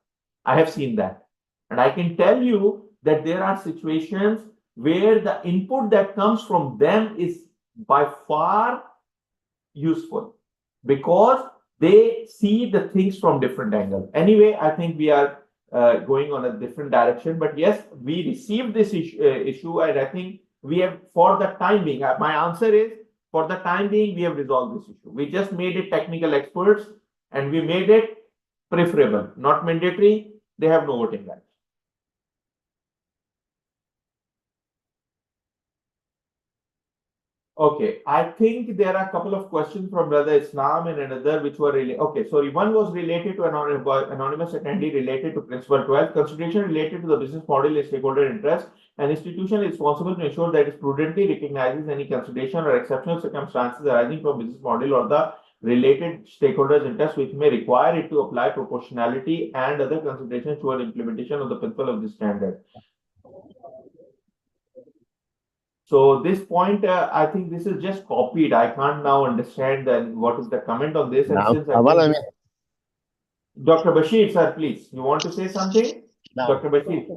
I have seen that. And I can tell you that there are situations where the input that comes from them is by far useful because they see the things from different angles. Anyway, I think we are going on a different direction. But yes, we received this issue, and I think we have, for the time being, my answer is, for the time being, we have resolved this issue. We just made it technical experts, and we made it preferable, not mandatory. They have no voting rights. Okay, I think there are a couple of questions from Brother Islam and another which were related. Okay, sorry, one was related to anonymous attendee related to Principle 12, consideration related to the business model and stakeholder interest. An institution is responsible to ensure that it prudently recognizes any consideration or exceptional circumstances arising from business model or the related stakeholders' interest, which may require it to apply proportionality and other considerations toward implementation of the principle of this standard. So this point, I think this is just copied. I can't now understand what is the comment on this. And since Dr. Bashir, sir, please, you want to say something? Dr. Bashir.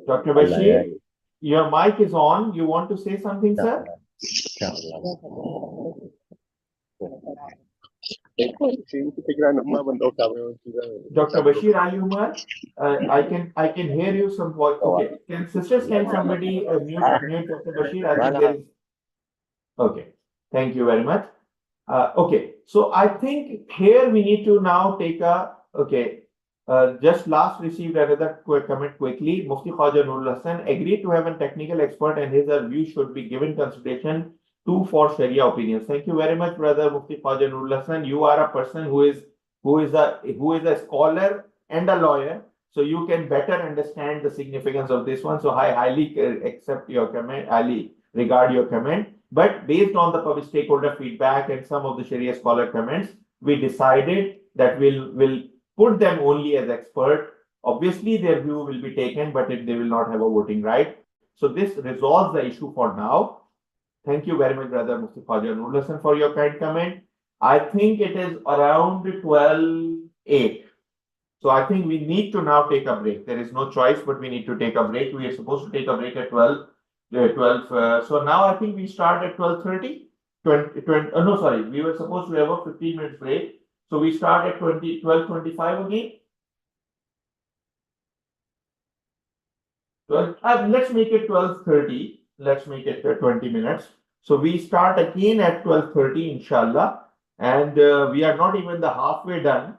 Dr. Bashir, your mic is on. You want to say something, sir? Dr. Bashir, are you much? I can hear you some voice. Okay. Can somebody mute Dr. Bashir? I think there is. Okay. Thank you very much. Okay. So I think here we need to now take a just last received another comment quickly. Mufti Khwaja Nurul Hassan agreed to have a technical expert and his view should be given consideration for Sharia opinions. Thank you very much, Brother Mufti Khwaja Nurul Hassan. You are a person who is a scholar and a lawyer, so you can better understand the significance of this one. So I highly accept your comment, highly regard your comment. But based on the public stakeholder feedback and some of the Sharia scholar comments, we decided that we'll put them only as expert. Obviously, their view will be taken, but they will not have a voting right. So this resolves the issue for now. Thank you very much, Brother Mufti Khwaja Nurul Hassan, for your kind comment. I think it is around 12:08. So I think we need to now take a break. There is no choice, but we need to take a break. We are supposed to take a break at 12. So now I think we start at 12:30. No, sorry. We were supposed to have a 15-minute break. So we start at 12:25 again. Let's make it 12:30. Let's make it 20 minutes. So we start again at 12:30, inshallah. And we are not even the halfway done.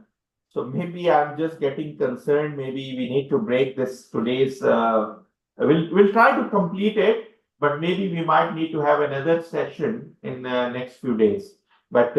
So maybe I'm just getting concerned. Maybe we need to break this today's. We'll try to complete it, but maybe we might need to have another session in the next few days. But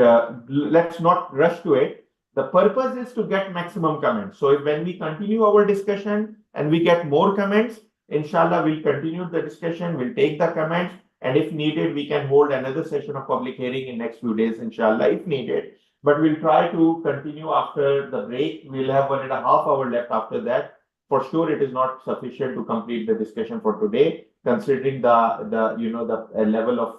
let's not rush to it. The purpose is to get maximum comments. So when we continue our discussion and we get more comments, inshallah, we'll continue the discussion. We'll take the comments, and if needed, we can hold another session of public hearing in next few days, inshallah, if needed. But we'll try to continue after the break. We'll have 1.5 hours left after that. For sure, it is not sufficient to complete the discussion for today, considering the level of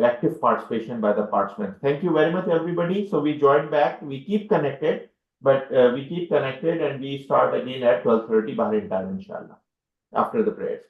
active participation by the participants. Thank you very much, everybody. So we join back. We keep connected, but we keep connected, and we start again at 12:30 Bahrain time, inshallah, after the prayers.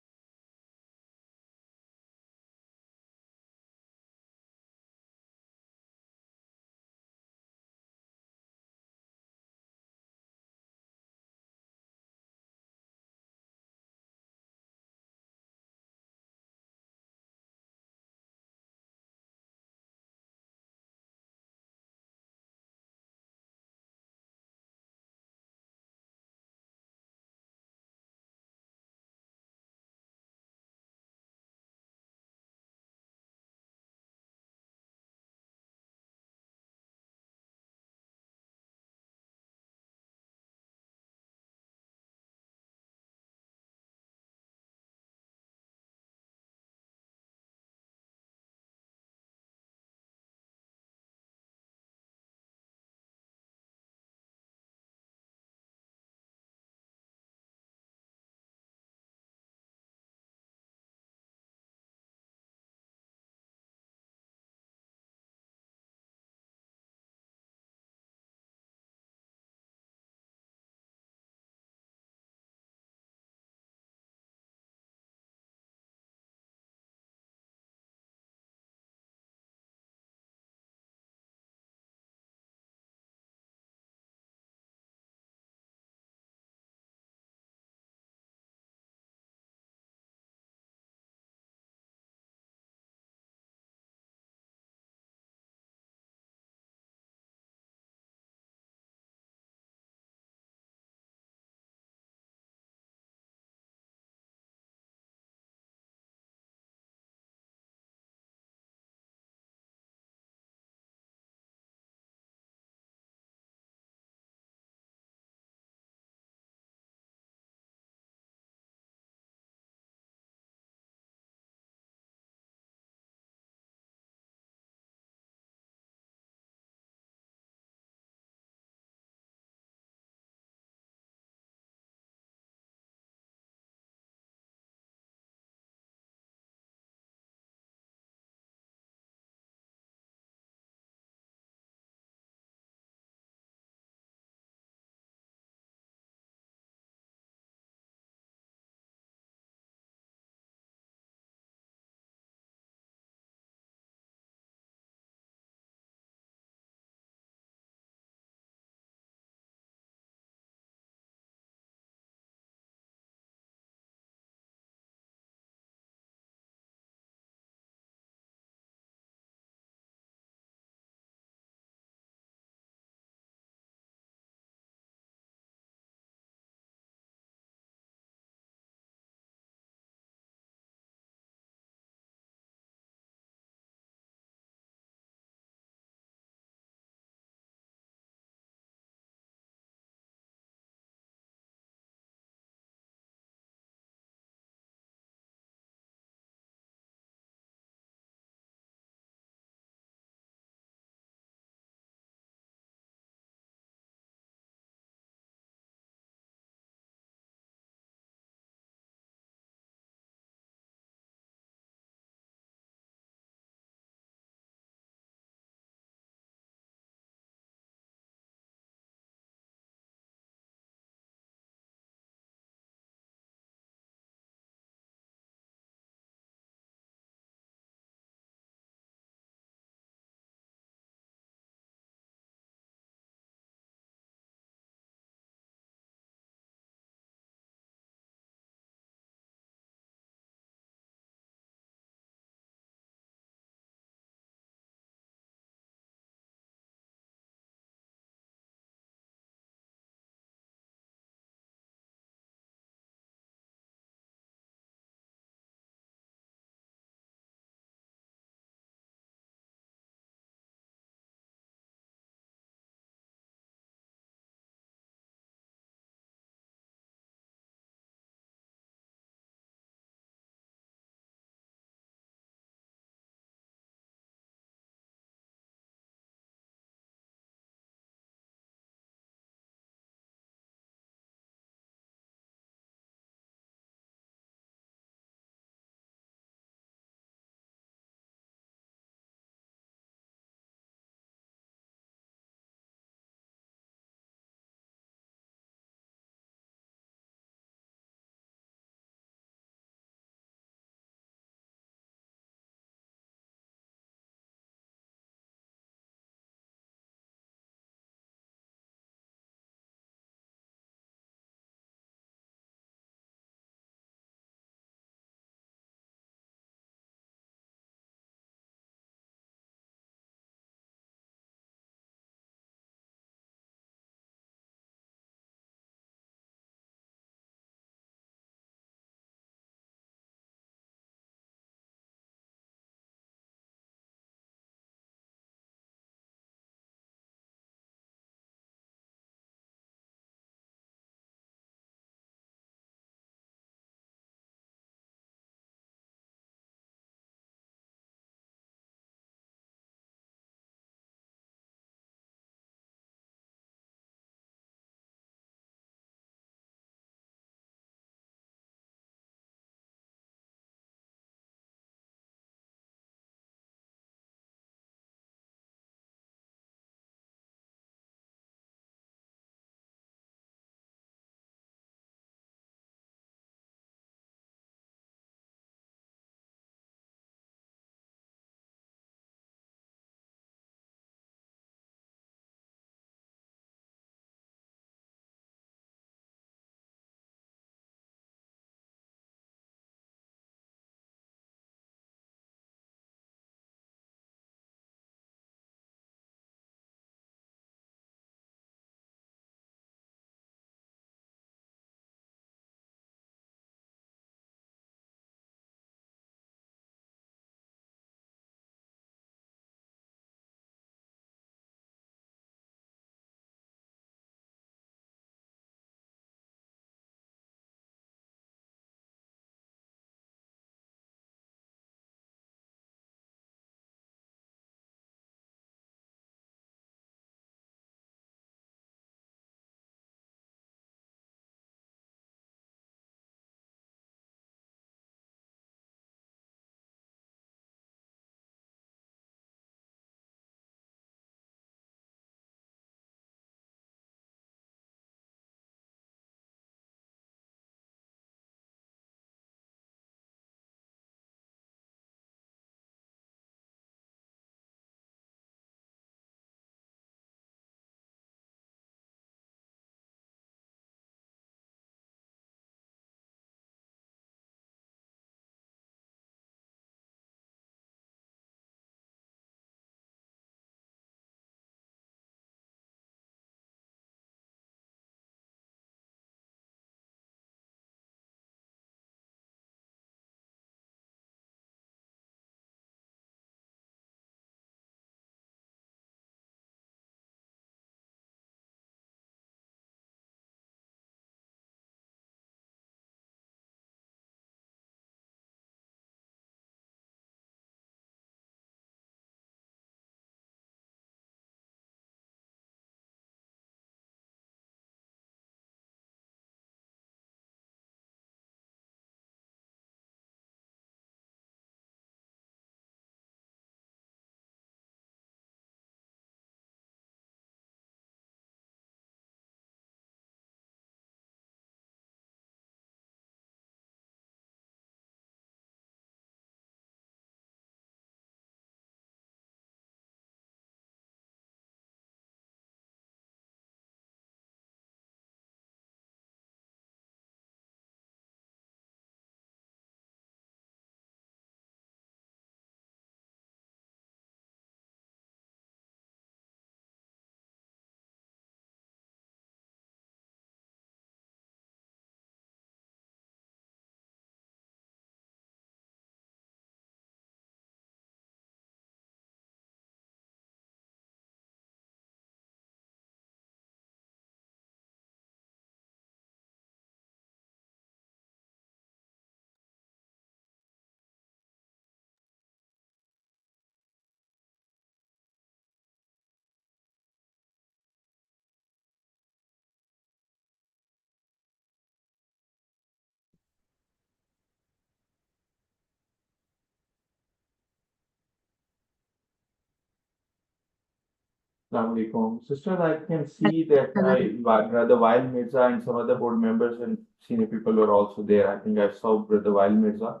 Assalamu alaikum. Sister, I can see that Brother Wael Mirza and some other board members and senior people were also there. I think I saw Brother Wael Mirza.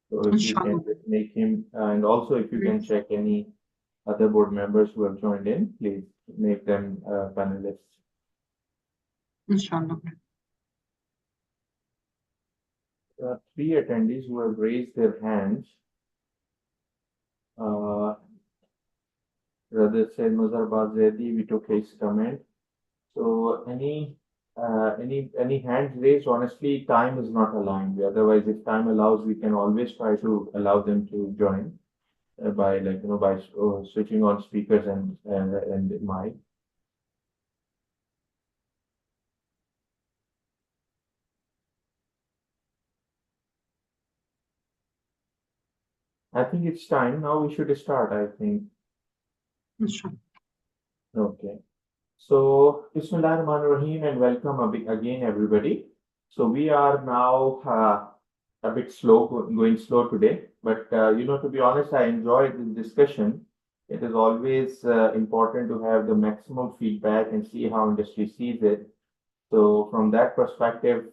So if you can just make him, and also if you can check any other board members who have joined in, please make them panelists. Inshallah. 3 attendees who have raised their hands. Brother said Mazhar Bazedi, we took his comment. So any hands raised, honestly, time is not allowing. Otherwise, if time allows, we can always try to allow them to join by switching on speakers and mic. I think it's time now. We should start, I think. Inshallah. Okay. So, Bismillahirrahmanirrahim and welcome again, everybody. So, we are now a bit slow, going slow today. But, to be honest, I enjoyed this discussion. It is always important to have the maximum feedback and see how industry sees it. So, from that perspective,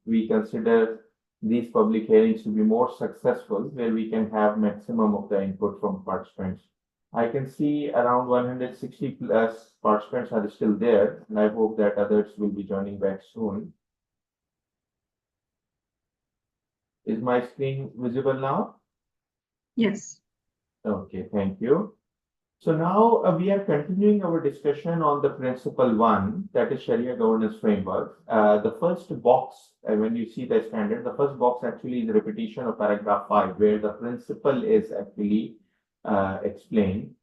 we consider these public hearings to be more successful, where we can have maximum of the input from participants. I can see around 160 plus participants are still there, and I hope that others will be joining back soon. Is my screen visible now? Yes. Okay, thank you. So now we are continuing our discussion on the principle 1, that is Sharia governance framework. The first box, when you see the standard, the first box actually is a repetition of paragraph 5, where the principle is actually explained.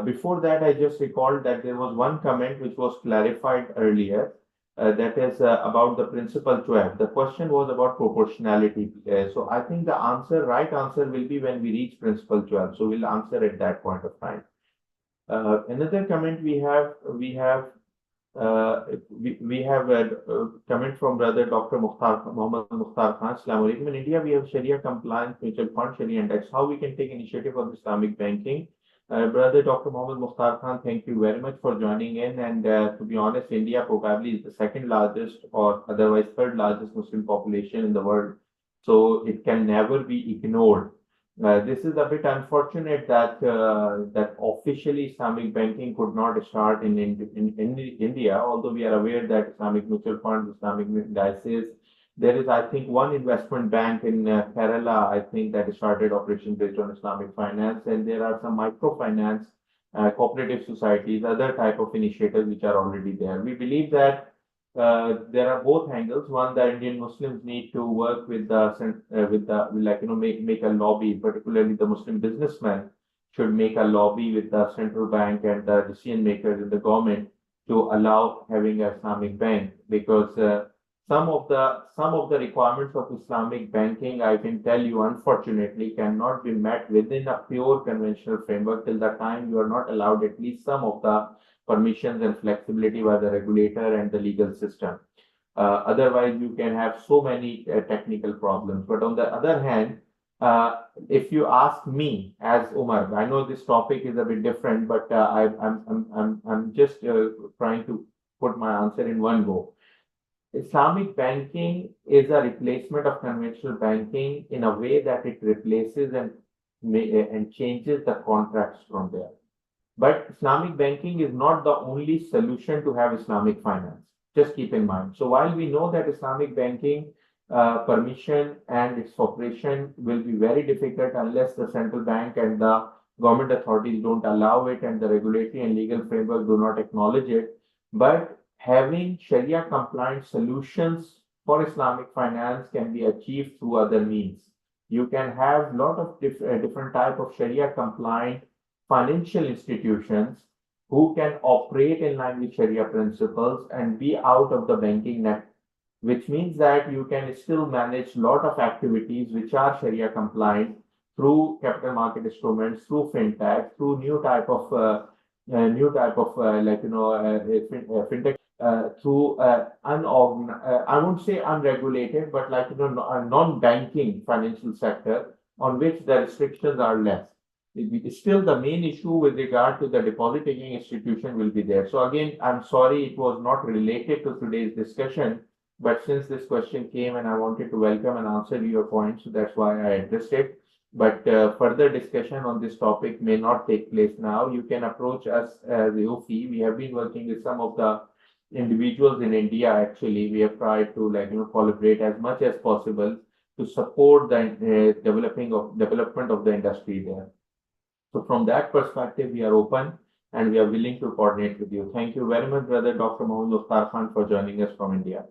Before that, I just recalled that there was one comment which was clarified earlier, that is about the principle 12. The question was about proportionality. So I think the right answer will be when we reach principle 12. So we'll answer at that point of time. Another comment we have a comment from Brother Dr. Muhammad Mukhtar Khan. Assalamu alaikum. In India, we have Sharia compliance mutual fund, Sharia index. How we can take initiative on Islamic banking? Brother Dr. Muhammad Mukhtar Khan, thank you very much for joining in. And to be honest, India probably is the second largest or otherwise third largest Muslim population in the world. So it can never be ignored. This is a bit unfortunate that that officially Islamic banking could not start in India, although we are aware that Islamic mutual funds, Islamic indices, there is, I think, one investment bank in Kerala, I think, that started operations based on Islamic finance, and there are some microfinance, cooperative societies, other type of initiatives which are already there. We believe that there are both angles. One, the Indian Muslims need to work with make a lobby, particularly the Muslim businessmen should make a lobby with the central bank and the decision makers in the government to allow having an Islamic bank, because some of the requirements of Islamic banking, I can tell you, unfortunately, cannot be met within a pure conventional framework till the time you are not allowed at least some of the permissions and flexibility by the regulator and the legal system. Otherwise, you can have so many technical problems. But on the other hand, if you ask me as Umar, I know this topic is a bit different, but I'm just trying to put my answer in one go. Islamic banking is a replacement of conventional banking in a way that it replaces and changes the contracts from there. But Islamic banking is not the only solution to have Islamic finance. Just keep in mind. So while we know that Islamic banking permission and its operation will be very difficult unless the central bank and the government authorities don't allow it and the regulatory and legal framework do not acknowledge it, but having Sharia compliant solutions for Islamic finance can be achieved through other means. You can have a lot of different type of Sharia compliant financial institutions who can operate in line with Sharia principles and be out of the banking net, which means that you can still manage a lot of activities which are Sharia compliant through capital market instruments, through fintech, through new type of fintech, through I won't say unregulated, but a non-banking financial sector on which the restrictions are less. still the main issue with regard to the deposit taking institution will be there. So again, I'm sorry it was not related to today's discussion, but since this question came and I wanted to welcome and answer your points, so that's why I addressed it. But further discussion on this topic may not take place now. You can approach us as AAOIFI. We have been working with some of the individuals in India. Actually, we have tried to collaborate as much as possible to support the development of the industry there. So from that perspective, we are open and we are willing to coordinate with you. Thank you very much, brother Dr. Mohammed Ostar Khan, for joining us from India.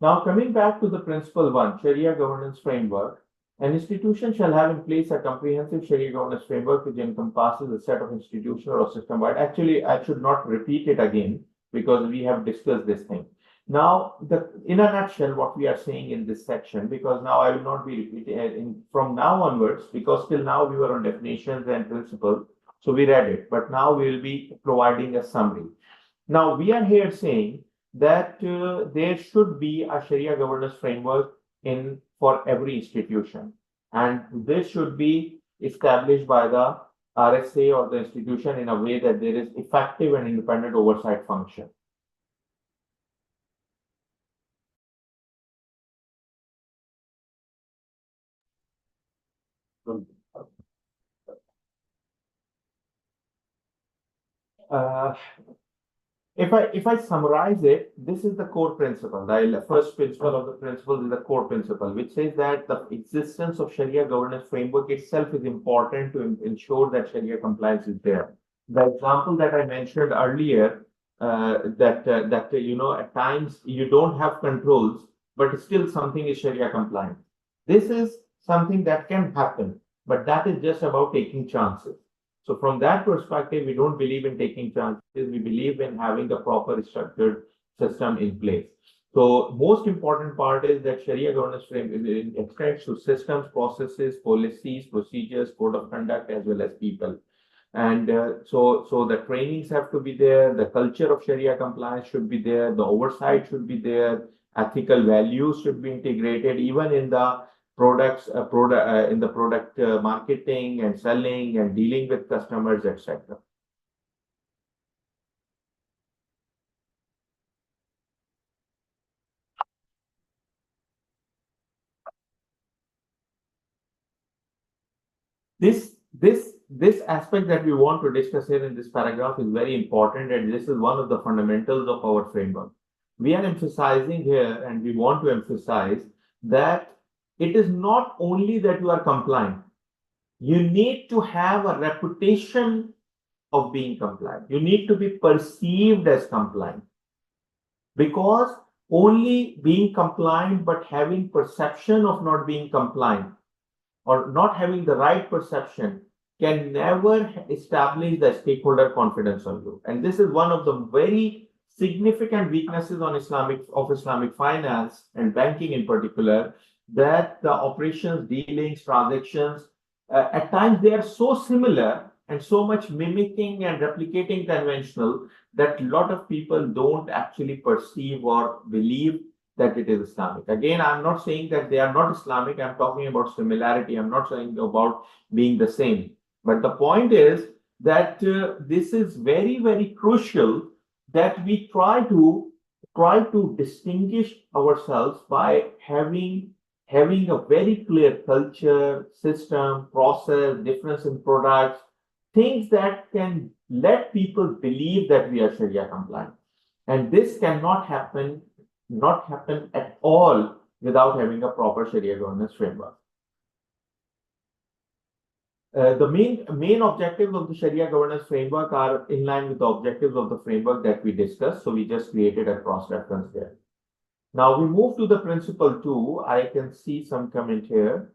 Now, coming back to the principle 1, Sharia governance framework, an institution shall have in place a comprehensive Sharia governance framework which encompasses a set of institutional or system-wide. Actually, I should not repeat it again because we have discussed this thing. Now, in a nutshell, what we are saying in this section, because now I will not be repeating from now onwards, because till now we were on definitions and principles, so we read it, but now we will be providing a summary. Now, we are here saying that there should be a Sharia governance framework for every institution, and this should be established by the RSA or the institution in a way that there is effective and independent oversight function. If I summarize it, this is the core principle. The first principle of the principle is the core principle, which says that the existence of Sharia governance framework itself is important to ensure that Sharia compliance is there. The example that I mentioned earlier, that at times you don't have controls, but still something is Sharia compliant. This is something that can happen, but that is just about taking chances. So from that perspective, we don't believe in taking chances. We believe in having a proper structured system in place. So most important part is that Sharia governance framework extends to systems, processes, policies, procedures, code of conduct, as well as people. And so the trainings have to be there. The culture of Sharia compliance should be there. The oversight should be there. Ethical values should be integrated, even in the products, in the product marketing and selling and dealing with customers, etc. This aspect that we want to discuss here in this paragraph is very important, and this is one of the fundamentals of our framework. We are emphasizing here, and we want to emphasize that it is not only that you are compliant. You need to have a reputation of being compliant. You need to be perceived as compliant. Because only being compliant but having perception of not being compliant or not having the right perception can never establish the stakeholder confidence on you. And this is one of the very significant weaknesses on Islamic finance and banking in particular, that the operations, dealings, transactions, at times they are so similar and so much mimicking and replicating conventional that a lot of people don't actually perceive or believe that it is Islamic. Again, I'm not saying that they are not Islamic. I'm talking about similarity. I'm not saying about being the same. But the point is that this is very, very crucial that we try to distinguish ourselves by having a very clear culture, system, process, difference in products, things that can let people believe that we are Sharia compliant. And this cannot happen at all without having a proper Sharia governance framework. The main objectives of the Sharia governance framework are in line with the objectives of the framework that we discussed. So we just created a cross-reference there. Now we move to the principle 2. I can see some comment here.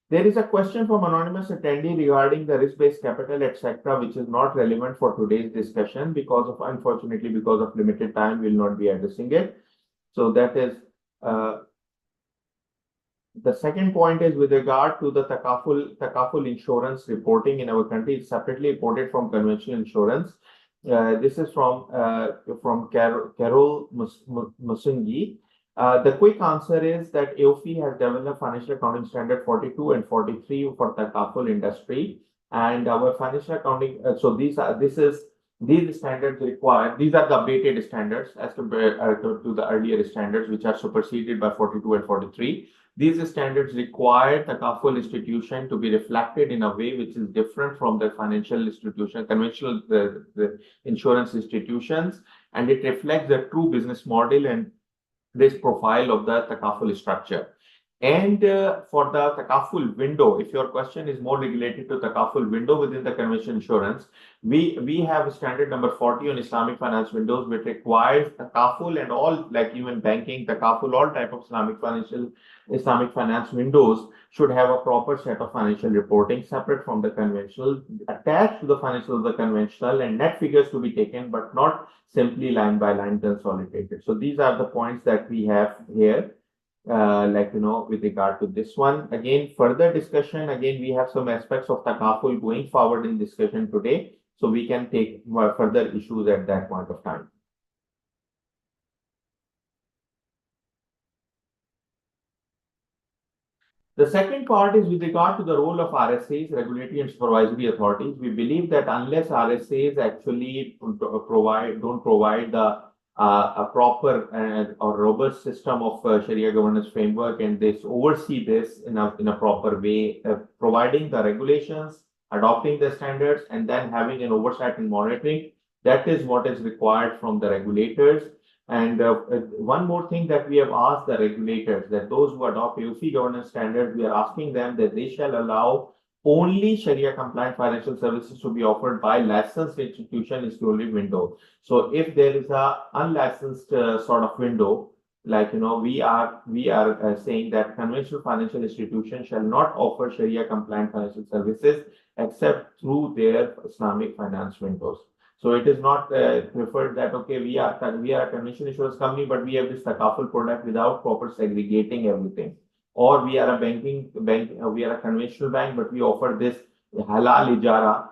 There is a question from anonymous attendee regarding the risk-based capital, etc., which is not relevant for today's discussion unfortunately, because of limited time, we will not be addressing it. So that is the second point is with regard to the takaful insurance reporting in our country. It's separately reported from conventional insurance. This is from Carol Musungi. The quick answer is that AOIFI has developed Financial Accounting Standard 42 and 43 for the TAFL industry, and our financial accounting. So these standards require. These are the updated standards as compared to the earlier standards, which are superseded by 42 and 43. These standards require the TAFL institution to be reflected in a way which is different from the financial institution, conventional the insurance institutions, and it reflects the true business model and risk profile of the takaful structure. And for the takaful window, if your question is more related to takaful window within the conventional insurance, we have standard number 40 on Islamic finance windows, which requires takaful and all, like even banking, takaful, all type of Islamic finance windows should have a proper set of financial reporting separate from the conventional, attached to the financial of the conventional, and net figures to be taken, but not simply line by line consolidated. So these are the points that we have here. With regard to this one, again, further discussion, again, we have some aspects of takaful going forward in discussion today, so we can take further issues at that point of time. The second part is with regard to the role of RSAs, regulatory and supervisory authorities. We believe that unless RSAs actually don't provide the a proper or robust system of Sharia governance framework, and they oversee this in a proper way, providing the regulations, adopting the standards, and then having an oversight and monitoring. That is what is required from the regulators. And one more thing that we have asked the regulators, that those who adopt AOIFI governance standards, we are asking them that they shall allow only Sharia compliant financial services to be offered by licensed institution exclusive window. So if there is a unlicensed sort of window, we are saying that conventional financial institutions shall not offer Sharia compliant financial services except through their Islamic finance windows. So it is not preferred that, okay, we are a conventional insurance company, but we have this takaful product without proper segregating everything. Or we are a we are a conventional bank, but we offer this halal ijara,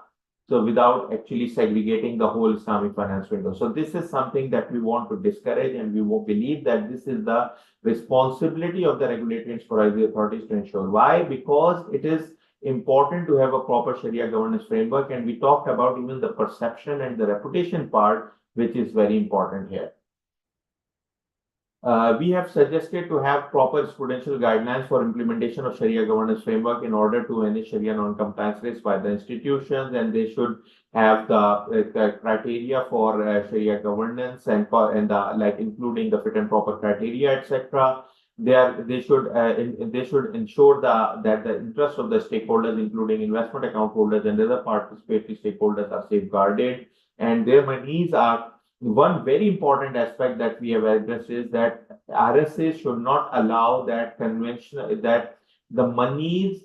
so without actually segregating the whole Islamic finance window. So this is something that we want to discourage, and we believe that this is the responsibility of the regulatory and supervisory authorities to ensure. Why? Because it is important to have a proper Sharia governance framework, and we talked about even the perception and the reputation part, which is very important here. We have suggested to have proper prudential guidelines for implementation of Sharia governance framework in order to manage Sharia non-compliance risk by the institutions, and they should have the criteria for Sharia governance and including the fit and proper criteria, etc. They should ensure that the interests of the stakeholders, including investment account holders and other participatory stakeholders, are safeguarded, and their monies are. One very important aspect that we have addressed is that RSA should not allow that the monies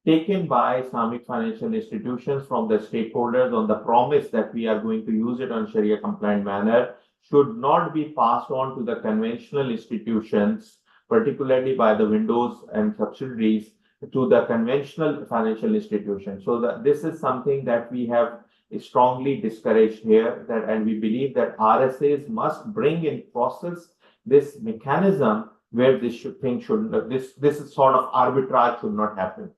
taken by Islamic financial institutions from the stakeholders on the promise that we are going to use it on Sharia compliant manner should not be passed on to the conventional institutions, particularly by the windows and subsidiaries, to the conventional financial institutions. So this is something that we have strongly discouraged here, and we believe that RSAs must bring in process this mechanism where this sort of arbitrage should not happen.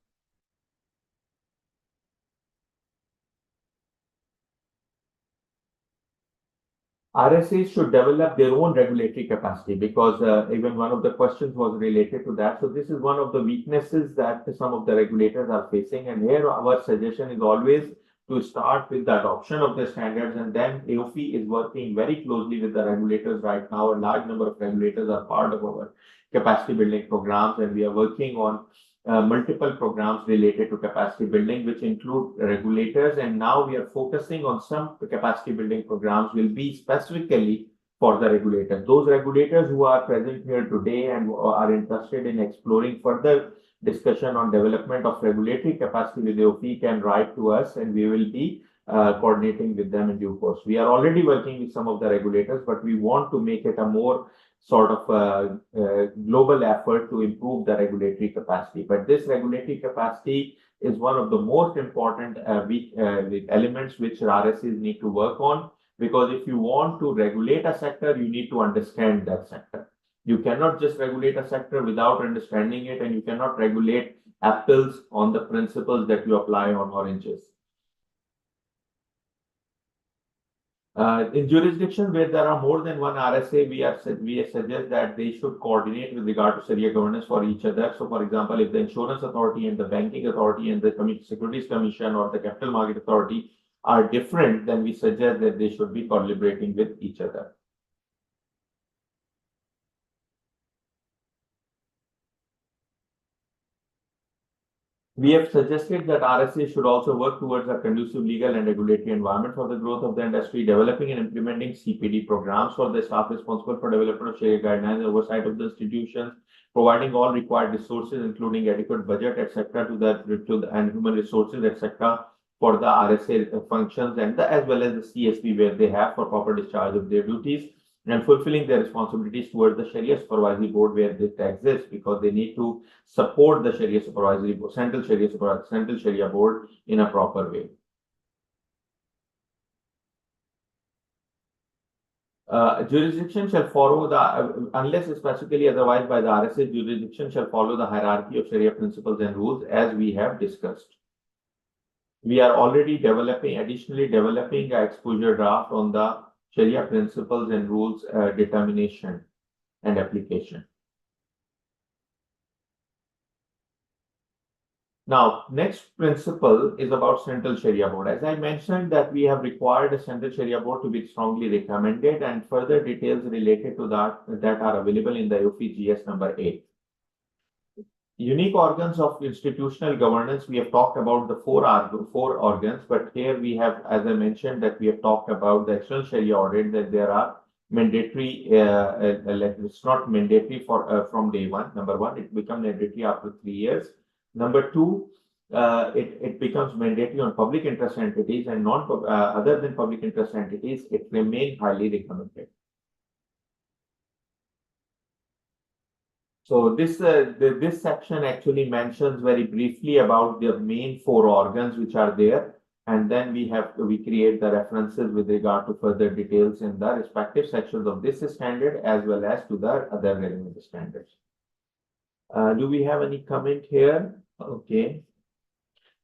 RSAs should develop their own regulatory capacity, because even one of the questions was related to that. So this is one of the weaknesses that some of the regulators are facing, and here our suggestion is always to start with the adoption of the standards, and then AOIFI is working very closely with the regulators right now. A large number of regulators are part of our capacity building programs, and we are working on multiple programs related to capacity building, which include regulators. And now we are focusing on some capacity building programs will be specifically for the regulators. Those regulators who are present here today and are interested in exploring further discussion on development of regulatory capacity with AOIFI can write to us, and we will be coordinating with them in due course. We are already working with some of the regulators, but we want to make it a more sort of global effort to improve the regulatory capacity. But this regulatory capacity is one of the most important elements which RSAs need to work on, because if you want to regulate a sector, you need to understand that sector. You cannot just regulate a sector without understanding it, and you cannot regulate apples on the principles that you apply on oranges. In jurisdictions where there are more than one RSA, we suggest that they should coordinate with regard to Sharia governance for each other. So, for example, if the insurance authority and the banking authority and the Securities Commission or the capital market authority are different, then we suggest that they should be collaborating with each other. We have suggested that RSA should also work towards a conducive legal and regulatory environment for the growth of the industry, developing and implementing CPD programs for the staff responsible for development of Sharia guidelines and oversight of the institutions, providing all required resources, including adequate budget, etc., and human resources, etc., for the RSA functions and as well as the CSP where they have for proper discharge of their duties, and fulfilling their responsibilities towards the Sharia Supervisory Board where this exists, because they need to support the Sharia Supervisory Board, Central Sharia Board in a proper way. Jurisdiction shall follow the, unless specifically otherwise by the RSA, jurisdiction shall follow the hierarchy of Sharia principles and rules as we have discussed. We are already additionally developing an exposure draft on the Sharia principles and rules determination and application. Now, next principle is about Central Sharia Board. As I mentioned that we have required a Central Sharia Board to be strongly recommended, and further details related to that are available in the AAOIFI GS number 8. Unique organs of institutional governance, we have talked about the four organs, but here we have, as I mentioned, that we have talked about the external Sharia audit, that there are mandatory, it's not mandatory for from day one. Number one, it becomes mandatory after 3 years. Number two, it becomes mandatory on public interest entities, and other than public interest entities, it remains highly recommended. So this section actually mentions very briefly about the main four organs which are there, and then we create the references with regard to further details in the respective sections of this standard as well as to the other relevant standards. Do we have any comment here? Okay.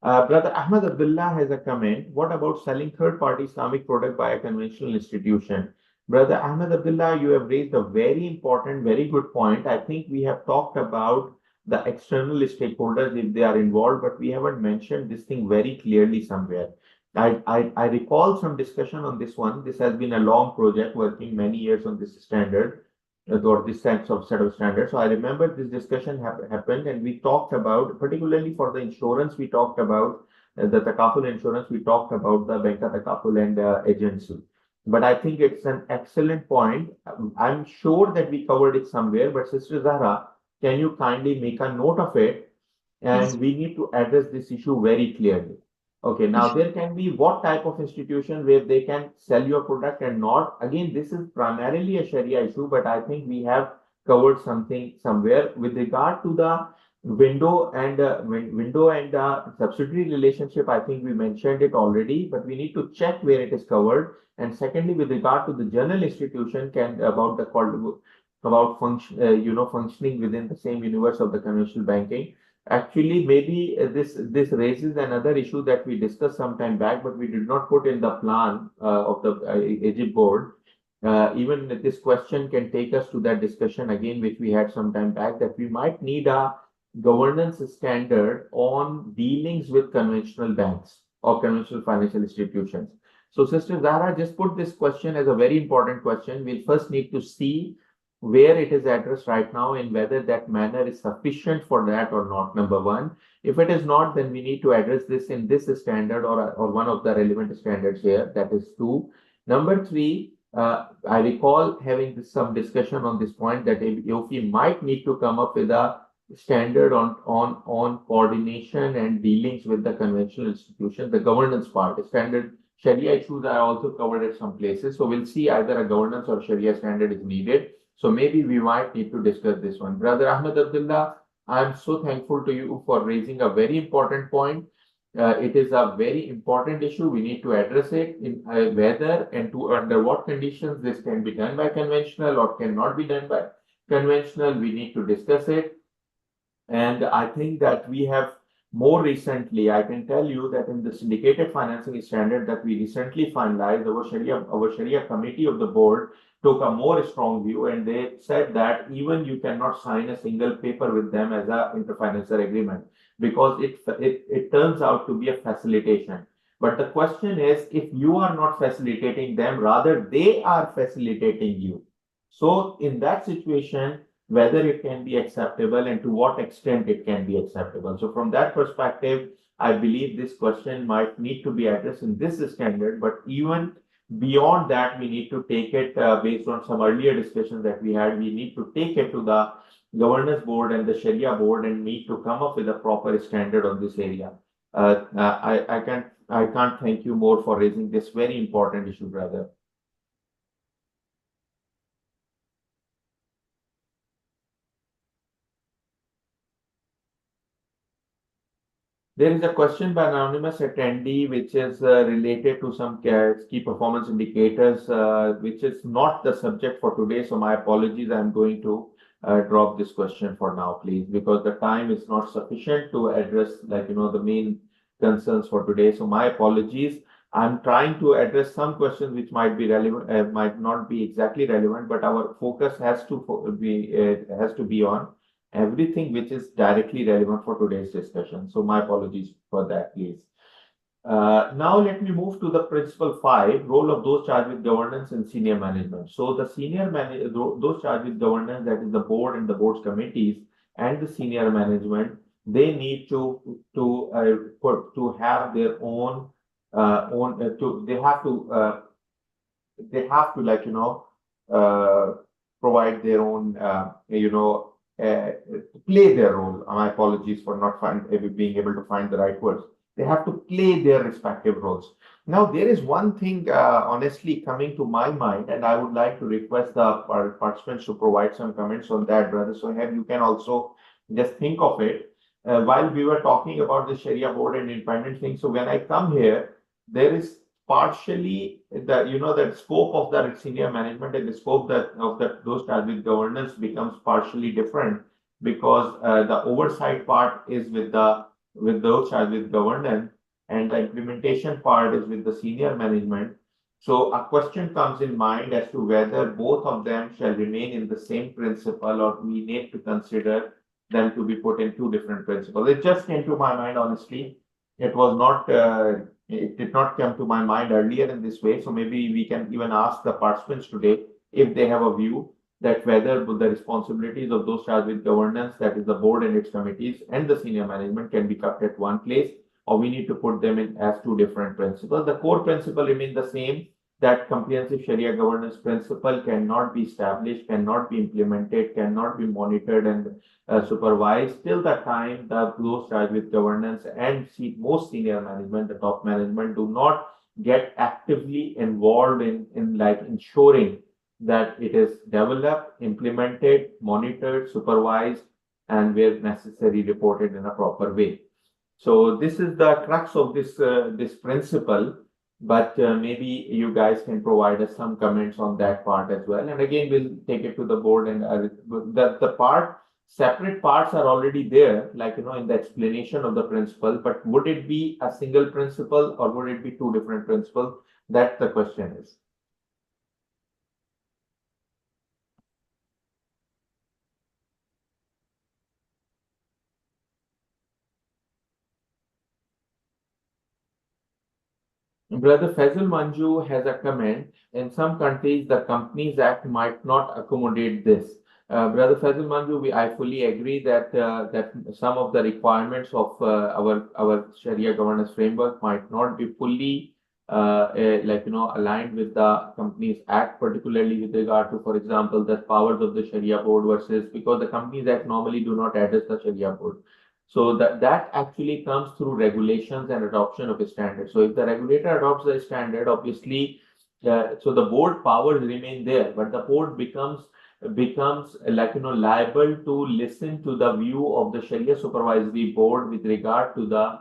Brother Ahmed Abdullah has a comment. What about selling third-party Islamic product by a conventional institution? Brother Ahmed Abdullah, you have raised a very important, very good point. I think we have talked about the external stakeholders if they are involved, but we haven't mentioned this thing very clearly somewhere. I recall some discussion on this one. This has been a long project, working many years on this standard, or this set of standards. So I remember this discussion happened, and we talked about, particularly for the insurance, we talked about the Takaful insurance, we talked about the Banka Takaful and agency. But I think it's an excellent point. I'm sure that we covered it somewhere, but Sister Zahra, can you kindly make a note of it? And yes, we need to address this issue very clearly. Okay, now there can be what type of institution where they can sell your product and not. Again, this is primarily a Sharia issue, but I think we have covered something somewhere with regard to the window and subsidiary relationship. I think we mentioned it already, but we need to check where it is covered. And secondly, with regard to the journal institution, functioning within the same universe of the conventional banking. Actually, maybe this raises another issue that we discussed some time back, but we did not put in the plan of the Egypt board. Even this question can take us to that discussion again, which we had some time back, that we might need a governance standard on dealings with conventional banks or conventional financial institutions. So Sister Zahra just put this question as a very important question. We'll first need to see where it is addressed right now and whether that manner is sufficient for that or not, number one. If it is not, then we need to address this in this standard or one of the relevant standards here, that is 2. Number 3, I recall having some discussion on this point that AAOIFI might need to come up with a standard on coordination and dealings with the conventional institution, the governance part. Standard Sharia issues are also covered at some places. So we'll see either a governance or Sharia standard is needed. So maybe we might need to discuss this one. Brother Ahmed Abdullah, I'm so thankful to you for raising a very important point. It is a very important issue. We need to address it in whether and to under what conditions this can be done by conventional or cannot be done by conventional. We need to discuss it. And I think that we have more recently, I can tell you that in the syndicated financing standard that we recently finalized, our Sharia committee of the board took a more strong view, and they said that even you cannot sign a single paper with them as a interfinancial agreement because it turns out to be a facilitation. But the question is, if you are not facilitating them, rather they are facilitating you. So in that situation, whether it can be acceptable and to what extent it can be acceptable. So from that perspective, I believe this question might need to be addressed in this standard, but even beyond that, we need to take it based on some earlier discussions that we had. We need to take it to the governance board and the Sharia board and need to come up with a proper standard on this area. I can't thank you more for raising this very important issue, brother. There is a question by an anonymous attendee which is related to some key performance indicators, which is not the subject for today. So my apologies. I'm going to drop this question for now, please, because the time is not sufficient to address, like, the main concerns for today. So my apologies. I'm trying to address some questions which might be relevant, might not be exactly relevant, but our focus has to be on everything which is directly relevant for today's discussion. So my apologies for that, please. Now let me move to the principle 5, role of those charged with governance and senior management. So the those charged with governance, that is the board and the board's committees and the senior management, they need to have their own provide their own play their role. My apologies for not being able to find the right words. They have to play their respective roles. Now, there is one thing honestly coming to my mind, and I would like to request the participants to provide some comments on that, brother. So here you can also just think of it. While we were talking about the Sharia board and independent thing, so when I come here, there is partially the scope of the senior management and the scope those charged with governance becomes partially different because the oversight part is with those charged with governance and the implementation part is with the senior management. So a question comes in mind as to whether both of them shall remain in the same principle or we need to consider them to be put in two different principles. It just came to my mind, honestly. It was not it did not come to my mind earlier in this way. So maybe we can even ask the participants today if they have a view that whether the responsibilities of those charged with governance, that is the board and its committees and the senior management, can be kept at one place, or we need to put them in as two different principles. The core principle remains the same, that comprehensive Sharia governance principle cannot be established, cannot be implemented, cannot be monitored and supervised till the time that those charged with governance and most senior management, the top management, do not get actively involved in ensuring that it is developed, implemented, monitored, supervised, and where necessary reported in a proper way. So this is the crux of this principle. But maybe you guys can provide us some comments on that part as well. And again, we'll take it to the board, and separate parts are already there, like, in the explanation of the principle. But would it be a single principle or would it be two different principles? That's the question is. Brother Faisal Manju has a comment. In some countries, the Companies Act might not accommodate this. Brother Faisal Manju, I fully agree that some of the requirements of our Sharia governance framework might not be fully aligned with the Companies Act, particularly with regard to, for example, the powers of the Sharia board versus, because the Companies Act normally do not address the Sharia board. So that actually comes through regulations and adoption of a standard. So if the regulator adopts the standard, obviously, so the board powers remain there, but the board becomes becomes liable to listen to the view of the Sharia Supervisory Board with regard to the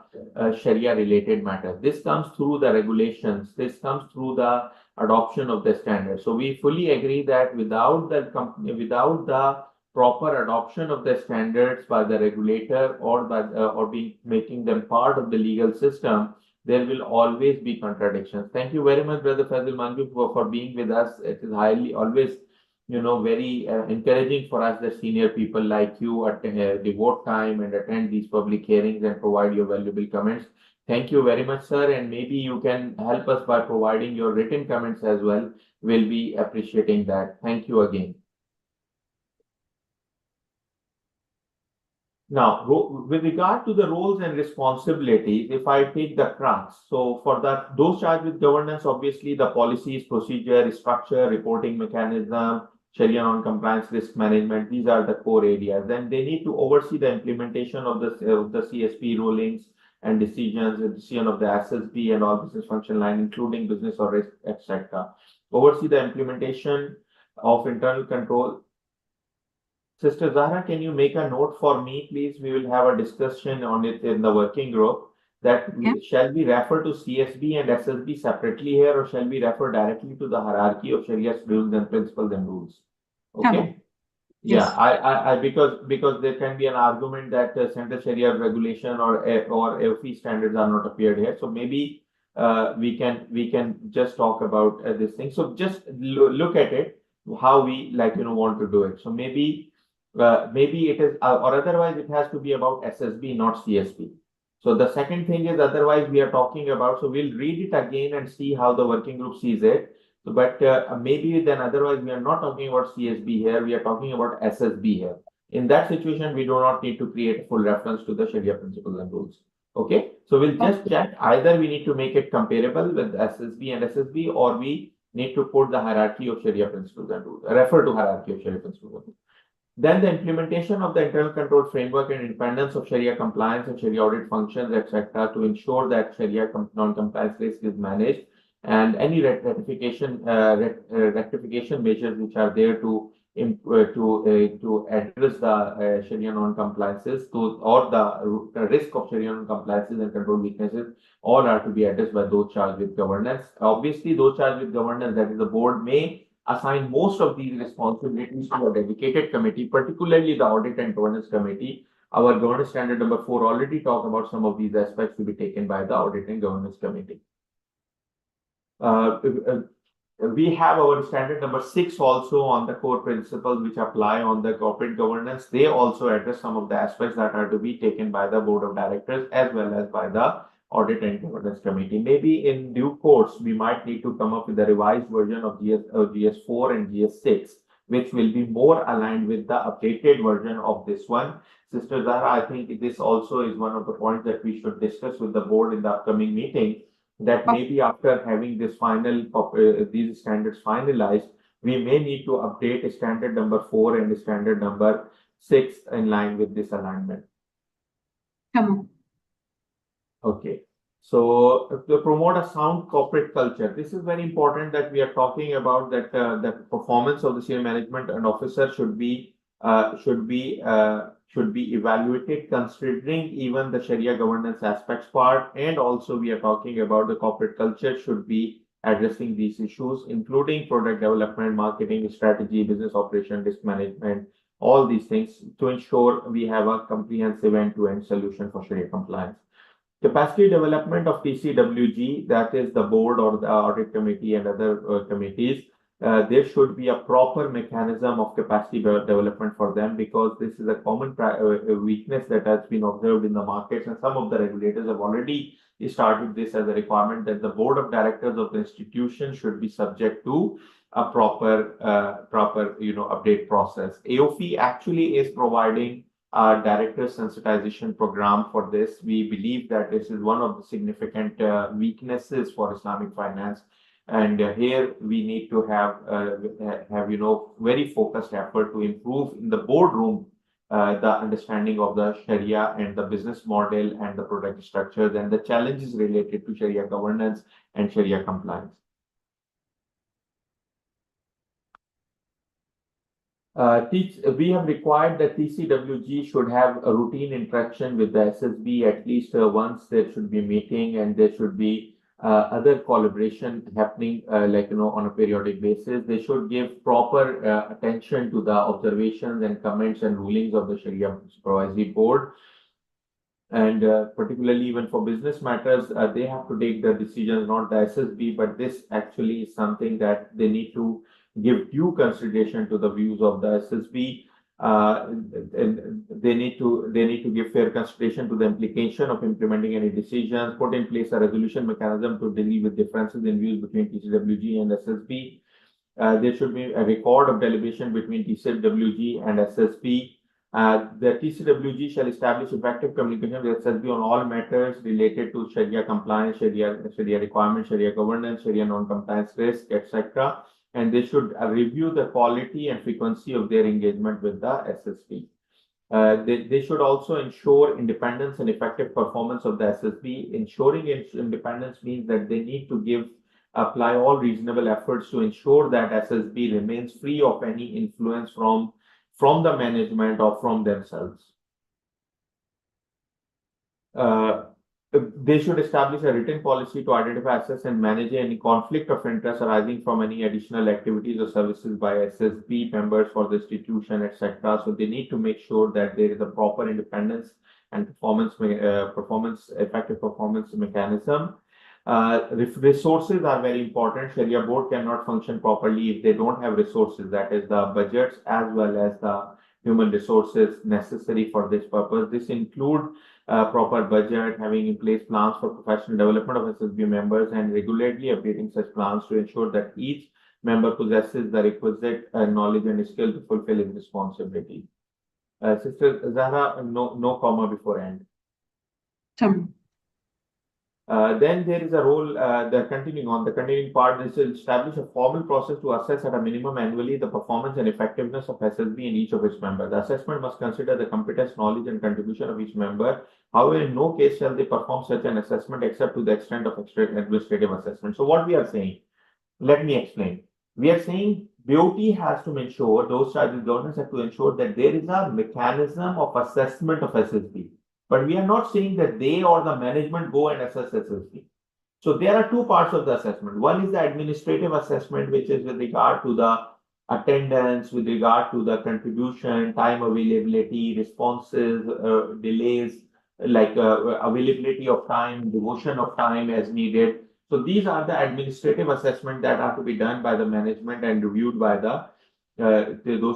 Sharia related matters. This comes through the regulations. This comes through the adoption of the standards. So we fully agree that without the proper adoption of the standards by the regulator or making them part of the legal system, there will always be contradictions. Thank you very much, Brother Fazil Manju, for being with us. It is always very encouraging for us that senior people like you devote time and attend these public hearings and provide your valuable comments. Thank you very much, sir. And maybe you can help us by providing your written comments as well. We'll be appreciating that. Thank you again. Now, with regard to the roles and responsibilities, if I take the crux, so for those charged with governance, obviously the policies, procedure, structure, reporting mechanism, Sharia non-compliance, risk management, these are the core areas. Then they need to oversee the implementation of the CSP rulings and decisions, the decision of the SSB and all business function line, including business or risk, etc. Oversee the implementation of internal control. Sister Zahra, can you make a note for me, please? We will have a discussion on it in the working group. Shall we refer to CSB and SSB separately here, or shall we refer directly to the hierarchy of Sharia's rules and principles and rules? Okay. Yes. Yeah, because there can be an argument that Central Sharia regulation or AAOIFI standards are not appeared here. So maybe we can just talk about this thing. So just look at it how we want to do it. So maybe it is or otherwise it has to be about SSB, not CSB. So the second thing is otherwise we are talking about. So we'll read it again and see how the working group sees it. But maybe then otherwise we are not talking about CSB here, we are talking about SSB here. In that situation, we do not need to create a full reference to the Sharia principles and rules. Okay, so we'll just check either we need to make it comparable with SSB and SSB, or we need to put the hierarchy of Sharia principles and rules, refer to hierarchy of Sharia principles and rules. Then the implementation of the internal control framework and independence of Sharia compliance and Sharia audit functions, etc., to ensure that Sharia non-compliance risk is managed, and any rectification measures which are there to address the Sharia non-compliances or the risk of Sharia non-compliances and control weaknesses, all are to be addressed by those charged with governance. Obviously, those charged with governance, that is the board, may assign most of these responsibilities to a dedicated committee, particularly the Audit and Governance Committee. Our Governance Standard number 4 already talked about some of these aspects to be taken by the Audit and Governance Committee. We have our standard number 6 also on the core principles which apply on the corporate governance. They also address some of the aspects that are to be taken by the Board of Directors as well as by the Audit and Governance Committee. Maybe in due course, we might need to come up with a revised version of GS4 and GS6, which will be more aligned with the updated version of this one. Sister Zahra, I think this also is one of the points that we should discuss with the board in the upcoming meeting, that maybe after having this these standards finalized, we may need to update standard number 4 and standard number 6 in line with this alignment. Okay, so to promote a sound corporate culture, this is very important that we are talking about that that performance of the senior management and officer should be evaluated considering even the Sharia governance aspects part, and also we are talking about the corporate culture should be addressing these issues, including product development, marketing strategy, business operation, risk management, all these things to ensure we have a comprehensive end-to-end solution for Sharia compliance. Capacity development of TCWG, that is the board or the audit committee and other committees, there should be a proper mechanism of capacity development for them, because this is a common weakness that has been observed in the markets, and some of the regulators have already started this as a requirement that the board of directors of the institution should be subject to a proper update process. AOIFI actually is providing a director sensitization program for this. We believe that this is one of the significant weaknesses for Islamic finance. And here we need to have very focused effort to improve in the boardroom the understanding of the Sharia and the business model and the product structures and the challenges related to Sharia governance and Sharia compliance. We have required that TCWG should have a routine interaction with the SSB at least once. There should be meeting, and there should be other collaboration happening on a periodic basis. They should give proper attention to the observations and comments and rulings of the Sharia Supervisory Board. And particularly even for business matters, they have to take the decisions, not the SSB, but this actually is something that they need to give due consideration to the views of the SSB. And they need to give fair consideration to the implication of implementing any decisions, put in place a resolution mechanism to deal with differences in views between TCWG and SSB. There should be a record of deliberation between TCWG and SSB. The TCWG shall establish effective communication with SSB on all matters related to Sharia compliance, Sharia requirements, Sharia governance, Sharia non-compliance risk, etc. And they should review the quality and frequency of their engagement with the SSB. They should also ensure independence and effective performance of the SSB. Ensuring independence means that they need to apply all reasonable efforts to ensure that SSB remains free of any influence from the management or from themselves. They should establish a written policy to identify, assess, and manage any conflict of interest arising from any additional activities or services by SSB members for the institution, etc. So they need to make sure that there is a proper independence and effective performance mechanism. Resources are very important. Sharia board cannot function properly if they don't have resources, that is the budgets as well as the human resources necessary for this purpose. This include proper budget, having in place plans for professional development of SSB members, and regularly updating such plans to ensure that each member possesses the requisite knowledge and skill to fulfill his responsibility. Sister Zahra, no comma before end. Then there is a role, the continuing part, this will establish a formal process to assess at a minimum annually the performance and effectiveness of SSB in each of its members. The assessment must consider the competence, knowledge, and contribution of each member. However, in no case shall they perform such an assessment except to the extent of administrative assessment. So what we are saying, let me explain. We are saying BOT has to ensure, those charges governance have to ensure that there is a mechanism of assessment of SSB. But we are not saying that they or the management go and assess SSB. So there are two parts of the assessment. One is the administrative assessment, which is with regard to the attendance, with regard to the contribution, time availability, responses, delays, availability of time, devotion of time as needed. So these are the administrative assessment that are to be done by the management and reviewed by those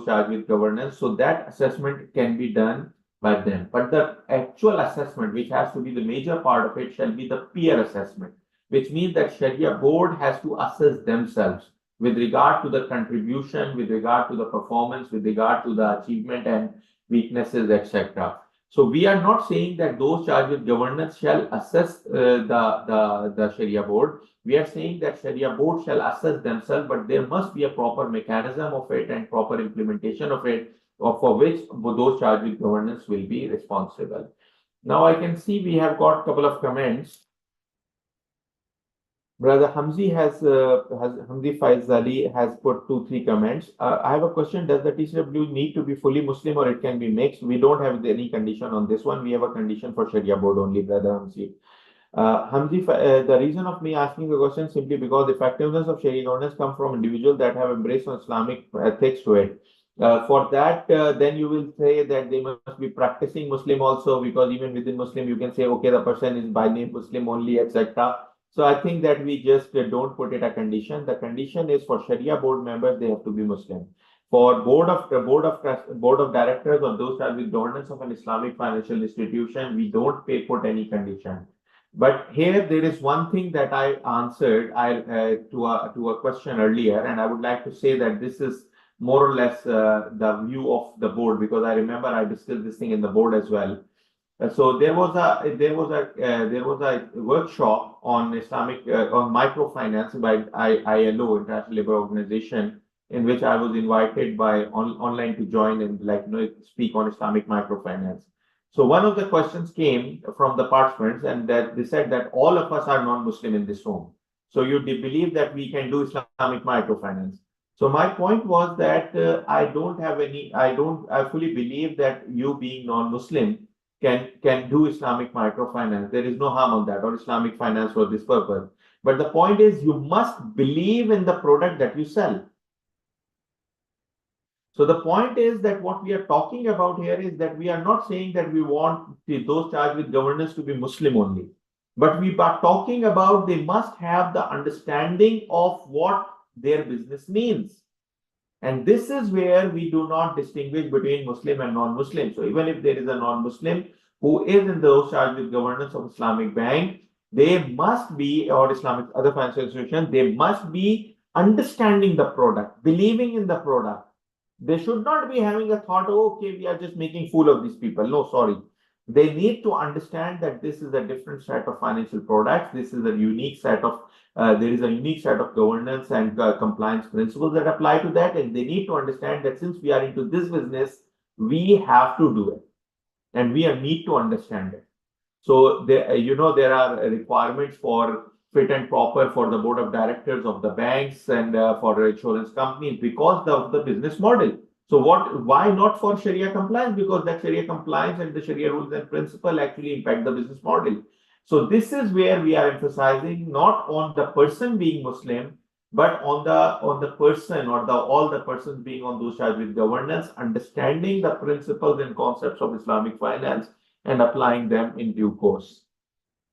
charged with governance. So that assessment can be done by them. But the actual assessment, which has to be the major part of it, shall be the peer assessment, which means that Sharia board has to assess themselves with regard to the contribution, with regard to the performance, with regard to the achievement and weaknesses, etc. So we are not saying that those charged with governance shall assess the Sharia board. We are saying that Sharia board shall assess themselves, but there must be a proper mechanism of it and proper implementation of it, for which those charged with governance will be responsible. Now I can see we have got a couple of comments. Brother Hamzi Hamzi Faizali has put 2-3 comments. I have a question. Does the TCW need to be fully Muslim or it can be mixed? We don't have any condition on this one. We have a condition for Sharia board only, Brother Hamzi. Hamzi, the reason of me asking the question simply because the effectiveness of Sharia governance comes from individuals that have embraced Islamic ethics to it. For that, then you will say that they must be practicing Muslim also, because even within Muslim, you can say, okay, the person is by name Muslim only, etc. So I think that we just don't put it a condition. The condition is for Sharia board members, they have to be Muslim. For board of directors or those charged with governance of an Islamic financial institution, we don't put any condition. But here there is one thing that I answered to a question earlier, and I would like to say that this is more or less the view of the board, because I remember I discussed this thing in the board as well. So there was a workshop on Islamic on microfinance by ILO, International Labour Organization, in which I was invited by online to join and speak on Islamic microfinance. So one of the questions came from the participants, and that they said that all of us are non-Muslim in this room. So you believe that we can do Islamic microfinance? So my point was that I fully believe that you being non-Muslim can do Islamic microfinance. There is no harm on that, or Islamic finance for this purpose. But the point is, you must believe in the product that you sell. So the point is that what we are talking about here is that we are not saying that we want those charged with governance to be Muslim only, but we are talking about they must have the understanding of what their business means. And this is where we do not distinguish between Muslim and non-Muslim. So even if there is a non-Muslim who is in those charged with governance of Islamic bank, they must be, or Islamic other financial institutions, they must be understanding the product, believing in the product. They should not be having a thought, oh, okay, we are just making fool of these people. No, sorry. They need to understand that this is a different set of financial products. This is a unique set of, there is a unique set of governance and compliance principles that apply to that. And they need to understand that since we are into this business, we have to do it. And we need to understand it. So, there are requirements for fit and proper for the board of directors of the banks and for insurance companies because of the business model. So why not for Sharia compliance? Because that Sharia compliance and the Sharia rules and principle actually impact the business model. So this is where we are emphasizing not on the person being Muslim, but on the person or all the persons being on those charged with governance, understanding the principles and concepts of Islamic finance and applying them in due course.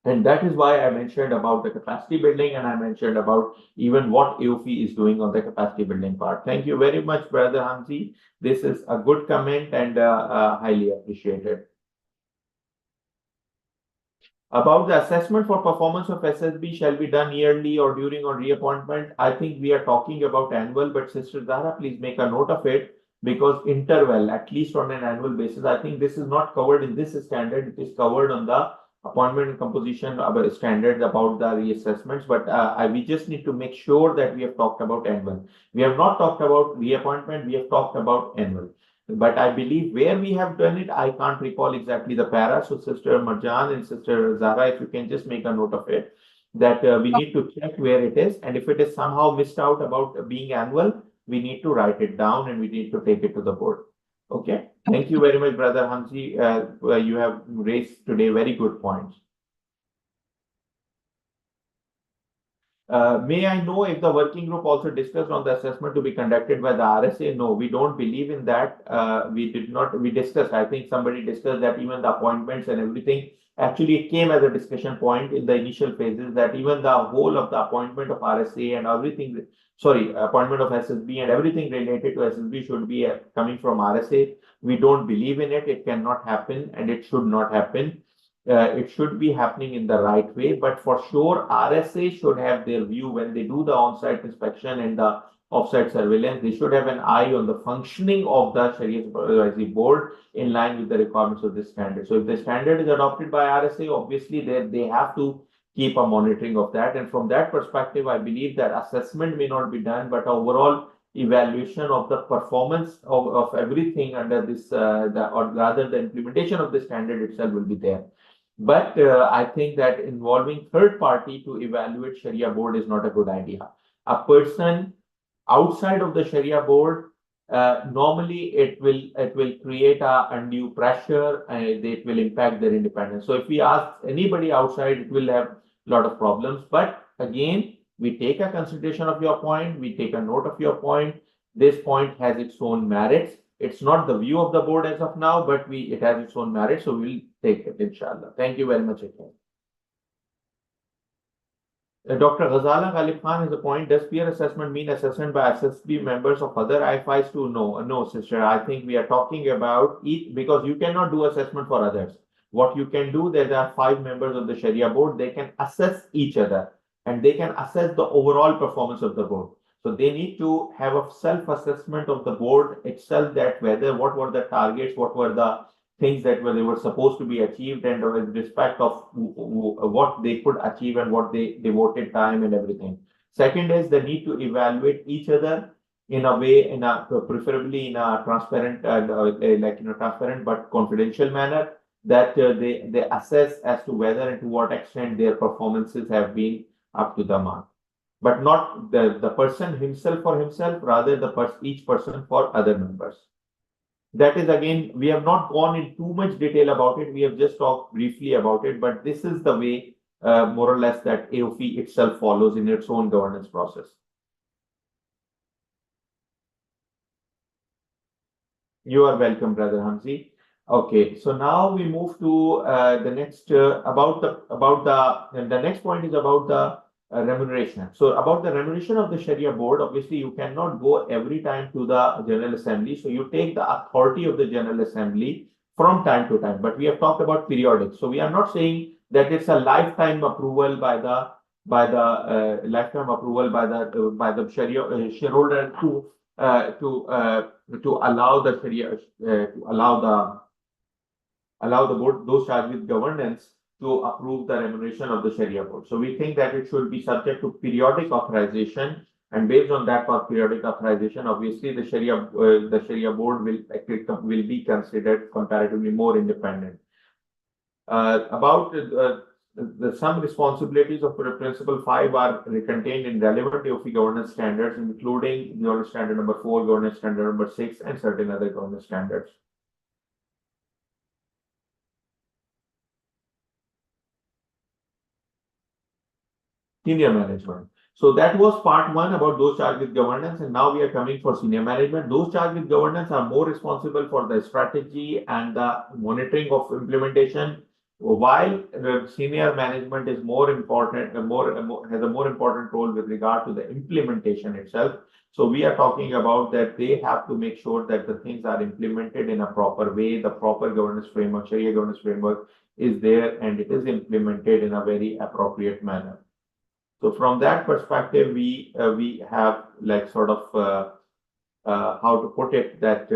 And that is why I mentioned about the capacity building, and I mentioned about even what AAOIFI is doing on the capacity building part. Thank you very much, Brother Hamzi. This is a good comment and highly appreciated. About the assessment for performance of SSB shall be done yearly or during or reappointment. I think we are talking about annual, but Sister Zahra, please make a note of it because interval, at least on an annual basis, I think this is not covered in this standard. It is covered on the appointment and composition standards about the reassessments, but we just need to make sure that we have talked about annual. We have not talked about reappointment, we have talked about annual. But I believe where we have done it, I can't recall exactly the para. So Sister Marjan and Sister Zara, if you can just make a note of it, that we need to check where it is. And if it is somehow missed out about being annual, we need to write it down and we need to take it to the board. Okay. Thank you very much, Brother Hamzi. You have raised today very good points. May I know if the working group also discussed on the assessment to be conducted by the RSA? No, we don't believe in that. We discussed, I think somebody discussed that even the appointments and everything, actually it came as a discussion point in the initial phases that even the whole of the appointment of RSA and everything, appointment of SSB and everything related to SSB should be coming from RSA. We don't believe in it. It cannot happen and it should not happen. It should be happening in the right way, but for sure, RSA should have their view when they do the on-site inspection and the off-site surveillance. They should have an eye on the functioning of the Sharia Supervisory Board in line with the requirements of this standard. So if the standard is adopted by RSA, obviously they have to keep a monitoring of that. And from that perspective, I believe that assessment may not be done, but overall evaluation of the performance of everything under this, or rather the implementation of the standard itself will be there. But I think that involving third party to evaluate Sharia board is not a good idea. A person outside of the Sharia board, normally it will create a undue pressure and it will impact their independence. So if we ask anybody outside, it will have a lot of problems. But again, we take a consideration of your point, we take a note of your point. This point has its own merits. It's not the view of the board as of now, but it has its own merit, so we'll take it, inshallah. Thank you very much again. Dr. Ghazala Ghalib Khan has a point. Does peer assessment mean assessment by SSB members of other IFIs too? No, sister. I think we are talking about each, because you cannot do assessment for others. What you can do, there are 5 members of the Sharia board. They can assess each other and they can assess the overall performance of the board. So they need to have a self-assessment of the board itself, that what were the targets, what were the things that they were supposed to be achieved, and with respect of what they could achieve and what they devoted time and everything. Second is the need to evaluate each other in a way, preferably in a transparent, transparent but confidential manner, that they assess as to whether and to what extent their performances have been up to the mark. but not the person himself for himself, rather each person for other members. That is, again, we have not gone in too much detail about it. We have just talked briefly about it, but this is the way, more or less, that AOIFI itself follows in its own governance process. You are welcome, Brother Hamzi. Okay, so now we move to the next the next point is about the remuneration. So about the remuneration of the Sharia board, obviously you cannot go every time to the General Assembly. So you take the authority of the General Assembly from time to time. But we have talked about periodic. So we are not saying that it's a lifetime approval by the shareholder to allow the Sharia allow the board, those charged with governance, to approve the remuneration of the Sharia board. So we think that it should be subject to periodic authorization, and based on that periodic authorization, obviously the Sharia board will be considered comparatively more independent. Some responsibilities of Principle 5 are contained in relevant AOIFI governance standards, including Governance Standard number 4, Governance Standard number 6, and certain other governance standards. Senior management. So that was part 1 about those charged with governance, and now we are coming for senior management. Those charged with governance are more responsible for the strategy and the monitoring of implementation, while the senior management is more important, has a more important role with regard to the implementation itself. So we are talking about that they have to make sure that the things are implemented in a proper way, the proper governance framework, Sharia governance framework is there, and it is implemented in a very appropriate manner. So from that perspective, we have like sort of how to put it, that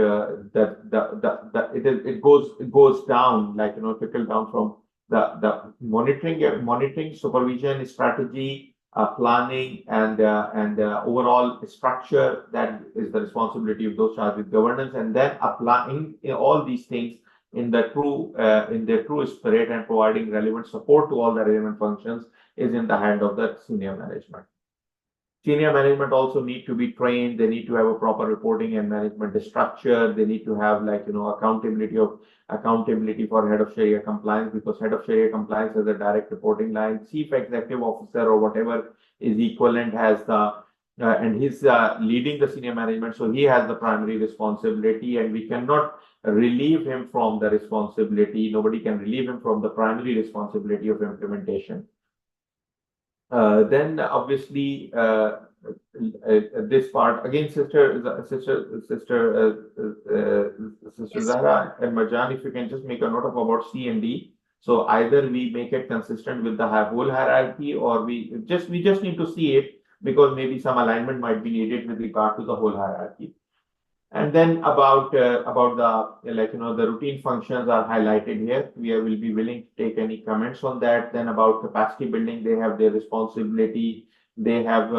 it goes down, like, trickle down from the monitoring, supervision, strategy, planning, and overall structure. That is the responsibility of those charged with governance, and then applying all these things in their true spirit and providing relevant support to all the relevant functions is in the hand of the senior management. Senior management also need to be trained. They need to have a proper reporting and management structure. They need to have, like, accountability for head of Sharia compliance, because head of Sharia compliance has a direct reporting line. Chief executive officer or whatever is equivalent has the and he's leading the senior management, so he has the primary responsibility, and we cannot relieve him from the responsibility. Nobody can relieve him from the primary responsibility of implementation. Then obviously this part again, Sister Zahra and Marjan, if you can just make a note of about C and D. So either we make it consistent with the whole hierarchy, or we just need to see it, because maybe some alignment might be needed with regard to the whole hierarchy. And then about the the routine functions are highlighted here. We will be willing to take any comments on that. Then about capacity building, they have their responsibility. They have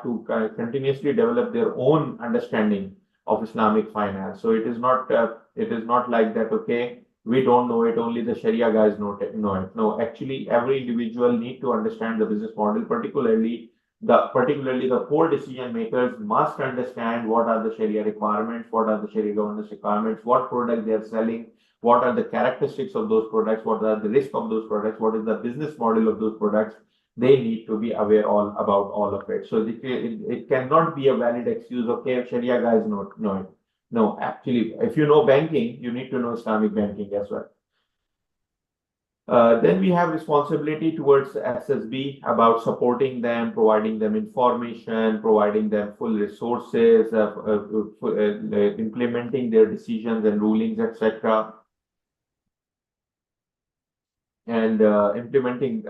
to continuously develop their own understanding of Islamic finance. So it is not like that. Okay, we don't know it. Only the Sharia guys know it. No, actually, every individual need to understand the business model, particularly the core decision makers must understand what are the Sharia requirements, what are the Sharia governance requirements, what products they are selling, what are the characteristics of those products, what are the risk of those products, what is the business model of those products. They need to be aware about all of it. So it cannot be a valid excuse, okay, Sharia guys know it. No, actually, if you know banking, you need to know Islamic banking as well. Then we have responsibility towards SSB about supporting them, providing them information, providing them full resources, implementing their decisions and rulings, etc. And observing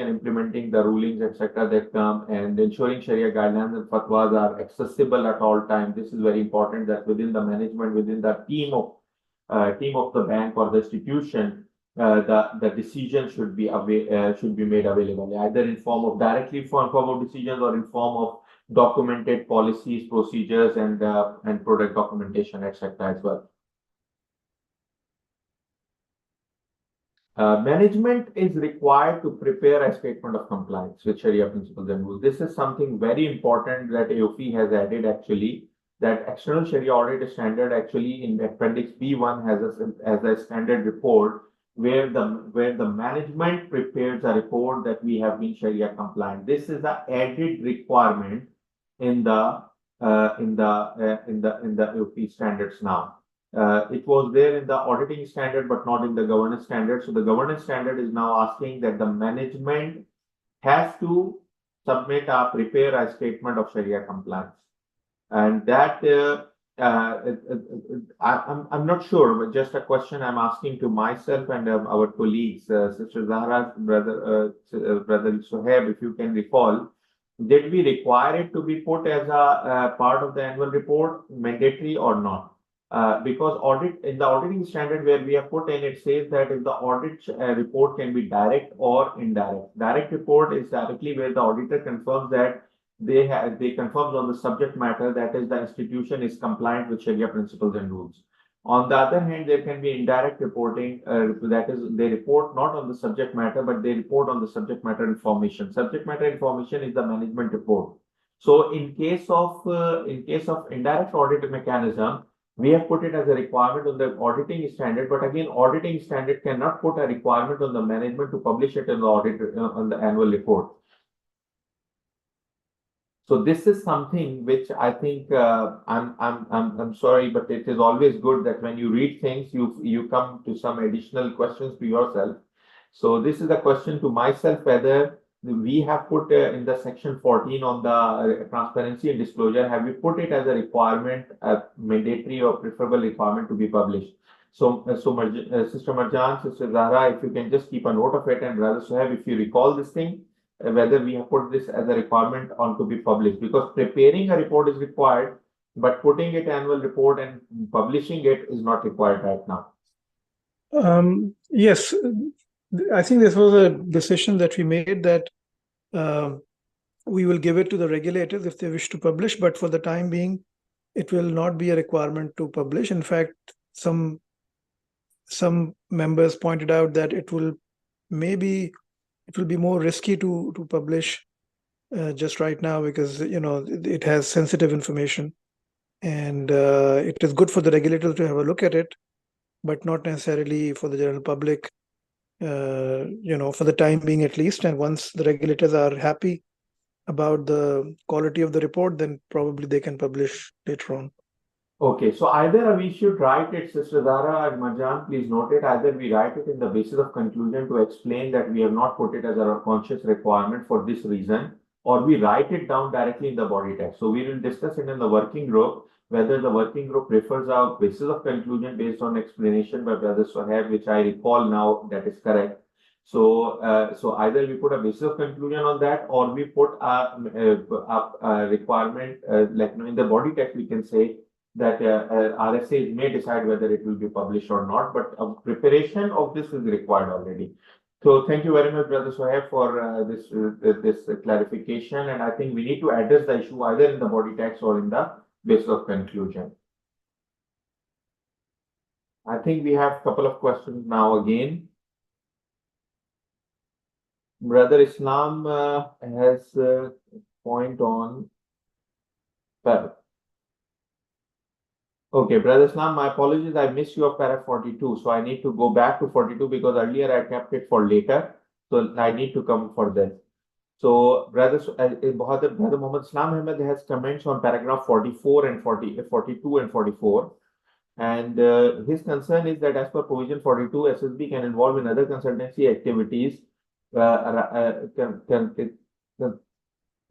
and implementing the rulings, etc. that come, and ensuring Sharia guidelines and fatwas are accessible at all times. This is very important, that within the management, within the team of the bank or the institution, the decision should be made available, either in form of decisions, or in form of documented policies, procedures, and product documentation, etc. as well. Management is required to prepare a statement of compliance with Sharia principles and rules. This is something very important that AOIFI has added actually, that external Sharia audit standard actually in Appendix B1 has a standard report where the management prepares a report that we have been Sharia compliant. This is an added requirement in the AOIFI standards now. It was there in the auditing standard, but not in the governance standard. So the governance standard is now asking that the management has to prepare a statement of Sharia compliance. And that I'm not sure, but just a question I'm asking to myself and our colleagues, Sister Zahra, brother Sohaib, if you can recall, did we require it to be put as a part of the annual report, mandatory or not? Because in the auditing standard where we have put in, it says that if the audit report can be direct or indirect. Direct report is directly where the auditor confirms that they confirm on the subject matter, that is the institution is compliant with Sharia principles and rules. On the other hand, there can be indirect reporting, that is they report not on the subject matter, but they report on the subject matter information. Subject matter information is the management report. So in case of indirect audit mechanism, we have put it as a requirement on the auditing standard, but again, auditing standard cannot put a requirement on the management to publish it in the on the annual report. So this is something which I think I'm sorry, but it is always good that when you read things, you come to some additional questions to yourself. So this is a question to myself, whether we have put in the section 14 on the transparency and disclosure, have we put it as a requirement, a mandatory or preferable requirement to be published? So, Sister Marjan, Sister Zahra, if you can just keep a note of it, and Brother Sohaib, if you recall this thing, whether we have put this as a requirement on to be published, because preparing a report is required, but putting it annual report and publishing it is not required right now. Yes, I think this was a decision that we made, that we will give it to the regulators if they wish to publish, but for the time being, it will not be a requirement to publish. In fact, some members pointed out that it will be more risky to publish just right now, because it has sensitive information, and it is good for the regulator to have a look at it, but not necessarily for the general public, for the time being at least. And once the regulators are happy about the quality of the report, then probably they can publish later on. Okay, so either we should write it, Sister Zahra and Marjan, please note it, either we write it in the basis of conclusion to explain that we have not put it as a conscious requirement for this reason, or we write it down directly in the body text. So we will discuss it in the working group, whether the working group prefers a basis of conclusion based on explanation by Brother Sohaib, which I recall now that is correct. So, either we put a basis of conclusion on that, or we put a requirement, like in the body text, we can say that RSA may decide whether it will be published or not, but preparation of this is required already. So thank you very much, Brother Sohaib, for this clarification. And I think we need to address the issue either in the body text or in the basis of conclusion. I think we have a couple of questions now again. Brother Islam has a point on. Okay, Brother Islam, my apologies, I missed your para 42. So I need to go back to 42 because earlier I kept it for later. So I need to come for this. So Brother Muhammad Islam Ahmed has comments on paragraph 44 and 42 and 44. And his concern is that as per provision 42, SSB can involve in other consultancy activities,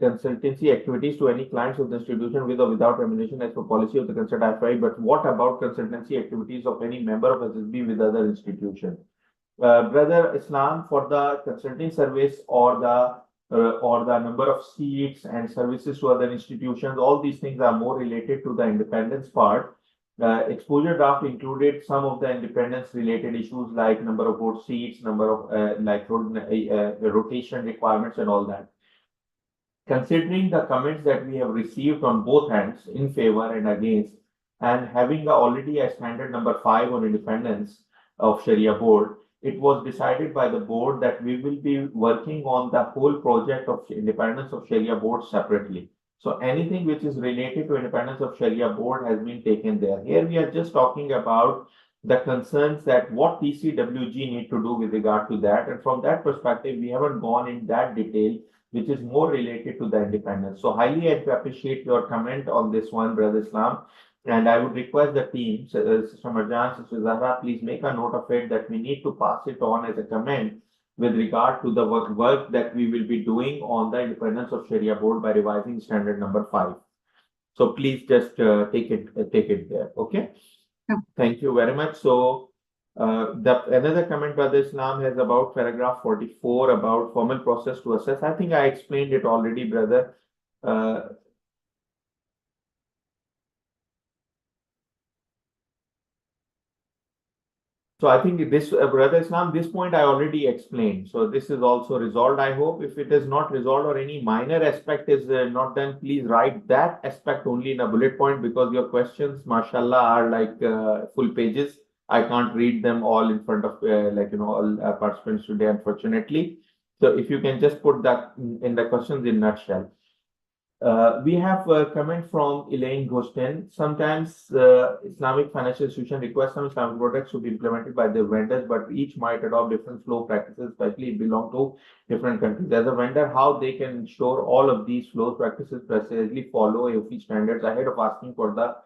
consultancy activities to any clients of the institution with or without remuneration as per policy of the concerned AAOIFI. But what about consultancy activities of any member of SSB with other institutions? Brother Islam, for the consulting service or the number of seats and services to other institutions, all these things are more related to the independence part. Exposure draft included some of the independence related issues like number of board seats, number of rotation requirements and all that. Considering the comments that we have received on both hands in favor and against, and having already a standard number 5 on independence of Sharia board, it was decided by the board that we will be working on the whole project of independence of Sharia board separately. So anything which is related to independence of Sharia board has been taken there. Here we are just talking about the concerns that what TCWG need to do with regard to that. And from that perspective, we haven't gone in that detail, which is more related to the independence. So highly I appreciate your comment on this one, Brother Islam. And I would request the team, Sister Marjan, Sister Zahra, please make a note of it that we need to pass it on as a comment with regard to the work that we will be doing on the independence of Sharia board by revising standard number 5. So please just take it there. Okay. Yeah. Thank you very much. So another comment Brother Islam has about paragraph 44 about formal process to assess. I think I explained it already, brother. So I think this, Brother Islam, this point I already explained. So this is also resolved, I hope. If it is not resolved or any minor aspect is not done, please write that aspect only in a bullet point, because your questions, mashallah, are like full pages. I can't read them all in front of all participants today, unfortunately. So if you can just put that in the questions in nutshell. We have a comment from Elaine Ghosten. Sometimes Islamic financial institution request some Islamic products to be implemented by their vendors, but each might adopt different flow practices, especially if belong to different countries. As a vendor, how they can ensure all of these flow practices precisely follow AAOIFI standards ahead of asking for the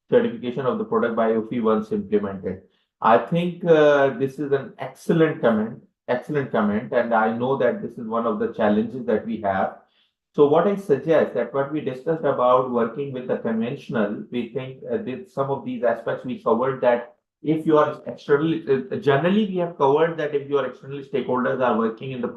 certification of the product by AAOIFI once implemented. I think this is an excellent comment, and I know that this is one of the challenges that we have. So what I suggest that what we discussed about working with the conventional, we think some of these aspects we covered that if you are externally, generally we have covered that if your external stakeholders are working in the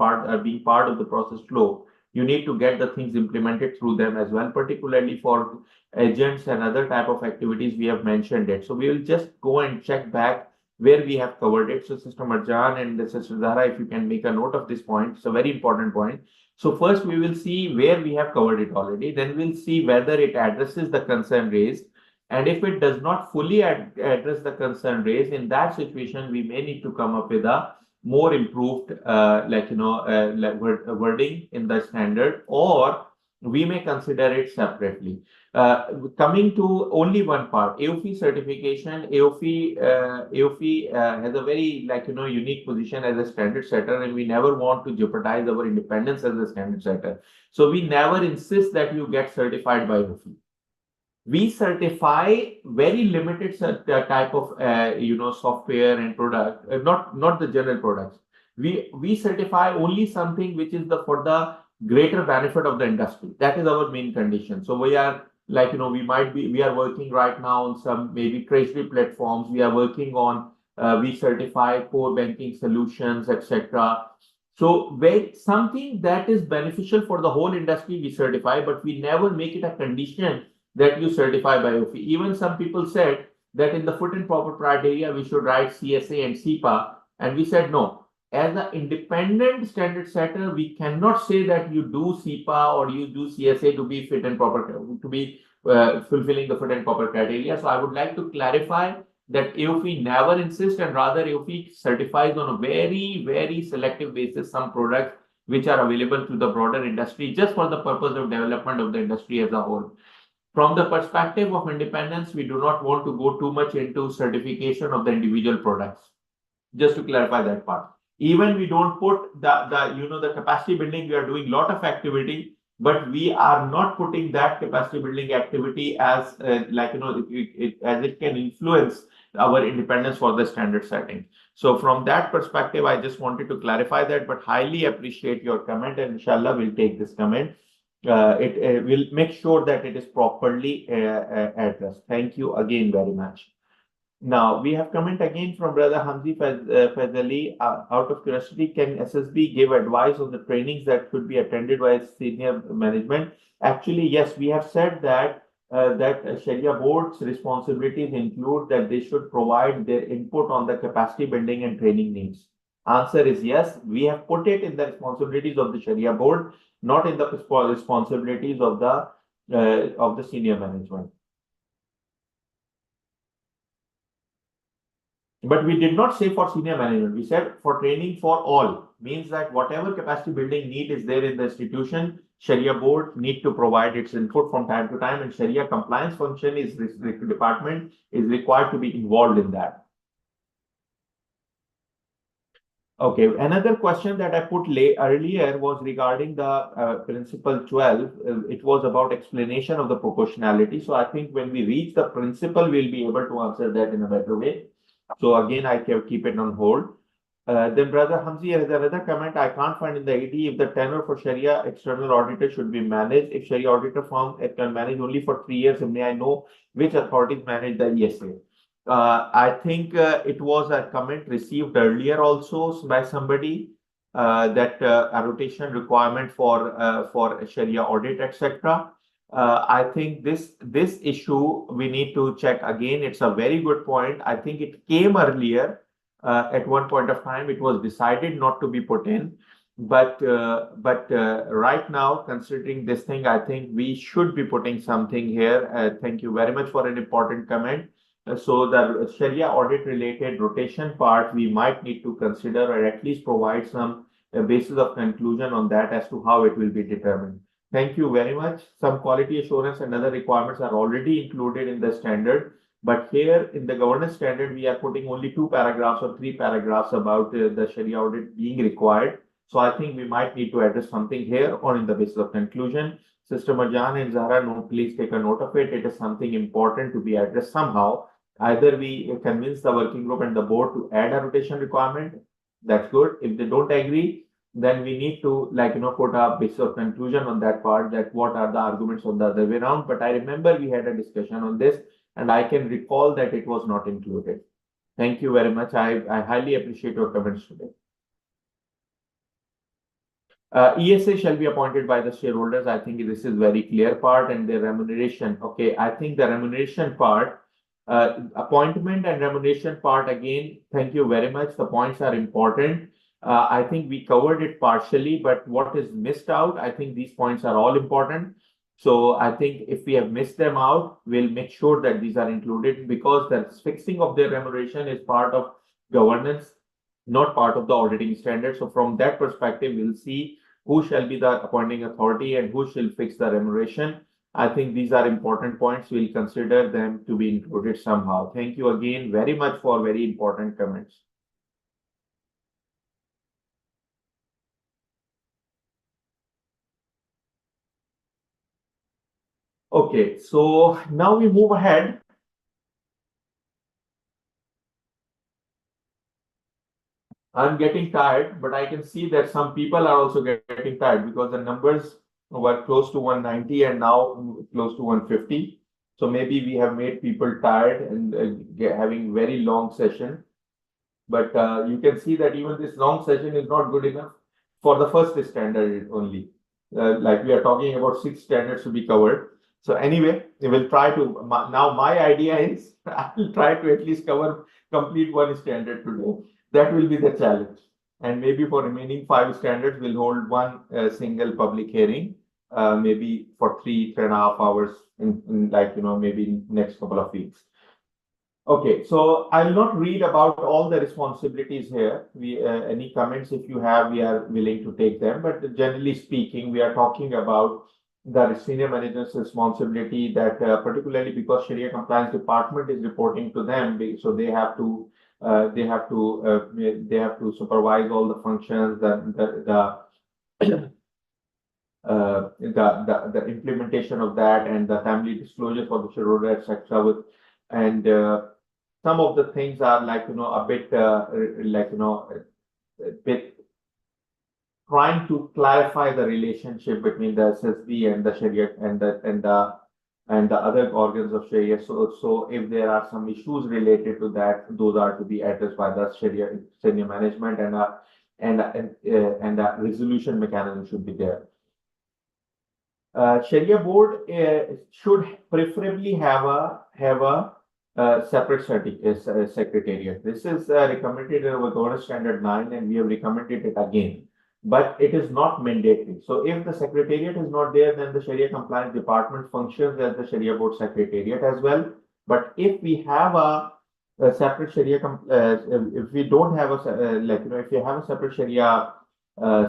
being part of the process flow, you need to get the things implemented through them as well, particularly for agents and other type of activities we have mentioned it. So we will just go and check back where we have covered it. So Sister Marjan and Sister Zahra, if you can make a note of this point, it's a very important point. So first we will see where we have covered it already. Then we'll see whether it addresses the concern raised. And if it does not fully address the concern raised, in that situation, we may need to come up with a more improved, wording in the standard, or we may consider it separately. Coming to only one part, AAOIFI certification, AAOIFI has a very unique position as a standard setter, and we never want to jeopardize our independence as a standard setter. So we never insist that you get certified by AAOIFI. We certify very limited type of software and product, not the general products. We certify only something which is for the greater benefit of the industry. That is our main condition. So we are we are working right now on some maybe treasury platforms. We are working on we certify core banking solutions, etc. So something that is beneficial for the whole industry we certify, but we never make it a condition that you certify by AAOIFI. Even some people said that in the fit and proper criteria we should write CSA and CIPA, and we said no. As an independent standard setter, we cannot say that you do CIPA or you do CSA to be fit and proper, to be fulfilling the fit and proper criteria. So I would like to clarify that AAOIFI never insists, and rather AAOIFI certifies on a very, very selective basis some products which are available to the broader industry just for the purpose of development of the industry as a whole. From the perspective of independence, we do not want to go too much into certification of the individual products. Just to clarify that part. Even we don't put the capacity building, we are doing a lot of activity, but we are not putting that capacity building activity as as it can influence our independence for the standard setting. So from that perspective, I just wanted to clarify that, but highly appreciate your comment, and inshallah we'll take this comment. It will make sure that it is properly addressed. Thank you again very much. Now, we have comment again from Brother Hamzi Fazali. Out of curiosity, can SSB give advice on the trainings that should be attended by senior management? Actually, yes, we have said that Sharia board's responsibilities include that they should provide their input on the capacity building and training needs. Answer is yes. We have put it in the responsibilities of the Sharia board, not in the responsibilities of the senior management. But we did not say for senior management. We said for training for all. Means that whatever capacity building need is there in the institution, Sharia board need to provide its input from time to time, and Sharia compliance function is this department is required to be involved in that. Okay, another question that I put earlier was regarding the principle 12. It was about explanation of the proportionality. So I think when we reach the principle, we'll be able to answer that in a better way. So again, I can keep it on hold. Then Brother Hamzi has another comment. I can't find in the AD if the tenure for Sharia external auditor should be managed. If Sharia auditor firm it can manage only for 3 years, may I know which authorities manage the ESA? I think it was a comment received earlier also by somebody that a rotation requirement for Sharia audit, etc. I think this issue we need to check again. It's a very good point. I think it came earlier. At one point of time, it was decided not to be put in, but right now, considering this thing, I think we should be putting something here. Thank you very much for an important comment. So the Sharia audit related rotation part, we might need to consider or at least provide some basis of conclusion on that as to how it will be determined. Thank you very much. Some quality assurance and other requirements are already included in the standard. But here in the governance standard, we are putting only 2 paragraphs or 3 paragraphs about the Sharia audit being required. So I think we might need to address something here or in the basis of conclusion. Sister Marjan and Zahra, please take a note of it. It is something important to be addressed somehow. Either we convince the working group and the board to add a rotation requirement. That's good. If they don't agree, then we need to put a basis of conclusion on that part, that what are the arguments on the other way around. But I remember we had a discussion on this, and I can recall that it was not included. Thank you very much. I highly appreciate your comments today. ESA shall be appointed by the shareholders. I think this is very clear part, and the remuneration. Okay, I think the remuneration part, appointment and remuneration part, again, thank you very much. The points are important. I think we covered it partially, but what is missed out, I think these points are all important. So I think if we have missed them out, we'll make sure that these are included, because the fixing of their remuneration is part of governance, not part of the auditing standard. So from that perspective, we'll see who shall be the appointing authority and who shall fix the remuneration. I think these are important points. We'll consider them to be included somehow. Thank you again very much for very important comments. Okay, so now we move ahead. I'm getting tired, but I can see that some people are also getting tired, because the numbers were close to 190 and now close to 150. So maybe we have made people tired and having very long session. But you can see that even this long session is not good enough for the first standard only. Like we are talking about 6 standards to be covered. So anyway, we will try to, now my idea is I will try to at least complete 1 standard today. That will be the challenge. And maybe for remaining 5 standards, we'll hold 1 single public hearing, maybe for 3.5 hours in maybe next couple of weeks. Okay, so I'll not read about all the responsibilities here. Any comments, if you have, we are willing to take them. But generally speaking, we are talking about the senior manager's responsibility, that particularly because Sharia compliance department is reporting to them, so they have to supervise all the functions, the implementation of that, and the timely disclosure for the shareholder, etc. And some of the things are a bit trying to clarify the relationship between the SSB and the Sharia and the other organs of Sharia. So if there are some issues related to that, those are to be addressed by the Sharia senior management, and a resolution mechanism should be there. Sharia board should preferably have a separate secretariat. This is recommended in our governance standard 9, and we have recommended it again. But it is not mandatory. So if the secretariat is not there, then the Sharia compliance department functions as the Sharia board secretariat as well. But if we have a a separate Sharia, if we don't have a, if you have a separate Sharia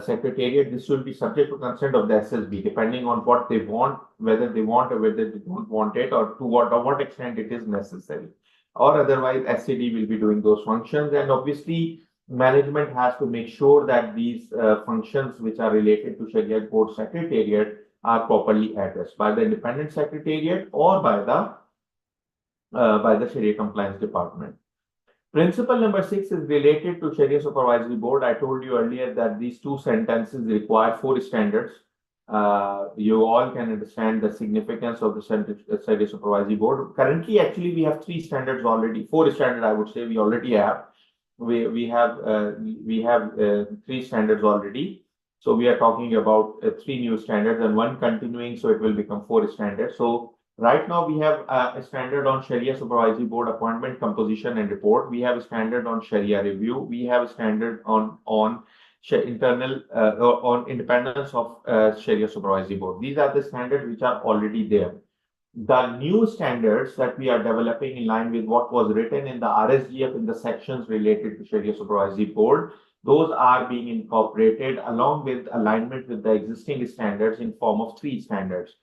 secretariat, this will be subject to consent of the SSB, depending on what they want, whether they want or whether they don't want it, or to what extent it is necessary. Or otherwise, SCD will be doing those functions. And obviously, management has to make sure that these functions which are related to Sharia Court Secretariat are properly addressed by the independent secretariat or by the Sharia Compliance Department. Principle number 6 is related to Sharia Supervisory Board. I told you earlier that these two sentences require 4 standards. You all can understand the significance of the Sharia Supervisory Board. Currently, actually, we have 3 standards already. 4 standards, I would say, we already have. We have 3 standards already. So we are talking about 3 new standards and 1 continuing, so it will become 4 standards. So right now we have a standard on Sharia Supervisory Board appointment, composition, and report. We have a standard on Sharia review. We have a standard on independence of Sharia Supervisory Board. These are the standards which are already there. The new standards that we are developing in line with what was written in the RSGF in the sections related to Sharia Supervisory Board, those are being incorporated along with alignment with the existing standards in form of 3 standards.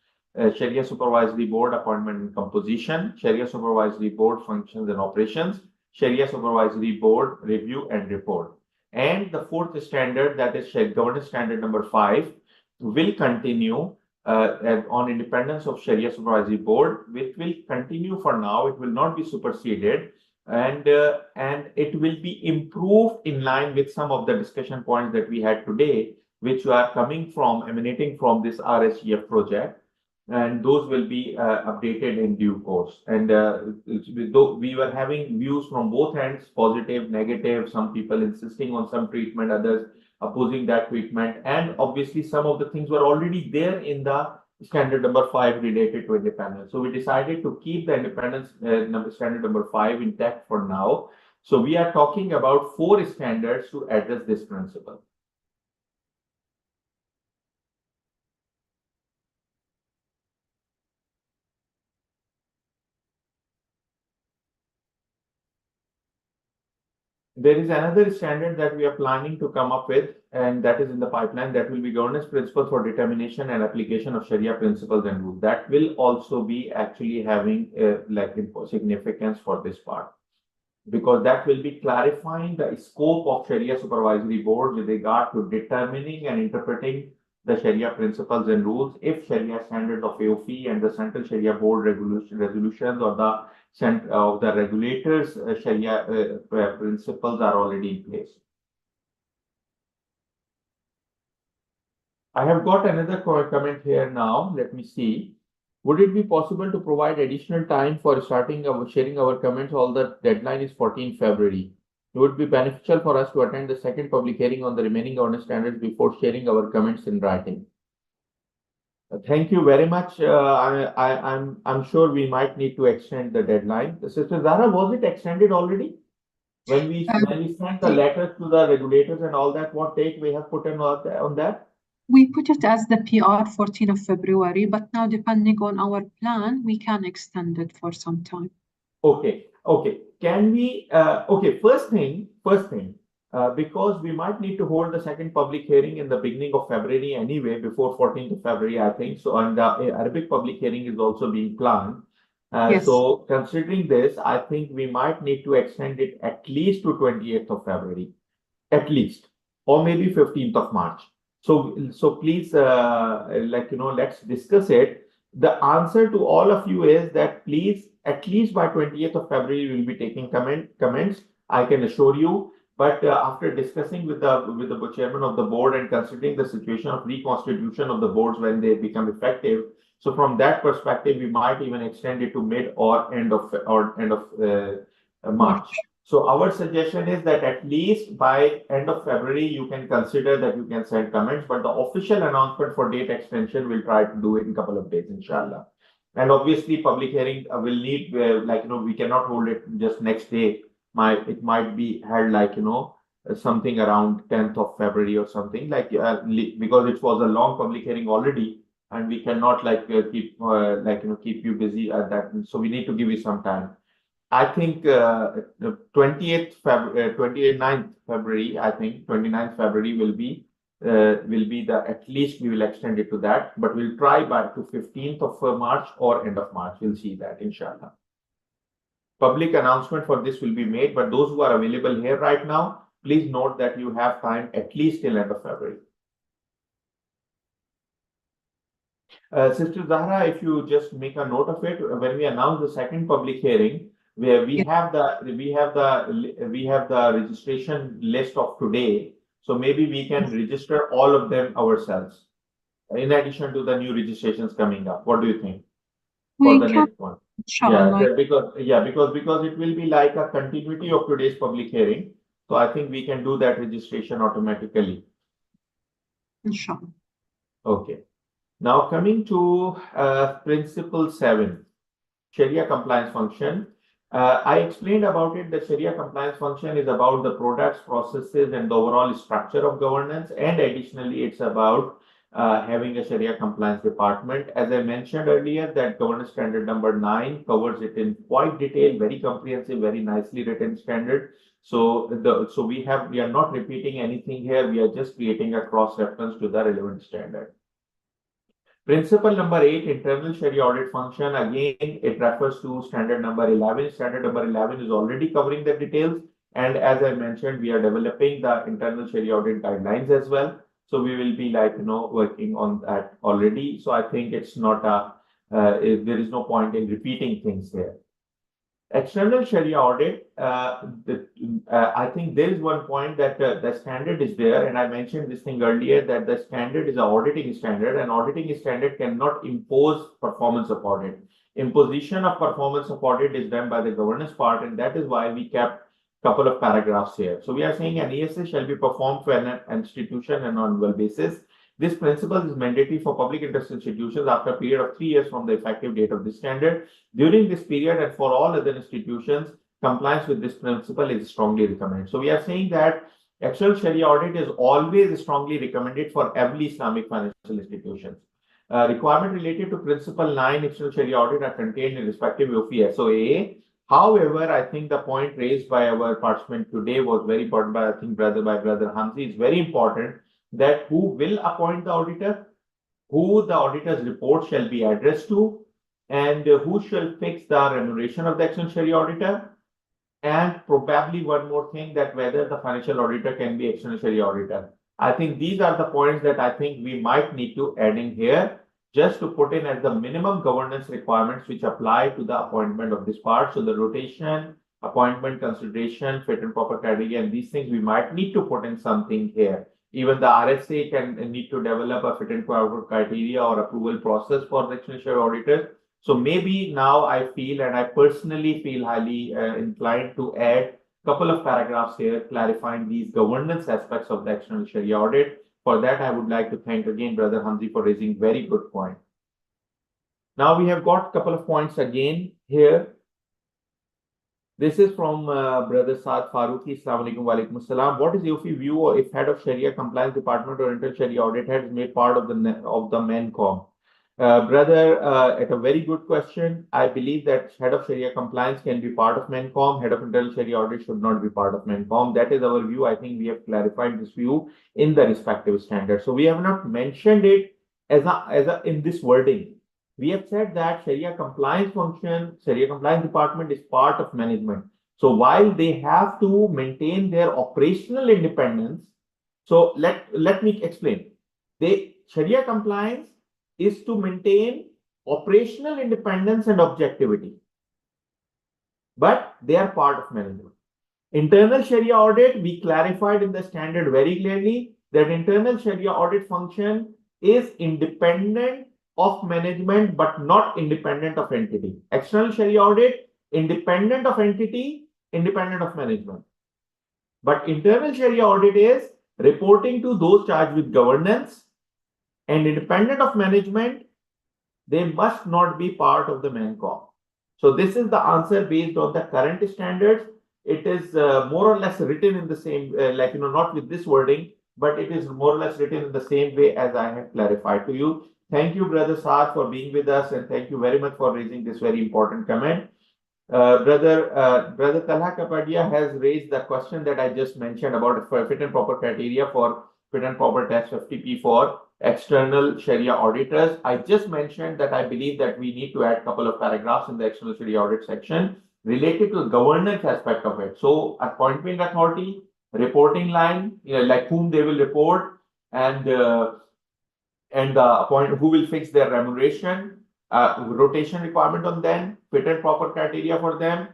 Sharia Supervisory Board appointment and composition, Sharia Supervisory Board functions and operations, Sharia Supervisory Board review and report. And the 4th standard, that is governance standard number 5, will continue on independence of Sharia Supervisory Board, which will continue for now. It will not be superseded, and it will be improved in line with some of the discussion points that we had today, which are emanating from this RSGF project. And those will be updated in due course. And we were having views from both ends, positive, negative, some people insisting on some treatment, others opposing that treatment. And obviously, some of the things were already there in the standard number 5 related to independence. So we decided to keep the independence standard number 5 intact for now. So we are talking about 4 standards to address this principle. There is another standard that we are planning to come up with, and that is in the pipeline. That will be governance principles for determination and application of Sharia principles and rules. That will also be actually having significance for this part, because that will be clarifying the scope of Sharia Supervisory Board with regard to determining and interpreting the Sharia principles and rules if Sharia standards of AAOIFI and the Central Sharia Board resolutions or the regulators' Sharia principles are already in place. I have got another comment here now. Let me see. Would it be possible to provide additional time for sharing our comments? All the deadline is 14 February. It would be beneficial for us to attend the second public hearing on the remaining governance standards before sharing our comments in writing. Thank you very much. I'm sure we might need to extend the deadline. Sister Zara, was it extended already? When we sent the letters to the regulators and all that, what date we have put in on that? We put it as the PR 14 of February, but now depending on our plan, we can extend it for some time. Okay. Can we, first thing, because we might need to hold the second public hearing in the beginning of February anyway, before 14th of February, I think. So, and the Arabic public hearing is also being planned. Yes. So considering this, I think we might need to extend it at least to 28th of February, at least, or maybe 15th of March. So please, let's discuss it. The answer to all of you is that please, at least by 20th of February, we will be taking comments. I can assure you. But after discussing with the chairman of the board and considering the situation of reconstitution of the boards when they become effective, so from that perspective, we might even extend it to mid or end of March. So our suggestion is that at least by end of February, you can consider that you can send comments, but the official announcement for date extension, we'll try to do it in a couple of days, inshallah. And obviously, public hearing will need, we cannot hold it just next day. It might be held something around 10th of February or something because it was a long public hearing already, and we cannot keep you busy at that. So we need to give you some time. I think the 29th February, I think 29th February will be the, at least we will extend it to that, but we'll try by to 15th of March or end of March. We'll see that, inshallah. Public announcement for this will be made, but those who are available here right now, please note that you have time at least till end of February. Sister Zahra, if you just make a note of it, when we announce the second public hearing, where we have the registration list of today, so maybe we can register all of them ourselves, in addition to the new registrations coming up. What do you think for the next one? Inshallah. Because it will be like a continuity of today's public hearing, so I think we can do that registration automatically. Inshallah. Okay. Now coming to principle 7, Sharia compliance function. I explained about it. The Sharia compliance function is about the products, processes, and the overall structure of governance. And additionally, it's about having a Sharia compliance department. As I mentioned earlier, that governance standard number 9 covers it in quite detail, very comprehensive, very nicely written standard. So we are not repeating anything here. We are just creating a cross reference to the relevant standard. Principle number 8, internal Sharia audit function. Again, it refers to standard number 11. Standard number 11 is already covering the details. And as I mentioned, we are developing the internal Sharia audit guidelines as well. So we will be working on that already. So I think it's not there is no point in repeating things here. External Sharia audit, I think there is one point that the standard is there, and I mentioned this thing earlier, that the standard is an auditing standard, and auditing standard cannot impose performance of audit. Imposition of performance of audit is done by the governance part, and that is why we kept a couple of paragraphs here. So we are saying an ESA shall be performed for an institution on an annual basis. This principle is mandatory for public interest institutions after a period of 3 years from the effective date of the standard. During this period and for all other institutions, compliance with this principle is strongly recommended. So we are saying that external Sharia audit is always strongly recommended for every Islamic financial institutions. Requirement related to principle 9 external Sharia audit are contained in respective AAOIFI SOA. However, I think the point raised by our participant today was very important by Brother Hamzi. It's very important that who will appoint the auditor, who the auditor's report shall be addressed to, and who shall fix the remuneration of the external Sharia auditor, and probably one more thing, that whether the financial auditor can be external Sharia auditor. I think these are the points that I think we might need to add in here, just to put in as the minimum governance requirements which apply to the appointment of this part. So the rotation, appointment, consideration, fit and proper criteria, and these things we might need to put in something here. Even the RSA can need to develop a fit and proper criteria or approval process for the external Sharia auditors. So maybe now I feel, and I personally feel highly inclined to add a couple of paragraphs here clarifying these governance aspects of the external Sharia audit. For that, I would like to thank again Brother Hamzi for raising very good point. Now we have got a couple of points again here. This is from Brother Saad Farooqi. Assalamu alaikum wa alaikum assalam. What is AAOIFI view or if head of Sharia compliance department or internal Sharia audit head is made part of the MENCOM? Brother, at a very good question. I believe that head of Sharia compliance can be part of MENCOM. Head of internal Sharia audit should not be part of MENCOM. That is our view. I think we have clarified this view in the respective standard. So we have not mentioned it in this wording. We have said that Sharia compliance function, Sharia compliance department is part of management. So while they have to maintain their operational independence, so let me explain. Sharia compliance is to maintain operational independence and objectivity, but they are part of management. Internal Sharia audit, we clarified in the standard very clearly that internal Sharia audit function is independent of management, but not independent of entity. External Sharia audit, independent of entity, independent of management. But internal Sharia audit is reporting to those charged with governance and independent of management. They must not be part of the MENCOM. So this is the answer based on the current standards. It is more or less written in the same, not with this wording, but it is more or less written in the same way as I have clarified to you. Thank you, Brother Saad, for being with us, and thank you very much for raising this very important comment. Brother Talha Kapadia has raised the question that I just mentioned about fit and proper criteria for fit and proper test FTP for external Sharia auditors. I just mentioned that I believe that we need to add a couple of paragraphs in the external Sharia audit section related to the governance aspect of it. So appointment authority, reporting line, like whom they will report, and who will fix their remuneration, rotation requirement on them, fit and proper criteria for them.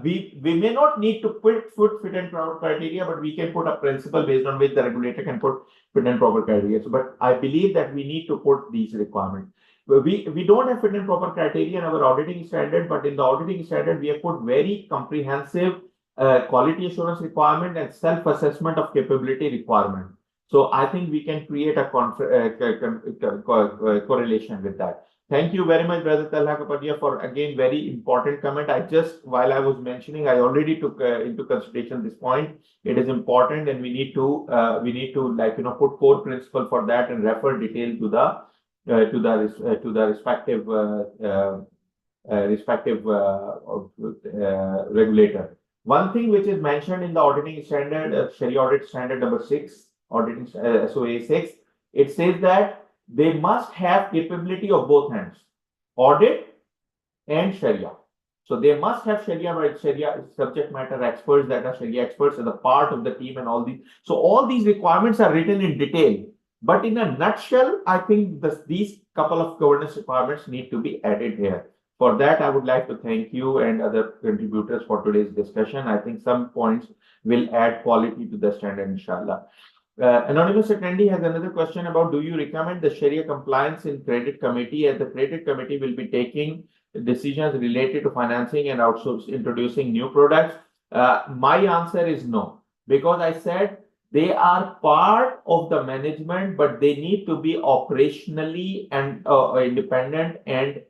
We may not need to put fit and proper criteria, but we can put a principle based on which the regulator can put fit and proper criteria. So, but I believe that we need to put these requirements. We don't have fit and proper criteria in our auditing standard, but in the auditing standard, we have put very comprehensive quality assurance requirement and self-assessment of capability requirement. So I think we can create a correlation with that. Thank you very much, Brother Talha Kapadia, for again very important comment. While I was mentioning, I already took into consideration this point. It is important, and we need to put core principle for that and refer detail to the respective regulator. One thing which is mentioned in the auditing standard, Sharia audit standard number 6, auditing SOA 6, it says that they must have capability of both hands, audit and Sharia. So they must have Sharia subject matter experts that are Sharia experts as a part of the team and all these. So all these requirements are written in detail. But in a nutshell, I think these couple of governance requirements need to be added here. For that, I would like to thank you and other contributors for today's discussion. I think some points will add quality to the standard, inshallah. Anonymous attendee has another question about, do you recommend the Sharia compliance in credit committee, as the credit committee will be taking decisions related to financing and introducing new products? My answer is no, because I said they are part of the management, but they need to be operationally and independent and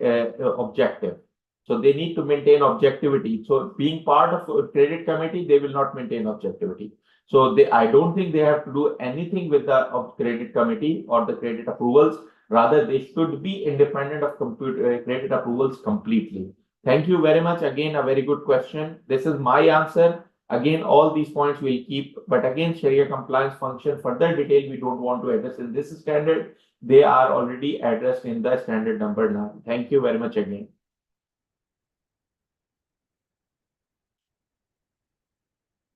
objective. So they need to maintain objectivity. So being part of a credit committee, they will not maintain objectivity. So I don't think they have to do anything with the credit committee or the credit approvals. Rather, they should be independent of credit approvals completely. Thank you very much. Again, a very good question. This is my answer. Again, all these points we'll keep, but again, Sharia compliance function, further detail we don't want to address in this standard. They are already addressed in the standard number 9. Thank you very much again.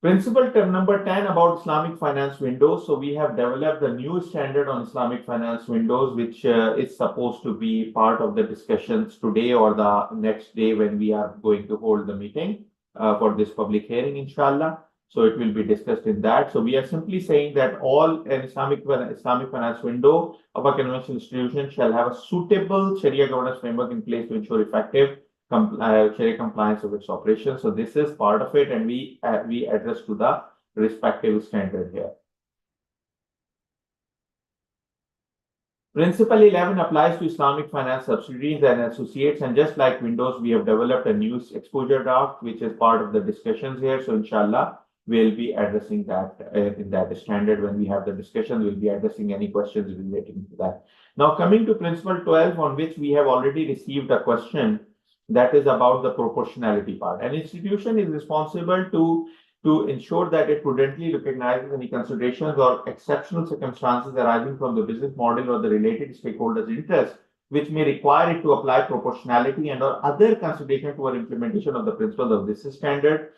Principle term number 10 about Islamic finance windows. So we have developed a new standard on Islamic finance windows, which is supposed to be part of the discussions today or the next day when we are going to hold the meeting for this public hearing, inshallah. So it will be discussed in that. So we are simply saying that all an Islamic finance window of a conventional institution shall have a suitable Sharia governance framework in place to ensure effective Sharia compliance of its operations. So this is part of it, and we address to the respective standard here. Principle 11 applies to Islamic finance subsidiaries and associates, and just like Windows, we have developed a new exposure draft, which is part of the discussions here. So inshallah, we'll be addressing that in that standard. When we have the discussion, we'll be addressing any questions relating to that. Now, coming to principle 12, on which we have already received a question, that is about the proportionality part. An institution is responsible to ensure that it prudently recognizes any considerations or exceptional circumstances arising from the business model or the related stakeholders' interest, which may require it to apply proportionality and or other consideration toward implementation of the principles of this standard.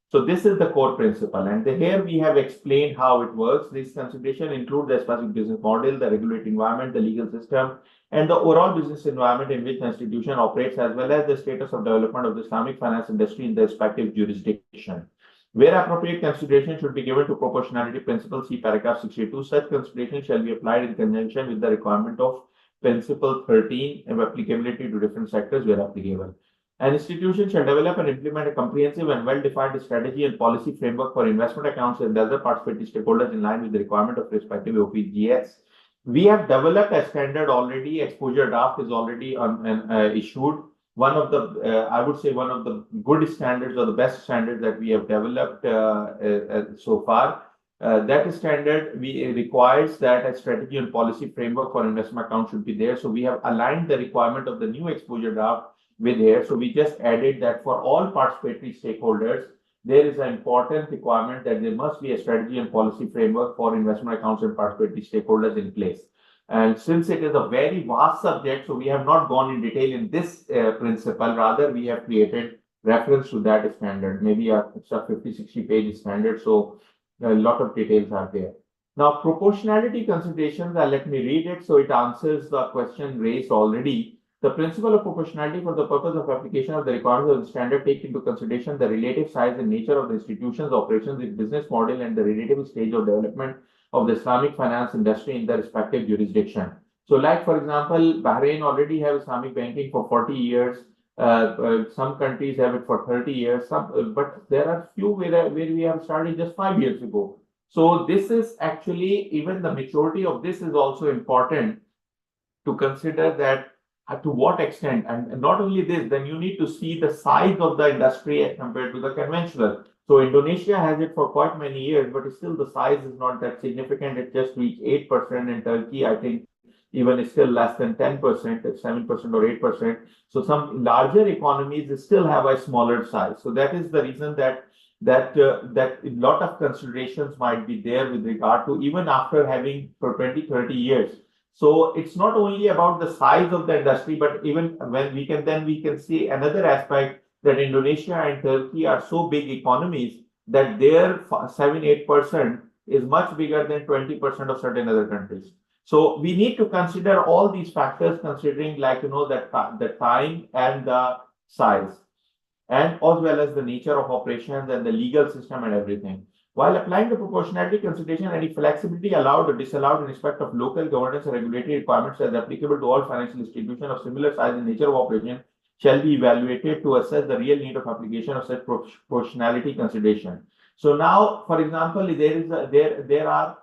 So this is the core principle, and here we have explained how it works. These considerations include the specific business model, the regulatory environment, the legal system, and the overall business environment in which the institution operates, as well as the status of development of the Islamic finance industry in the respective jurisdiction. Where appropriate consideration should be given to proportionality principle, see paragraph 62. Such consideration shall be applied in conjunction with the requirement of principle 13 and applicability to different sectors where applicable. An institution shall develop and implement a comprehensive and well-defined strategy and policy framework for investment accounts and other participating stakeholders in line with the requirement of respective OPGS. We have developed a standard already. Exposure draft is already issued. One of the, I would say, one of the good standards or the best standards that we have developed so far. That standard requires that a strategy and policy framework for investment account should be there. So we have aligned the requirement of the new exposure draft with here. So we just added that for all participatory stakeholders, there is an important requirement that there must be a strategy and policy framework for investment accounts and participatory stakeholders in place. And since it is a very vast subject, so we have not gone in detail in this principle, rather we have created reference to that standard, maybe it's a 50-60 page standard, so a lot of details are there. Now, proportionality considerations, let me read it so it answers the question raised already. The principle of proportionality for the purpose of application of the requirements of the standard take into consideration the relative size and nature of the institution's operations, its business model, and the relative stage of development of the Islamic finance industry in the respective jurisdiction. So like, for example, Bahrain already have Islamic banking for 40 years. Some countries have it for 30 years, but there are few where we have started just 5 years ago. So this is actually, even the maturity of this is also important to consider that to what extent, and not only this, then you need to see the size of the industry as compared to the conventional. So Indonesia has it for quite many years, but still the size is not that significant. It just reached 8%. In Turkey, I think even is still less than 10%, 7% or 8%. So some larger economies still have a smaller size. So that is the reason that a lot of considerations might be there with regard to even after having for 20, 30 years. So it's not only about the size of the industry, but even when we can see another aspect that Indonesia and Turkey are so big economies that their 7-8% is much bigger than 20% of certain other countries. So we need to consider all these factors, considering the time and the size, and as well as the nature of operations and the legal system and everything. While applying the proportionality consideration, any flexibility allowed or disallowed in respect of local governance and regulatory requirements as applicable to all financial institutions of similar size and nature of operation shall be evaluated to assess the real need of application of such proportionality consideration. So now, for example, there are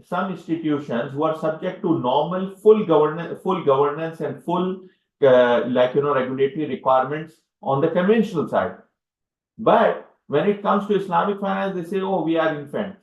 some institutions who are subject to normal full governance and full regulatory requirements on the conventional side. But when it comes to Islamic finance, they say, oh, we are infants.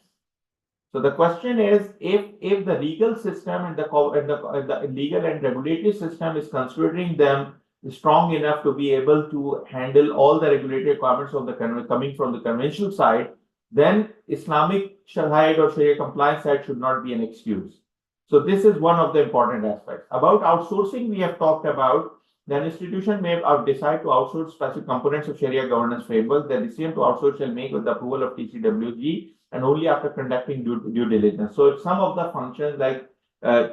So the question is, if the legal system and the legal and regulatory system is considering them strong enough to be able to handle all the regulatory requirements of coming from the conventional side, then Islamic side or Sharia compliance side should not be an excuse. So this is one of the important aspects. About outsourcing, we have talked about. The institution may decide to outsource specific components of Sharia governance framework. The decision to outsource shall make with the approval of TCWG and only after conducting due diligence. So some of the functions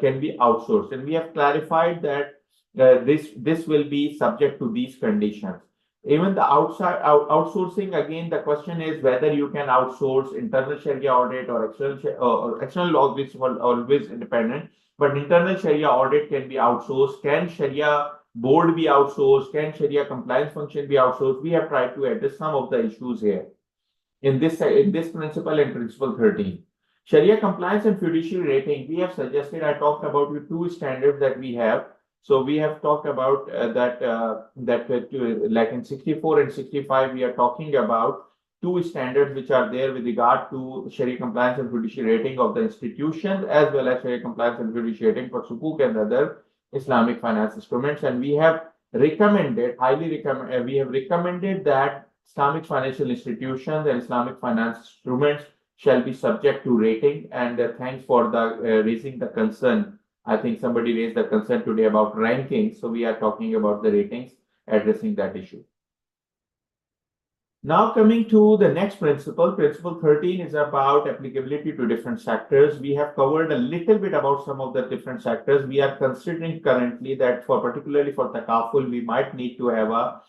can be outsourced, and we have clarified that this will be subject to these conditions. Even the outsourcing, again, the question is whether you can outsource internal Sharia audit or external audits always independent, but internal Sharia audit can be outsourced. Can Sharia board be outsourced? Can Sharia compliance function be outsourced? We have tried to address some of the issues here in this principle and principle 13. Sharia compliance and fiduciary rating, we have suggested, I talked about with two standards that we have. So we have talked about like in 64 and 65, we are talking about two standards which are there with regard to Sharia compliance and fiduciary rating of the institutions, as well as Sharia compliance and fiduciary rating for sukuk and other Islamic finance instruments. And we have recommended, we have recommended that Islamic financial institutions and Islamic finance instruments shall be subject to rating. And thanks for raising the concern. I think somebody raised the concern today about rankings. So we are talking about the ratings, addressing that issue. Now coming to the next principle, principle 13 is about applicability to different sectors. We have covered a little bit about some of the different sectors. We are considering currently that particularly for Takaful, we might need to have a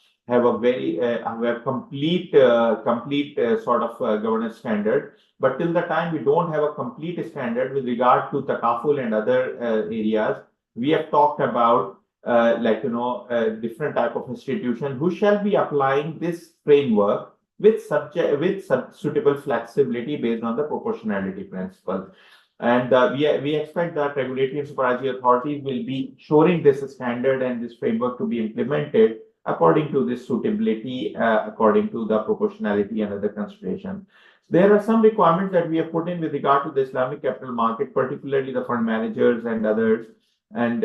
complete sort of governance standard. But till the time we don't have a complete standard with regard to Takaful and other areas, we have talked about different type of institution who shall be applying this framework with suitable flexibility based on the proportionality principle. And we expect that regulatory and supervisory authorities will be ensuring this standard and this framework to be implemented according to this suitability, according to the proportionality and other considerations. There are some requirements that we have put in with regard to the Islamic capital market, particularly the fund managers and others. And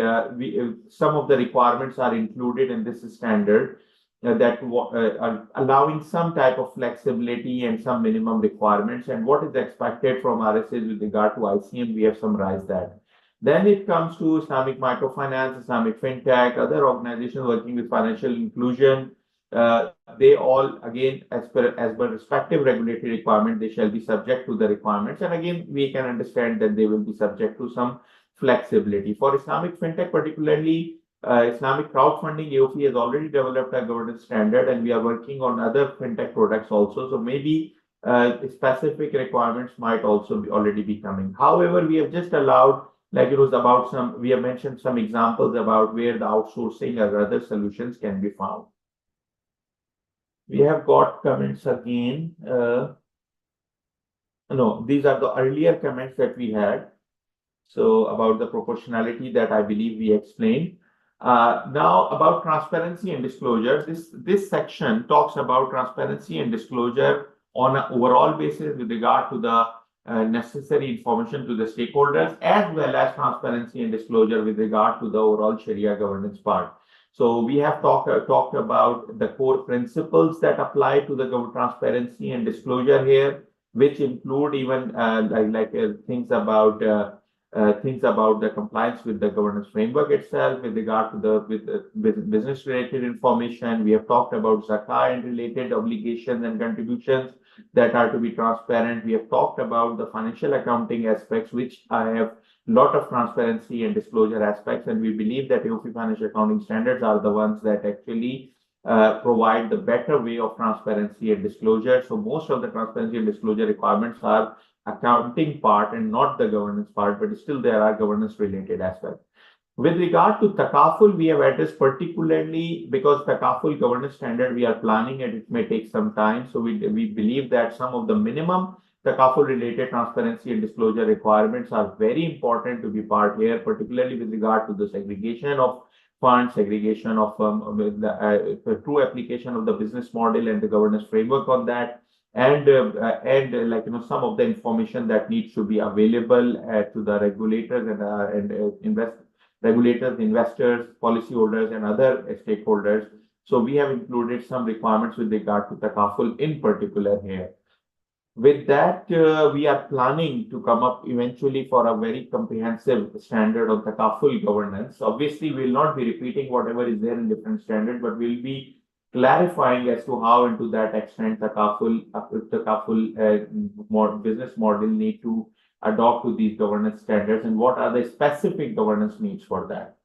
some of the requirements are included in this standard. are allowing some type of flexibility and some minimum requirements, and what is expected from RSAs with regard to ICM, we have summarized that. Then it comes to Islamic microfinance, Islamic fintech, other organizations working with financial inclusion. They all, again, as per respective regulatory requirement, they shall be subject to the requirements. And again, we can understand that they will be subject to some flexibility. For Islamic fintech, particularly Islamic crowdfunding, AOIFI has already developed a governance standard, and we are working on other fintech products also. So maybe specific requirements might also already be coming. However, we have just allowed, like it was about some, we have mentioned some examples about where the outsourcing or other solutions can be found. We have got comments again. No, these are the earlier comments that we had. So about the proportionality that I believe we explained. Now about transparency and disclosure. This section talks about transparency and disclosure on an overall basis with regard to the necessary information to the stakeholders, as well as transparency and disclosure with regard to the overall Sharia governance part. So we have talked about the core principles that apply to the transparency and disclosure here, which include even things about the compliance with the governance framework itself, with regard to the business related information. We have talked about zakah and related obligations and contributions that are to be transparent. We have talked about the financial accounting aspects, which I have lot of transparency and disclosure aspects, and we believe that AAOIFI financial accounting standards are the ones that actually provide the better way of transparency and disclosure. So most of the transparency and disclosure requirements are accounting part and not the governance part, but still there are governance related aspects. With regard to Takaful, we have addressed particularly because Takaful governance standard we are planning and it may take some time. So we believe that some of the minimum Takaful related transparency and disclosure requirements are very important to be part here, particularly with regard to the segregation of funds, segregation of true application of the business model and the governance framework on that. And some of the information that needs to be available to the regulators and regulators, investors, policyholders, and other stakeholders. So we have included some requirements with regard to Takaful in particular here. With that, we are planning to come up eventually for a very comprehensive standard on Takaful governance. Obviously, we will not be repeating whatever is there in different standards, but we'll be clarifying as to how and to that extent Takaful business model need to adopt to these governance standards and what are the specific governance needs for that.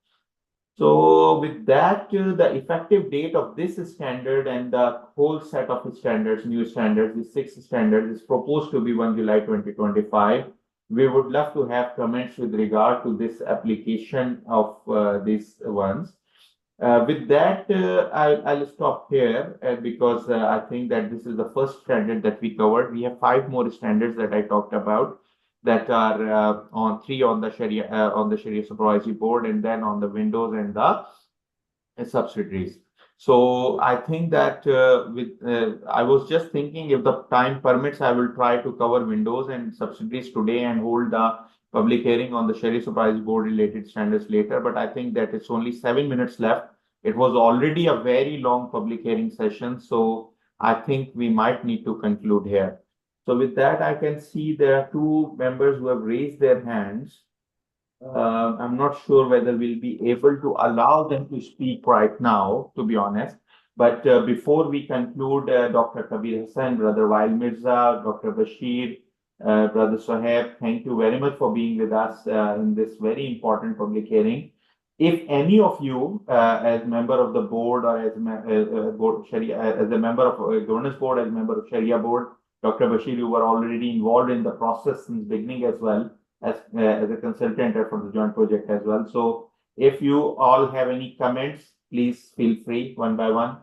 So with that, the effective date of this standard and the whole set of standards, new standards, the 6 standards is proposed to be 1 July 2025. We would love to have comments with regard to this application of these ones. With that, I'll stop here because I think that this is the first standard that we covered. We have 5 more standards that I talked about that are on 3 on the Sharia Supervisory Board and then on the windows and the subsidiaries. So I think that I was just thinking if the time permits, I will try to cover windows and subsidiaries today and hold the public hearing on the Sharia Supervisory Board related standards later. But I think that it's only 7 minutes left. It was already a very long public hearing session. So I think we might need to conclude here. So with that, I can see there are 2 members who have raised their hands. I'm not sure whether we'll be able to allow them to speak right now, to be honest. But before we conclude, Dr. Kabir Hassan, Brother Wael Mirza, Dr. Bashir, Brother Sohaib, thank you very much for being with us in this very important public hearing. If any of you, as member of the board or as a member of governance board, as a member of Sharia board, Dr. Bashir, you were already involved in the process since beginning as well as a consultant for the joint project as well. So if you all have any comments, please feel free one by one.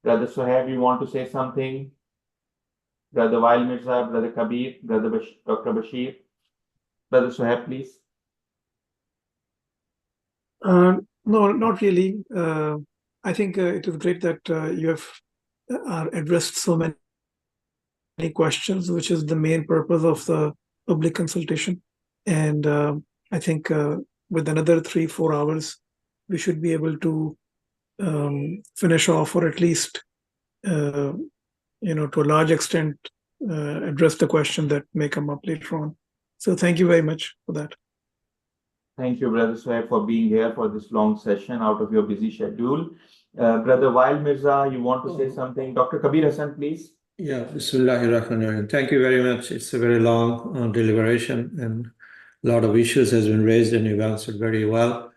Brother Sohaib, you want to say something? Brother Wael Mirza, Brother Kabir, Dr. Bashir. Brother Sohaib, please. No, not really. I think it is great that you have addressed so many questions, which is the main purpose of the public consultation. And I think with another 3-4 hours, we should be able to finish off, or at least, to a large extent, address the question that may come up later on. So thank you very much for that. Thank you, Brother Suhaib, for being here for this long session out of your busy schedule. Brother Wael Mirza, you want to say something? Dr. Kabir Hassan, please. Yeah, Bismillahirrahmanirrahim. Thank you very much. It's a very long deliberation, and a lot of issues has been raised, and you've answered very well.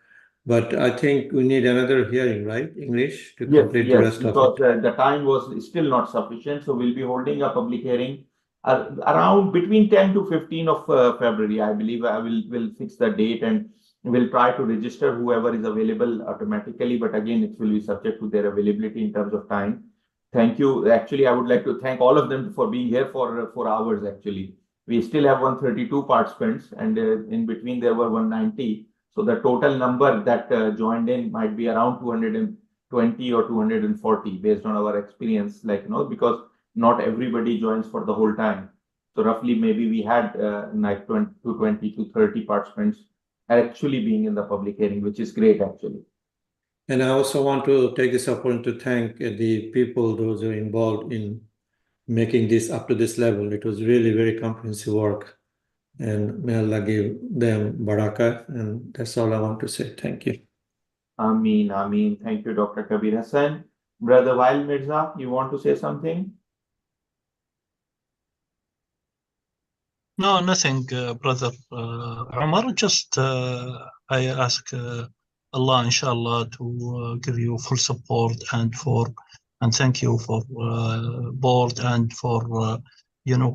But I think we need another hearing, right? English to complete the rest of it. Because the time was still not sufficient. So we'll be holding a public hearing around between 10 to 15 of February. I believe I will fix the date, and we'll try to register whoever is available automatically. But again, it will be subject to their availability in terms of time. Thank you. Actually, I would like to thank all of them for being here for 4 hours. Actually, we still have 132 participants, and in between there were 190. So the total number that joined in might be around 220 or 240 based on our experience, because not everybody joins for the whole time. So roughly maybe we had 20 to 30 participants actually being in the public hearing, which is great actually. And I also want to take this opportunity to thank the people, those who are involved in making this up to this level. It was really very comprehensive work. And may Allah give them barakah. And that's all I want to say. Thank you. Ameen, Ameen. Thank you, Dr. Kabir Hassan. Brother Wael Mirza, you want to say something? No, nothing, Brother Umar. Just I ask Allah, inshallah, to give you full support and thank you for board and for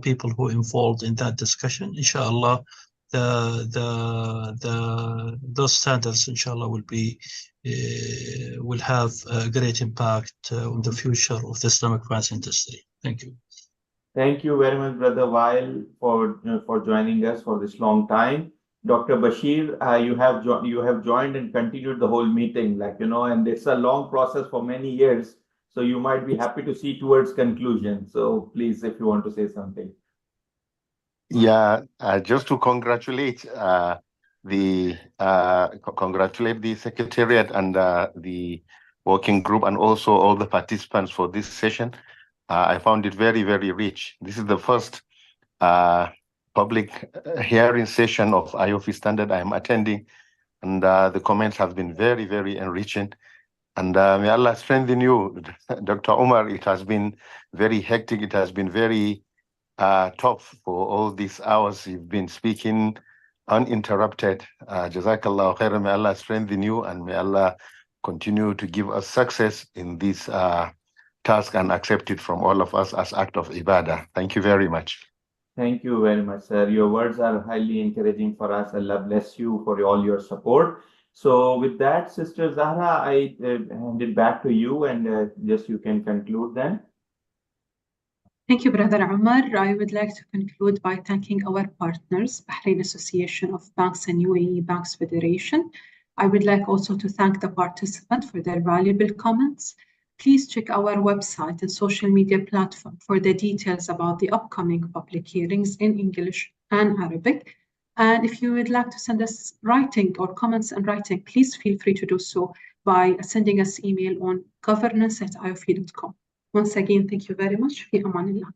people who involved in that discussion. Inshallah, those standards, inshallah, will have a great impact on the future of the Islamic finance industry. Thank you. Thank you very much, Brother Wael, for joining us for this long time. Dr. Bashir, you have joined and continued the whole meeting, and it's a long process for many years. So you might be happy to see towards conclusion. So please, if you want to say something. Yeah, just to congratulate the Secretariat and the working group, and also all the participants for this session. I found it very, very rich. This is the first public hearing session of AAOIFI Standard I am attending, and the comments have been very, very enriching. And may Allah strengthen you, Dr. Umar. It has been very hectic. It has been very tough for all these hours you've been speaking uninterrupted. Jazakallah khairan. May Allah strengthen you, and may Allah continue to give us success in this task and accept it from all of us as act of ibadah. Thank you very much. Thank you very much, sir. Your words are highly encouraging for us. Allah bless you for all your support. So with that, Sister Zahra, I hand it back to you, and just you can conclude then. Thank you, Brother Umar. I would like to conclude by thanking our partners, Bahrain Association of Banks and UAE Banks Federation. I would like also to thank the participants for their valuable comments. Please check our website and social media platform for the details about the upcoming public hearings in English and Arabic. And if you would like to send us writing or comments in writing, please feel free to do so by sending us email on governance@iofi.com. Once again, thank you very much. Fi amanillah.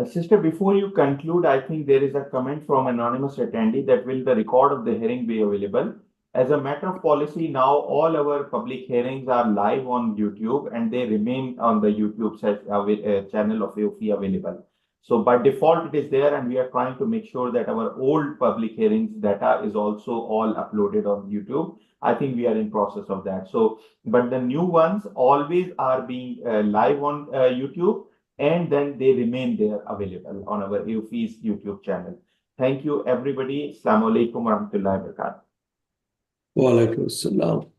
Sister, before you conclude, I think there is a comment from anonymous attendee that will the record of the hearing be available? As a matter of policy, now all our public hearings are live on YouTube, and they remain on the YouTube channel of AAOIFI available. So by default, it is there, and we are trying to make sure that our old public hearings data is also all uploaded on YouTube. I think we are in process of that. So, but the new ones always are being live on YouTube, and then they remain there available on our AAOIFI's YouTube channel. Thank you, everybody. Assalamu alaikum wa rahmatullahi wa barakatuh. Wa alaikum assalam.